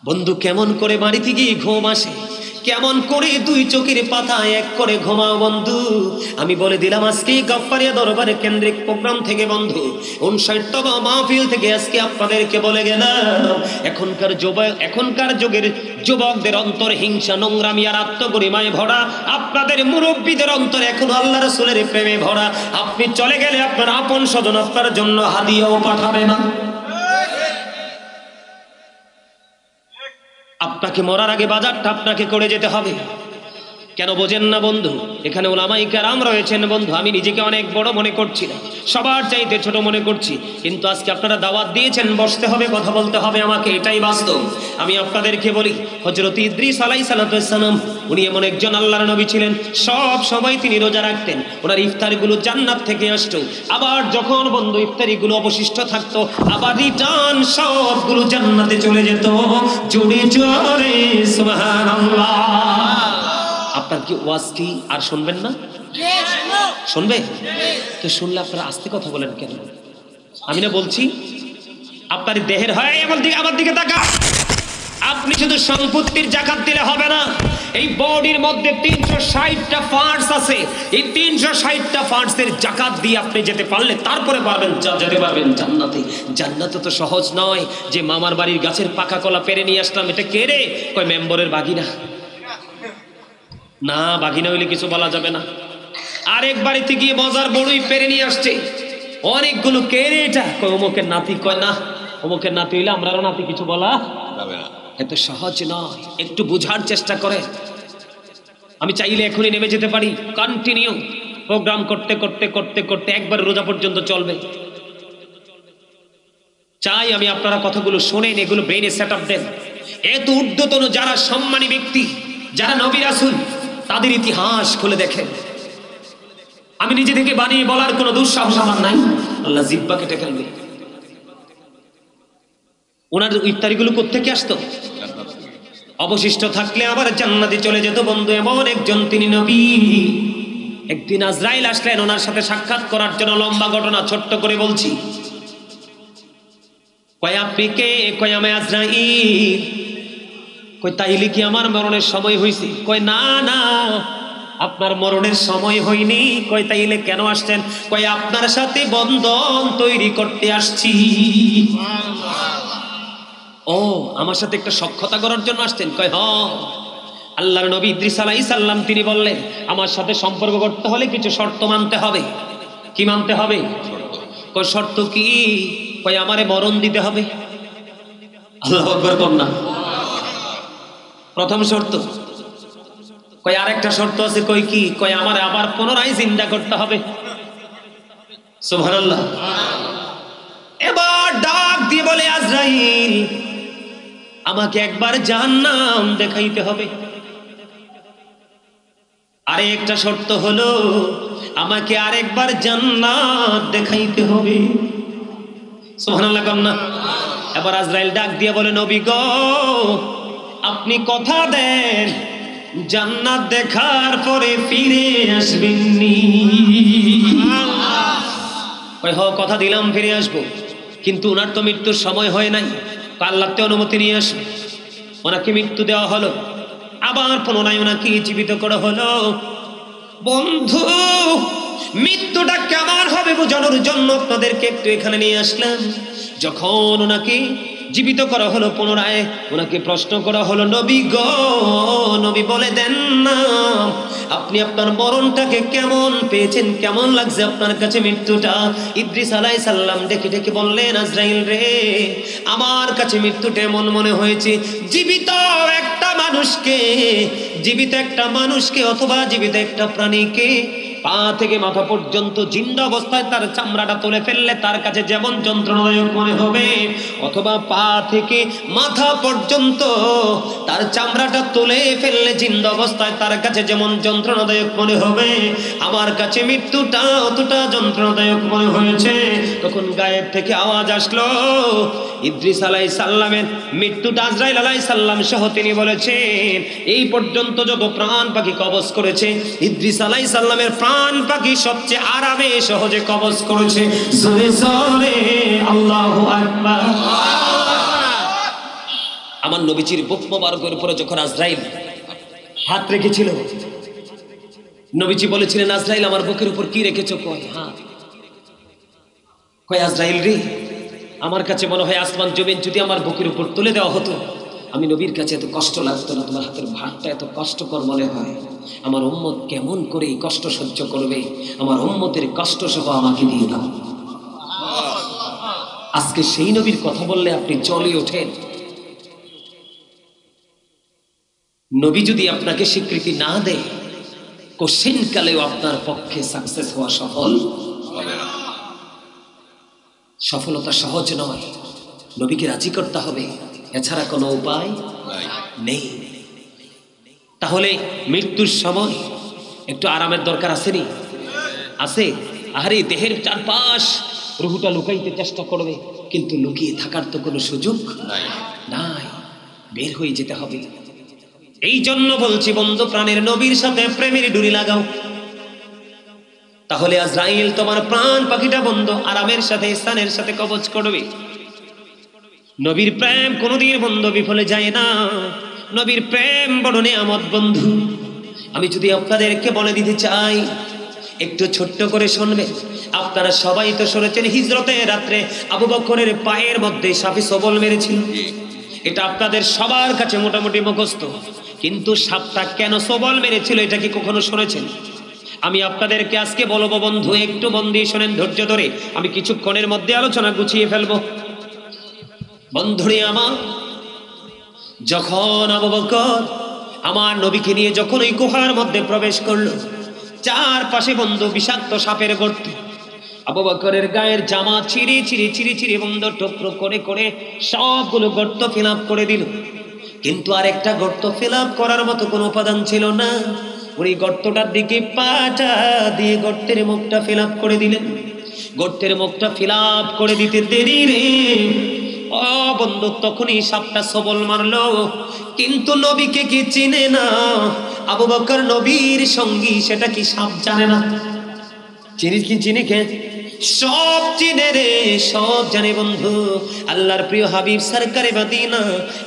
বন্ধু, কেমন করে বাড়ি থেকে ঘুম আসে? কেমন করে দুই চোখের পাতা এক করে ঘুমাও বন্ধু? আমি বলে দিলাম, আজকে গফফারিয়া দরবারে কেন্দ্রিক প্রোগ্রাম থেকে বন্ধু 59তম মাহফিল থেকে আজকে আপনাদেরকে বলে গেলাম, এখনকার যুগের যুবকদের অন্তর হিংসা, নোংরামি আর আত্মগরিমায় ভরা। আপনাদের মুরব্বীদের অন্তর এখন আল্লাহ রাসূলের প্রেমে ভরা। আপনি চলে গেলে আপনার আপন স্বজন আপনার জন্য হাদিয়াও পাঠাবে না। আপনাকে মরার আগে বাজারটা আপনাকে করে যেতে হবে। কেন বোঝেন না বন্ধু? এখানে ওলামায়ে কেরাম রয়েছেন বন্ধু, আমি নিজেকে অনেক বড় মনে করছি না, সবার চাইতে ছোট মনে করছি, কিন্তু আজকে আপনারা দাওয়াত দিয়েছেন, বসতে হবে, কথা বলতে হবে আমাকে, এটাই বাস্তব। আমি আপনাদেরকে বলি, হযরত ইদ্রিস আলাইহিস সালাম উনি এমন একজন আল্লাহর নবী ছিলেন, সব সময় তিনি রোজা রাখতেন, ওনার ইফতারগুলো জান্নাত থেকে আসতো, আবার যখন বন্ধু ইফতারিগুলো অবশিষ্ট থাকতো আবার রিটার্ন সবগুলো জান্নাতে চলে যেত। জোরে জোরে সুবহানাল্লাহ। আপনার কি ওয়াজ কি আর শুনবেন না? শুনবে তো, শুনলে আপনারা আস্তে কথা বলেন কেন? আমি না বলছি আপনার দেহের হয় আমার দিকে তাকা। আপনি শুধু সম্পত্তির যাকাত দিলে হবে না, এই বডির মধ্যে 360টা পার্টস আছে, এই 360টা পার্টসের যাকাত দিয়ে আপনি যেতে পারলে তারপরে যেতে পারবেন জান্নাতে। জান্নাতে তো সহজ নয় যে মামার বাড়ির গাছের পাকা কলা পেরে নিয়ে আসলাম, এটা কে রে? কয় মেম্বরের বাগিনা। না, বাগিনা হইলে কিছু বলা যাবে না। আরেক বাড়িতে গিয়ে মজার বড়ই পেরে নিয়ে আসছে, অনেকগুলো, কে রে এটা? কয় অমুকের নাতি। কয় না, অমুকের নাতি হইলে আমরাও নাতি, কিছু বলা যাবে না। এত সহজ নয়, একটু বুঝার চেষ্টা করে। আমি চাইলে এখনই নেমে যেতে পারি, কন্টিনিউ প্রোগ্রাম করতে করতে করতে করতে একবার রোজা পর্যন্ত চলবে। চাই আমি আপনারা কথাগুলো শোনেন, এগুলো ব্রেইনে সেট আপ দেন। এত ঊর্ধ্বতন যারা সম্মানী ব্যক্তি, যারা নবী রাসূল, তাদের ইতিহাস খুলে দেখেন। আমি নিজে থেকে বানিয়ে বলার কোনো দুঃসাহস আমার নাই, আল্লাহ জিহ্বা কেটে ফেলবে। ওনার ইফতারিগুলো কোত্থেকে আসতো? অবশিষ্ট থাকলে আবার জান্নাতে চলে যেত বন্ধু। এমন একজন তিনি নবী। একদিন আজরাইল আসলেন ওনার সাথে সাক্ষাৎ করার জন্য। লম্বা ঘটনা, ছোট্ট করে বলছি। কয় আপনি কে? কয় আমি আজরাইল। কই তাইলে কি আমার মরণের সময় হয়েছে? কয় না না, আপনার মরণের সময় হয়নি। কয় তাইলে কেন আসছেন? কয় আপনার সাথে বন্ধন তৈরি করতে আসছি। ও, আমার সাথে একটা সখ্যতা করার জন্য আসছেন? কয় হ্যাঁ। আল্লাহর নবী ইদ্রিস আলাইহিস সালাম তিনি বললেন, আমার সাথে সম্পর্ক করতে হলে কিছু শর্ত মানতে হবে। কি মানতে হবে? কয় শর্ত কি? কয় আমারে মরণ দিতে হবে। আল্লাহু আকবার কন্যা। প্রথম শর্ত। কয় আরেকটা শর্ত আছে। কই কি? কয় আমার আবার পুনরায় জিন্দা করতে হবে। সুবহানাল্লাহ। এবার ডাক দিয়ে বলে, আজরাইল আমাকে একবার জাহান্নাম দেখাইতে হবে। আরে একটা শর্ত হলো, আমাকে আরেকবার জান্নাত দেখাইতে হবে। সুবহানাল্লাহ কন্যা। এবার আজরাইল ডাক দিয়ে বলে, নবী গো, আপনি কথা দেন জান্নাত দেখার পরে ফিরে আসবেননি? কয় হ, কথা দিলাম ফিরে আসবো, কিন্তু ওনার তো মৃত্যুর সময় হয় নাই। আল্লাহতে অনুমতি নিয়ে আসবে। ওনাকে মৃত্যু দেওয়া হলো, আবার পুনরায় ওনাকে জীবিত করা হলো। বন্ধু, মৃত্যুটা কেমন হবে বোঝানোর জন্য আপনাদেরকে একটু এখানে নিয়ে আসলাম। যখন ওনাকে জীবিত করা হলো, পুনরায় ওনাকে প্রশ্ন করা হলো, নবী গো, নবী বলে দেন না আপনি আপনার মরণটাকে কেমন পেয়েছেন, কেমন লাগছে আপনার কাছে মৃত্যুটা? ইদ্রিস আলাইহিস সালাম ডেকে ডেকে বললেন, আজরাইল রে, আমার কাছে মৃত্যুটা এমন মনে হয়েছে জীবিত একটা মানুষকে অথবা জীবিত একটা প্রাণীকে পা থেকে মাথা পর্যন্ত জিন্দা অবস্থায় তার চামড়াটা তুলে ফেললে তার কাছে যেমন যন্ত্রণাদায়ক মনে হবে, অথবা পা থেকে মাথা পর্যন্ত তার চামড়াটা তুলে ফেললে জিন্দা অবস্থায় তার কাছে যেমন যন্ত্রণাদায়ক মনে হবে, আমার কাছে মৃত্যুটা অতটা যন্ত্রণাদায়ক মনে হয়েছে। তখন গায়েব থেকে আওয়াজ আসলো, ইদ্রিস আলাইহিস সালামের মৃত্যুটা আজরাইল আলাইহিস সালাম সহ তিনি বলেছেন, এই পর্যন্ত যত প্রাণ পাখি কবজ করেছে, ইদ্রিস আলাইহিস সালামের প্রাণ পাখি সবচেয়ে আরামে সহজে কবজ করেছে। জোরে জোরে আল্লাহু আকবার। আমার নবীজির বুক মোবারকের উপরে যখন আজরাইল হাত রেখেছিল, নবীজি বলেছিলেন, আজরাইল আমার বুকের উপর কি রেখেছো? কয় হাত। কয় আজরাইল রে, আমার কাছে মনে হয় আসমান জমিন যদি আমার বুকের উপর তুলে দেওয়া হতো, আমি নবীর কাছে এত কষ্ট লাগতো না। তোমার হাতের ভারটা এত কষ্টকর মনে হয়। আমার উম্মত কেমন করে এই কষ্ট সহ্য করবে? আমার উম্মতের কষ্ট সহ আমাকে দিয়ে দাও। আজকে সেই নবীর কথা বললে আপনি চলে ওঠেন। নবী যদি আপনাকে স্বীকৃতি না দেয়, কোশ্চেন কালেও আপনার পক্ষে সাকসেস হওয়া সফল হবে না। সফলতা সহজ নয়, নবীকে রাজি করতে হবে, এছাড়া কোনো উপায় নেই। তাহলে মৃত্যুর সময় একটু আরামের দরকার আসেনি? আছে। আরে দেহের চারপাশ রুহুটা লুকাইতে চেষ্টা করবে, কিন্তু লুকিয়ে থাকার তো কোনো সুযোগ নাই, বের হয়ে যেতে হবে। এই জন্য বলছি বন্ধু, প্রাণের নবীর সাথে প্রেমের ডুরি লাগাও, তাহলে আজরাইল তোমার প্রাণ পাখিটা বন্ধু আরামের সাথে স্থানের সাথে কবজ করবে। নবীর প্রেম কোনদিন বন্ধু বিফলে যায় না। নবীর প্রেম বড় নেয়ামত বন্ধু। আমি যদি আপনাদেরকে বলে দিতে চাই, একটু ছোট্ট করে শুনবেন। আপনারা সবাই তো শুনেছেন হিজরতের রাত্রে আবু বকরের পায়ের মধ্যে সাপে সবল মেরেছিল, এটা আপনাদের সবার কাছে মোটামুটি মুখস্থ। কিন্তু সাপটা কেন সবল মেরেছিল এটা কি কখনো শুনেছেন? আমি আপনাদেরকে আজকে বলবো বন্ধু, একটু মন দিয়ে শোনেন, ধৈর্য ধরে। আমি কিছুক্ষণের মধ্যে আলোচনা গুছিয়ে ফেলবো। বন্ধুরে আমার, যখন আবু বকর আমার নবীকে নিয়ে যখন ওই গুহার মধ্যে প্রবেশ করলো, চারপাশে বন্ধু বিষাক্ত সাপের গর্ত। আবু বকরের গায়ের জামা ছিঁড়ে ছিঁড়ে ছিঁড়ে ছিঁড়ে বন্ধু টুকরো করে করে সবগুলো গর্ত ফিল আপ করে দিল। কিন্তু আর একটা গর্ত ফিল আপ করার মতো কোনো উপাদান ছিল না। ওই গর্তটার দিকে পাটা দিয়ে গর্তের মুখটা ফিল আপ করে দিলেন। গর্তের মুখটা ফিল আপ করে দিতে দেরি রে ও বন্ধু, তখনই সাপটা সবল মারলো। কিন্তু নবীকে কি চিনে না? আবু বকর নবীর সঙ্গী, সেটা কি সাপ জানে না? চিনি কে? সব চিনে রে, সব জানে বন্ধু। আল্লাহর প্রিয় হাবিব সরকারে মদিনা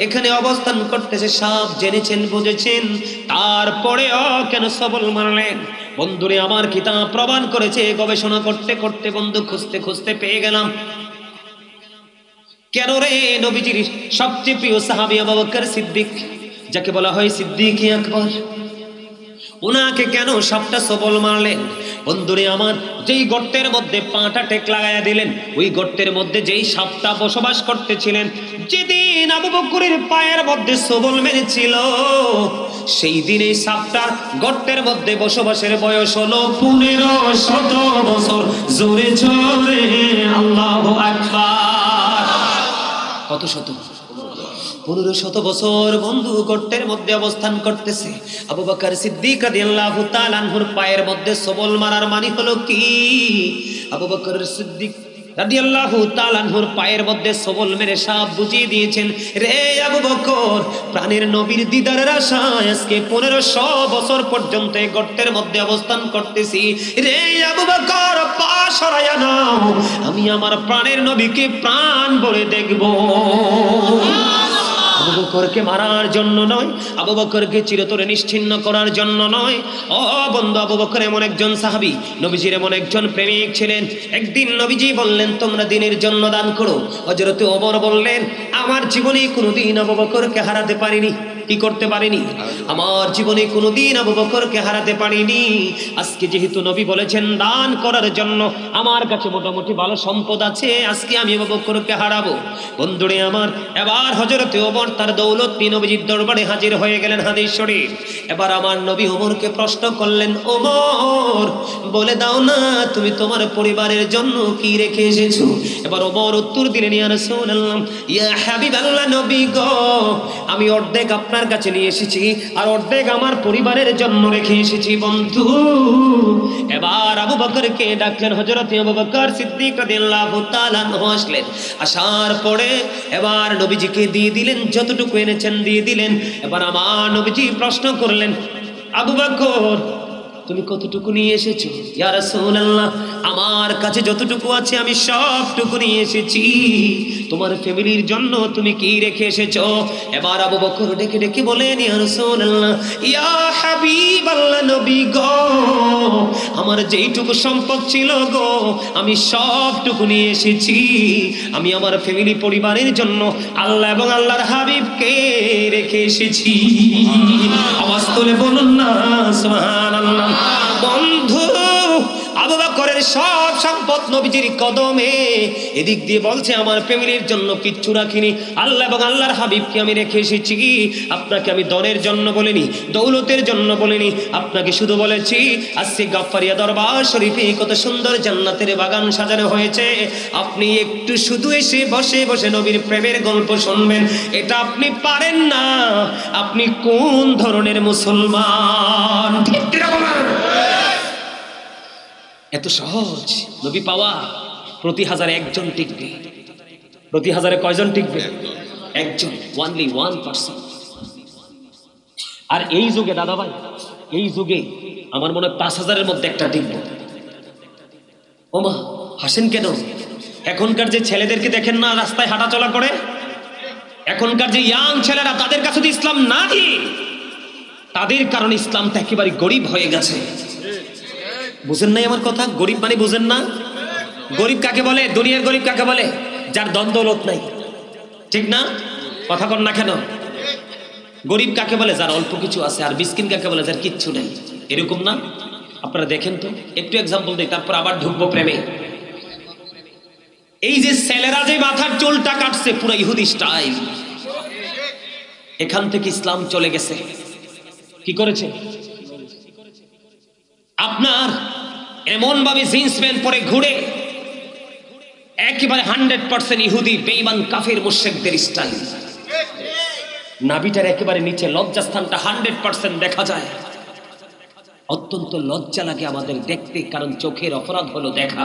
এখানে অবস্থান করতেছে, সাপ জেনেছেন, বুঝেছেন, তারপরেও কেন সবল মারলেন? বন্ধুরে আমার কিতাব প্রমাণ করেছে। গবেষণা করতে করতে বন্ধু খুঁজতে খুঁজতে পেয়ে গেলাম। কেন রে? নবীজির সবচেয়ে প্রিয় সাহাবী আবু বকর সিদ্দিক, যাকে বলা হয় সিদ্দিক আকবর, উনাকে কেন সাপটা সবল মারলেন? বন্ধুরে আমার, যেই গর্তের মধ্যে পাটা টেক লাগাইয়া দিলেন, ওই গর্তের মধ্যে যেই সাপটা বসবাস করতেছিলেন, যেদিন আবু বকরের পায়ের মধ্যে সবল মেরেছিল, সেই দিন এই সাপটার গর্তের মধ্যে বসবাসের বয়স হলো 1500 বছর। জোরে জোরে আল্লাহু আকবার। কত শত? 1500 বছর বন্ধু গর্তের মধ্যে অবস্থান করতেছে। আবু বকর সিদ্দিক রাদিয়াল্লাহু তাআলা আনহুর পায়ের মধ্যে সবল মারার মানে হলো কি? আবু বকর সিদ্দিক রাদিয়াল্লাহু তাআলা আনহুর পায়ের মধ্যে সবল মেরে সাপ বুঝিয়ে দিয়েছেন, রে আবু বকর, প্রাণের নবীর দিদারের আশায় আজকে 1500 বছর পর্যন্ত এই গর্তের মধ্যে অবস্থান করতেছি। রে আবু বকর, পা সরাইয়া নাও, আমি আমার প্রাণের নবীকে প্রাণ ভরে দেখব। আবু বকরকে মারার জন্য নয়, আবু বকরকে চিরতরে নিশ্চিহ্ন করার জন্য নয়। ও বন্ধু, আবু বকর এমন একজন সাহাবী, নবীজির এমন একজন প্রেমিক ছিলেন। একদিন নবীজি বললেন, তোমরা দিনের জন্য দান করো। হযরত ওমর বললেন, আমার জীবনে কোনোদিন আবু বকরকে হারাতে পারিনি। কি করতে পারিনি? আমার জীবনে কোনোদিন আবু বকরকে হারাতে পারিনি। আজকে যেহেতু নবী বলেছেন দান করার জন্য, আমার কাছে মোটামুটি ভালো সম্পদ আছে, আজকে আমি আবু বকরকে হারাবো। বন্ধুরে আমার, এবার হযরত ওমর তার দৌলত নিয়ে নবীজির দরবারে হাজির হয়ে গেলেন, হাদিস শরীফ। এবার আমার নবী ওমরকে প্রশ্ন করলেন, ওমর, বলে দাও না তুমি তোমার পরিবারের জন্য কি রেখে এসেছো? এবার ওমর উত্তর দিলেন, ইয়া রাসূলুল্লাহ, ইয়া হাবিবাল্লাহ, নবী গো, আমি অর্ধেক আপনার কাছে নিয়ে এসেছি আর অর্ধেক আমার পরিবারের জন্য রেখে এসেছি বন্ধু। এবার আবু বকরকে ডাকলেন, হযরত আবু বকর সিদ্দিক রাদিয়াল্লাহু তাআলা আনহু আসলেন। আসার পরে এবার নবীজিকে দিয়ে দিলেন, যতটুকু এনেছেন দিয়ে দিলেন। এবার আমার নবীজি প্রশ্ন করলেন, আবু বকর, তুমি কতটুকু নিয়ে এসেছো? ইয়া রাসূলুল্লাহ, আমার কাছে যতটুকু আছে আমি সবটুকু নিয়ে এসেছি। তোমার ফ্যামিলির জন্য তুমি কি রেখে এসেছো? এবার আবু বকর ডেকে ডেকে বলেন, ইয়া রাসূলুল্লাহ, ইয়া হাবিবাল্লাহ, নবী গো, আমার যেইটুকু সম্পদ ছিল গো, আমি সবটুকু নিয়ে এসেছি। আমি আমার ফ্যামিলি পরিবারের জন্য আল্লাহ এবং আল্লাহর হাবিবকে রেখে এসেছি। আওয়াজ তুলে বলুন না সুবহানাল্লাহ। বন্ধু, আবু বকরের সব সম্পদ নবীজির কদমে। এদিক দিয়ে বলছে আমার ফ্যামিলির জন্য কিচ্ছু রাখিনি, আল্লাহ এবং আল্লাহর হাবিবকে আমি রেখে এসেছি। আপনাকে আমি ধনের জন্য বলিনি, দৌলতের জন্য বলিনি, আপনাকে শুধু বলেছি আজকে গাফফারিয়া দরবার শরীফে কত সুন্দর জান্নাতের বাগান সাজানো হয়েছে, আপনি একটু শুধু এসে বসে বসে নবীর প্রেমের গল্প শুনবেন। এটা আপনি পারেন না, আপনি কোন ধরনের মুসলমান? ঠিক কি না বলেন? এত সহজ নবী পাওয়া? প্রতি হাজারে একজন টিকবে। প্রতি হাজারে কয়জন টিকবে? একজন, ওনলি 1%। আর এই যুগে দাদা ভাই, এই যুগে আমার মনে হয় 5000-এর মধ্যে একটা টিকবে। ওমা হাসেন কেন? এখনকার যে ছেলেদেরকে দেখেন না রাস্তায় হাঁটা চলা করে, এখনকার যে ইয়াং ছেলেরা, তাদের কাছে তো ইসলাম নাই, তাদের কারণে ইসলামটা একেবারে গরিব হয়ে গেছে। বুঝেন নাই আমার কথা? গরিব মানে বুঝেন না? গরিব কাকে বলে? দুনিয়ার গরিব কাকে বলে? যার দ্বন্দ্বলত নাই, ঠিক না? কথা কর না কেন? গরিব কাকে বলে? যার অল্প কিছু আছে। আর মিসকিন কাকে বলে? যার কিচ্ছু নেই। এরকম না? আপনারা দেখেন তো, একটু এক্সাম্পল দিই, তারপর আবার ঢুকবো প্রেমে। এই যে ছেলেরা যে মাথার চুলটা কাটছে পুরো ইহুদি স্টাইল, এখান থেকে ইসলাম চলে গেছে। কি করেছে? আপনার এমন ভাবে জিন্স প্যান্ট পরে ঘুরে, একেবারে 100% ইহুদি বেঈমান কাফের মুশরিকদের স্টাইল। নাভিটার একেবারে নিচে লজ্জাস্থানটা 100% দেখা যায়। অত্যন্ত লজ্জা লাগে আমাদের দেখতে, কারণ চোখের অপরাধ হলো দেখা,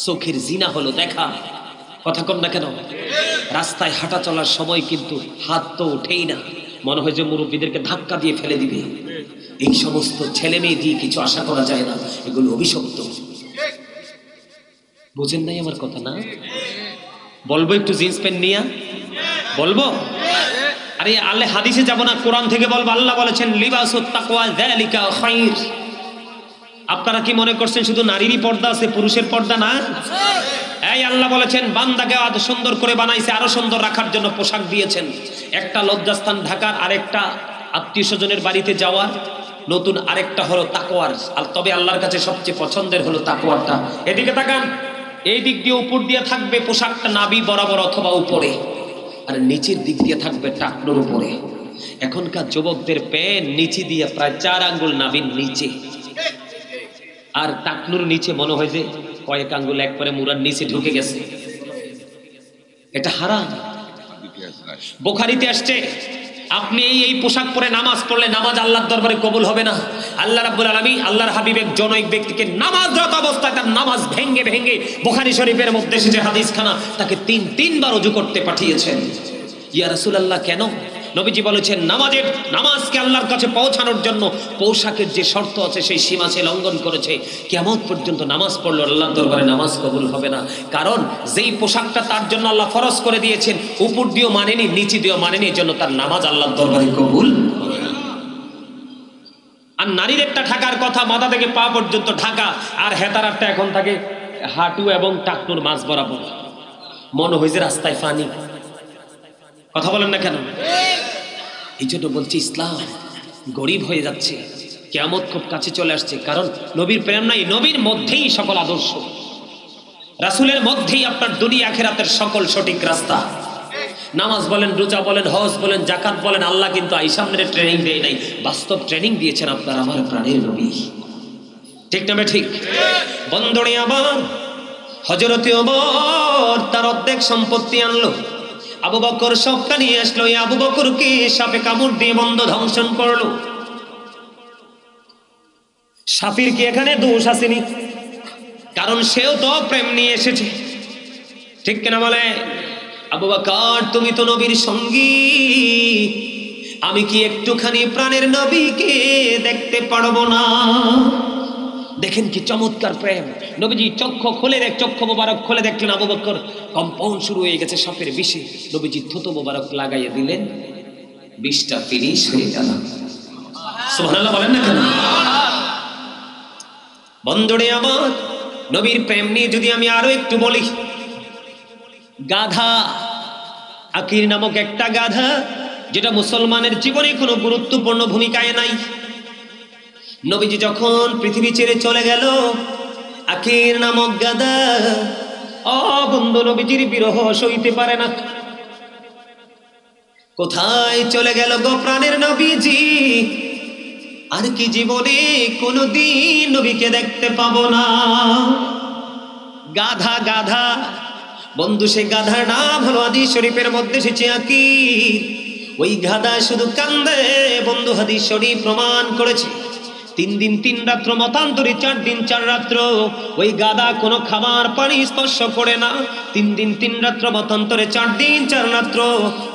চোখের জিনা হলো দেখা। কথা কন না কেন? রাস্তায় হাঁটা চলার সময় কিন্তু হাত তো ওঠেই না, মনে হয় যে মুরব্বীদেরকে ধাক্কা দিয়ে ফেলে দিবে। এই সমস্ত ছেলে মেয়ে দিয়ে কিছু আশা করা যায় না, এগুলো অভিশপ্ত। বুঝেন নাই আমার কথা? না বলবো একটু জিন্স প্যান্ট নিয়ে বলবো? আরে আল্লাহ হাদিসে যাব না, কোরআন থেকে বলবো। আল্লাহ বলেছেন লিবাসুত তাকওয়া যালিকা খায়র। আপনারা কি মনে করছেন শুধু নারীরই পর্দা আছে, পুরুষের পর্দা না? এই আল্লাহ বলেছেন বান্দাকে আজ সুন্দর করে বানাইছে, আরো সুন্দর রাখার জন্য পোশাক দিয়েছেন। একটা লজ্জাস্থান ঢাকার, আরেকটা আত্মীয় স্বজনের বাড়িতে যাওয়ার, নতুন আরেকটা হলো তাকওয়ার। আর তবে আল্লাহর কাছে সবচেয়ে পছন্দের হলো তাকওয়ারটা। এদিকে তাকান, এই দিক দিয়ে উপর দিয়ে থাকবে পোশাকটা নাভি বরাবর অথবা উপরে, আর নিচের দিক দিয়ে থাকবে টাকনোর উপরে। এখনকার যুবকদের প্যান্ট নিচে দিয়ে প্রায় 4 আঙ্গুল নাভির নিচে, আর টাকনুর নিচে মনে হয় যে কয়েক আঙ্গুল একবারে মুরার নিচে ঢুকে গেছে। এটা হারাম। বুখারীতে আসছে আপনি এই পোশাক পরে নামাজ পড়লে নামাজ আল্লাহর দরবারে কবুল হবে না। আল্লাহ রাব্বুল আলামিন আল্লাহর হাবিবের জনৈক ব্যক্তিকে নামাজরত অবস্থায় তার নামাজ ভেঙ্গে ভেঙ্গে বুখারী শরীফের মধ্যে এসেছে হাদিসখানা, তাকে 3বার ওযু করতে পাঠিয়েছেন। ইয়া রাসূলুল্লাহ কেন? নবীজি বলেছেন নামাজকে আল্লাহর কাছে পৌঁছানোর জন্য পোশাকের যে শর্ত আছে সেই সীমা সে লঙ্ঘন করেছে। কিয়ামত পর্যন্ত নামাজ পড়লে আল্লাহর দরবারে নামাজ কবুল হবে না, কারণ যেই পোশাকটা তার জন্য আল্লাহ ফরজ করে দিয়েছেন উপর দিয়েও মানেনি, নিচে দিয়েও মানেনি, এর জন্য তার নামাজ আল্লাহর দরবারে কবুল হবে না। আর নারীর একটা ঢাকার কথা, মাথা থেকে পা পর্যন্ত ঢাকা, আর হেতারারটা এখন থাকে হাঁটু এবং টাকনুর মাঝ বরাবর। মনে হয় যে রাস্তায় পানি। কথা বলেন না কেন? এই জন্য বলছি ইসলাম গরিব হয়ে যাচ্ছে, কিয়ামত খুব কাছে চলে আসছে। কারণ নবীর প্রেম নাই, নবীর মধ্যেই সকল আদর্শ, রাসূলের মধ্যেই আপনার দুনিয়া আখিরাতের সকল সঠিক রাস্তা। নামাজ বলেন, রোজা বলেন, হজ বলেন, যাকাত বলেন, আল্লাহ কিন্তু এই সামনে ট্রেনিং দেয় নাই, বাস্তব ট্রেনিং দিয়েছেন আপনার আমার প্রাণের নবী। ঠিক না ঠিক? বন্ধনে আবার হযরতে ওমর তার অর্ধেক সম্পত্তি আনলো, আবু বকর সবটা নিয়ে আসলো। এই আবু বকরকে সাপে কামড় দিয়ে বন্ধ ধ্বংসন করলো। সাফির কি এখানে দোষ আসেনি? কারণ সেও তো প্রেম নিয়ে এসেছে, ঠিক কিনা বলে? আবু বকর তুমি তো নবীর সঙ্গী, আমি কি একটুখানি প্রাণের নবীকে দেখতে পারবো না? দেখেন কি চমৎকার প্রেম। নবীজি চক্ষু মোবারক খুলে দেখলেন আবু বকর কম্পাউন্ড শুরু হয়ে গেছে সাপের বিষে। নবীজি থুতু মোবারক লাগাইয়া দিলেন, বিষটা ফিনিশ হয়ে গেল। সুবহানাল্লাহ বলেন না কেন? বন্ধুরে আমার, নবীর প্রেম নিয়ে যদি আমি আরো একটু বলি, গাধা আকির নামক একটা গাধা, যেটা মুসলমানের জীবনে কোনো গুরুত্বপূর্ণ ভূমিকায় নাই। নবীজি যখন পৃথিবী ছেড়ে চলে গেল, আখির নামক গাদা ও বন্ধু নবীজির বিরহ সইতে পারে না। কোথায় চলে গেল গো প্রাণের নবীজি? আর কি জীবনে কোনদিন নবীকে দেখতে পাবো না। গাধা গাধা বন্ধু, সে গাধার নাম হলো হাদিস শরীফের মধ্যে এসেছে আকির। ওই গাধা শুধু কান্দে বন্ধু, হাদিস শরীফ প্রমাণ করেছে 3 দিন 3 রাত্র মতান্তরে 4 দিন 4 রাত্র ওই গাধা কোনো খাবার পানি স্পর্শ করে না। 3 দিন 3 রাত্র মতান্তরে 4 দিন 4 রাত্র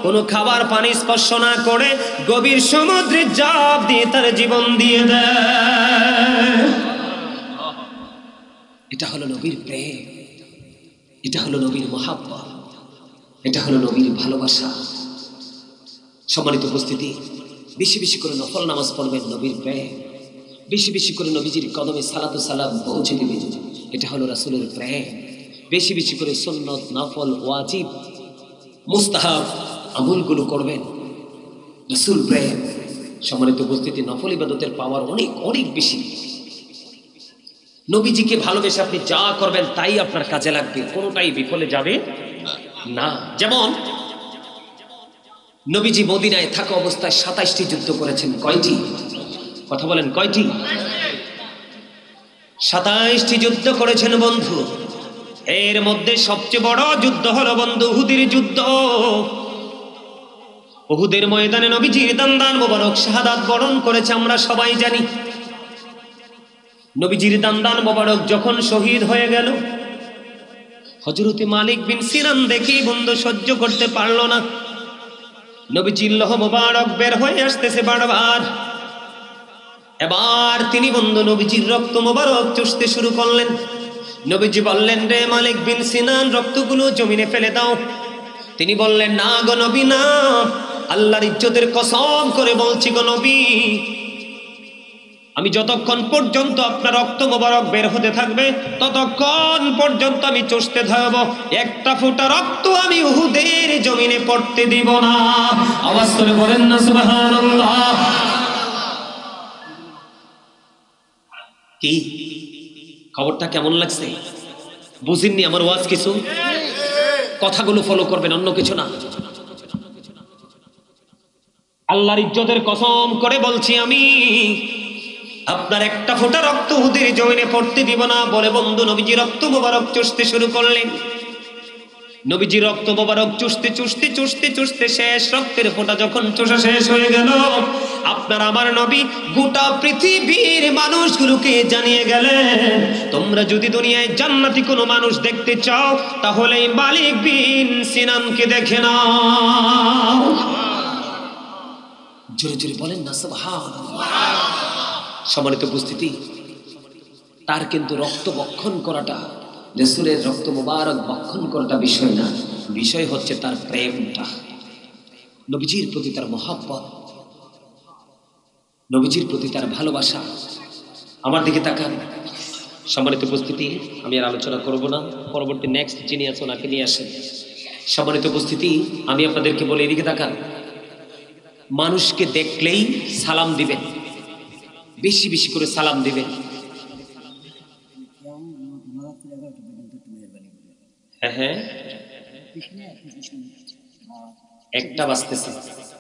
কোনো খাবার পানি স্পর্শ না করে গভীর সমুদ্রে ঝাঁপ দিয়ে তার জীবন দিয়ে দেয়। এটা হলো নবীর প্রেম, এটা হলো নবীর মহাব্বত, এটা হলো নবীর ভালোবাসা। সম্মানিত উপস্থিতি, বেশি বেশি করে নফল নামাজ পড়বেন, নবীর প্রেম। বেশি বেশি করে নবীজির কদমে সালাতু সালাম পৌঁছে দিবেন, এটা হলো রাসূলের প্রেম। বেশি বেশি করে সুন্নত, নফল, ওয়াজিব, মুস্তাহাব আমলগুলো করবেন, রাসূল প্রেম। সম্মানিত উপস্থিতি, নফল ইবাদতের পাওয়ার অনেক অনেক বেশি। নবীজিকে ভালোবেসে আপনি যা করবেন তাই আপনার কাজে লাগবে, কোনোটাই বিফলে যাবে না। যেমন নবীজি মদিনায় থাকা অবস্থায় 27টি যুদ্ধ করেছেন। কয়টি? কথা বলেন, কয়টি? 27টি যুদ্ধ করেছেন বন্ধু। এর মধ্যে সবচেয়ে বড় যুদ্ধ হলো বন্ধু উহুদের যুদ্ধ। উহুদের ময়দানে নবীজির দান্দান মোবারক শাহাদাত বরণ করেছে, আমরা সবাই জানি। নবীজির দান্দান মোবারক যখন শহীদ হয়ে গেল, হযরতে মালিক বিন সিনান দেখি বন্ধু সহ্য করতে পারল না। নবীজির লোহ মোবারক বের হয়ে আসতেছে বারবার। এবার তিনি বন্ধু নবীজির রক্ত মোবারক চুষতে শুরু করলেন। নবীজি বললেন, রে মালিক বিন সিনান, রক্তগুলো জমিনে ফেলে দাও। তিনি বললেন, না গো নবী না, আল্লাহর ইজ্জতের কসম করে বলছি গো নবী, আমি যতক্ষণ পর্যন্ত আপনার রক্ত মোবারক বের হতে থাকবে ততক্ষণ পর্যন্ত আমি চষতে থাকব, একটা ফোঁটা রক্ত আমি উহুদের জমিনে পড়তে দিব না। আওয়াজ করে বলেন না সুবহানাল্লাহ। কি খবরটা কেমন লাগছে? বুঝিননি আমার ওয়াজ কিছু? কথাগুলো ফলো করবেন, অন্য কিছু না। আল্লাহর ইজ্জতের কসম করে বলছি, আমি আপনার একটা ফোঁটা রক্ত উহুদের জমিনে পড়তে দিব না বলে বন্ধু নবীজি রক্ত মোবারক চুষতে শুরু করলেন। নবীজি রক্ত মোবারক চুষতে চুষতে চুষতে চুষতে শেষ, রক্তের ফোঁটা যখন চুষা শেষ হয়ে গেল, আপনার আমার নবী গোটা পৃথিবীর মানুষগুলোকে জানিয়ে গেলেন, তোমরা যদি দুনিয়ায় জান্নাতি কোনো মানুষ দেখতে চাও তাহলে মালিক বিন সিনানকে দেখে নাও। জোরে জোরে বলেন না সুবহানাল্লাহ। সম্মানিত উপস্থিতি, তার কিন্তু রক্ত বক্ষণ করাটা, রাসূলের রক্ত মোবারক বক্ষণ করাটা বিষয় না, বিষয় হচ্ছে তার প্রেমটা, নবীজির প্রতি তার মহব্বত, নবীজির প্রতি তার ভালোবাসা। আমার দিকে তাকান। সম্মানিত উপস্থিতি, আমি আর আলোচনা করব না, পরবর্তী নেক্সট যিনি আছেন ওনাকে নিয়ে আসেন। সম্মানিত উপস্থিতি, আমি আপনাদেরকে বলি, এদিকে তাকান। মানুষকে দেখলেই সালাম দিবেন, বেশি বেশি করে সালাম দিবেন। হ্যাঁ হ্যাঁ, 1টা বাজতেছে।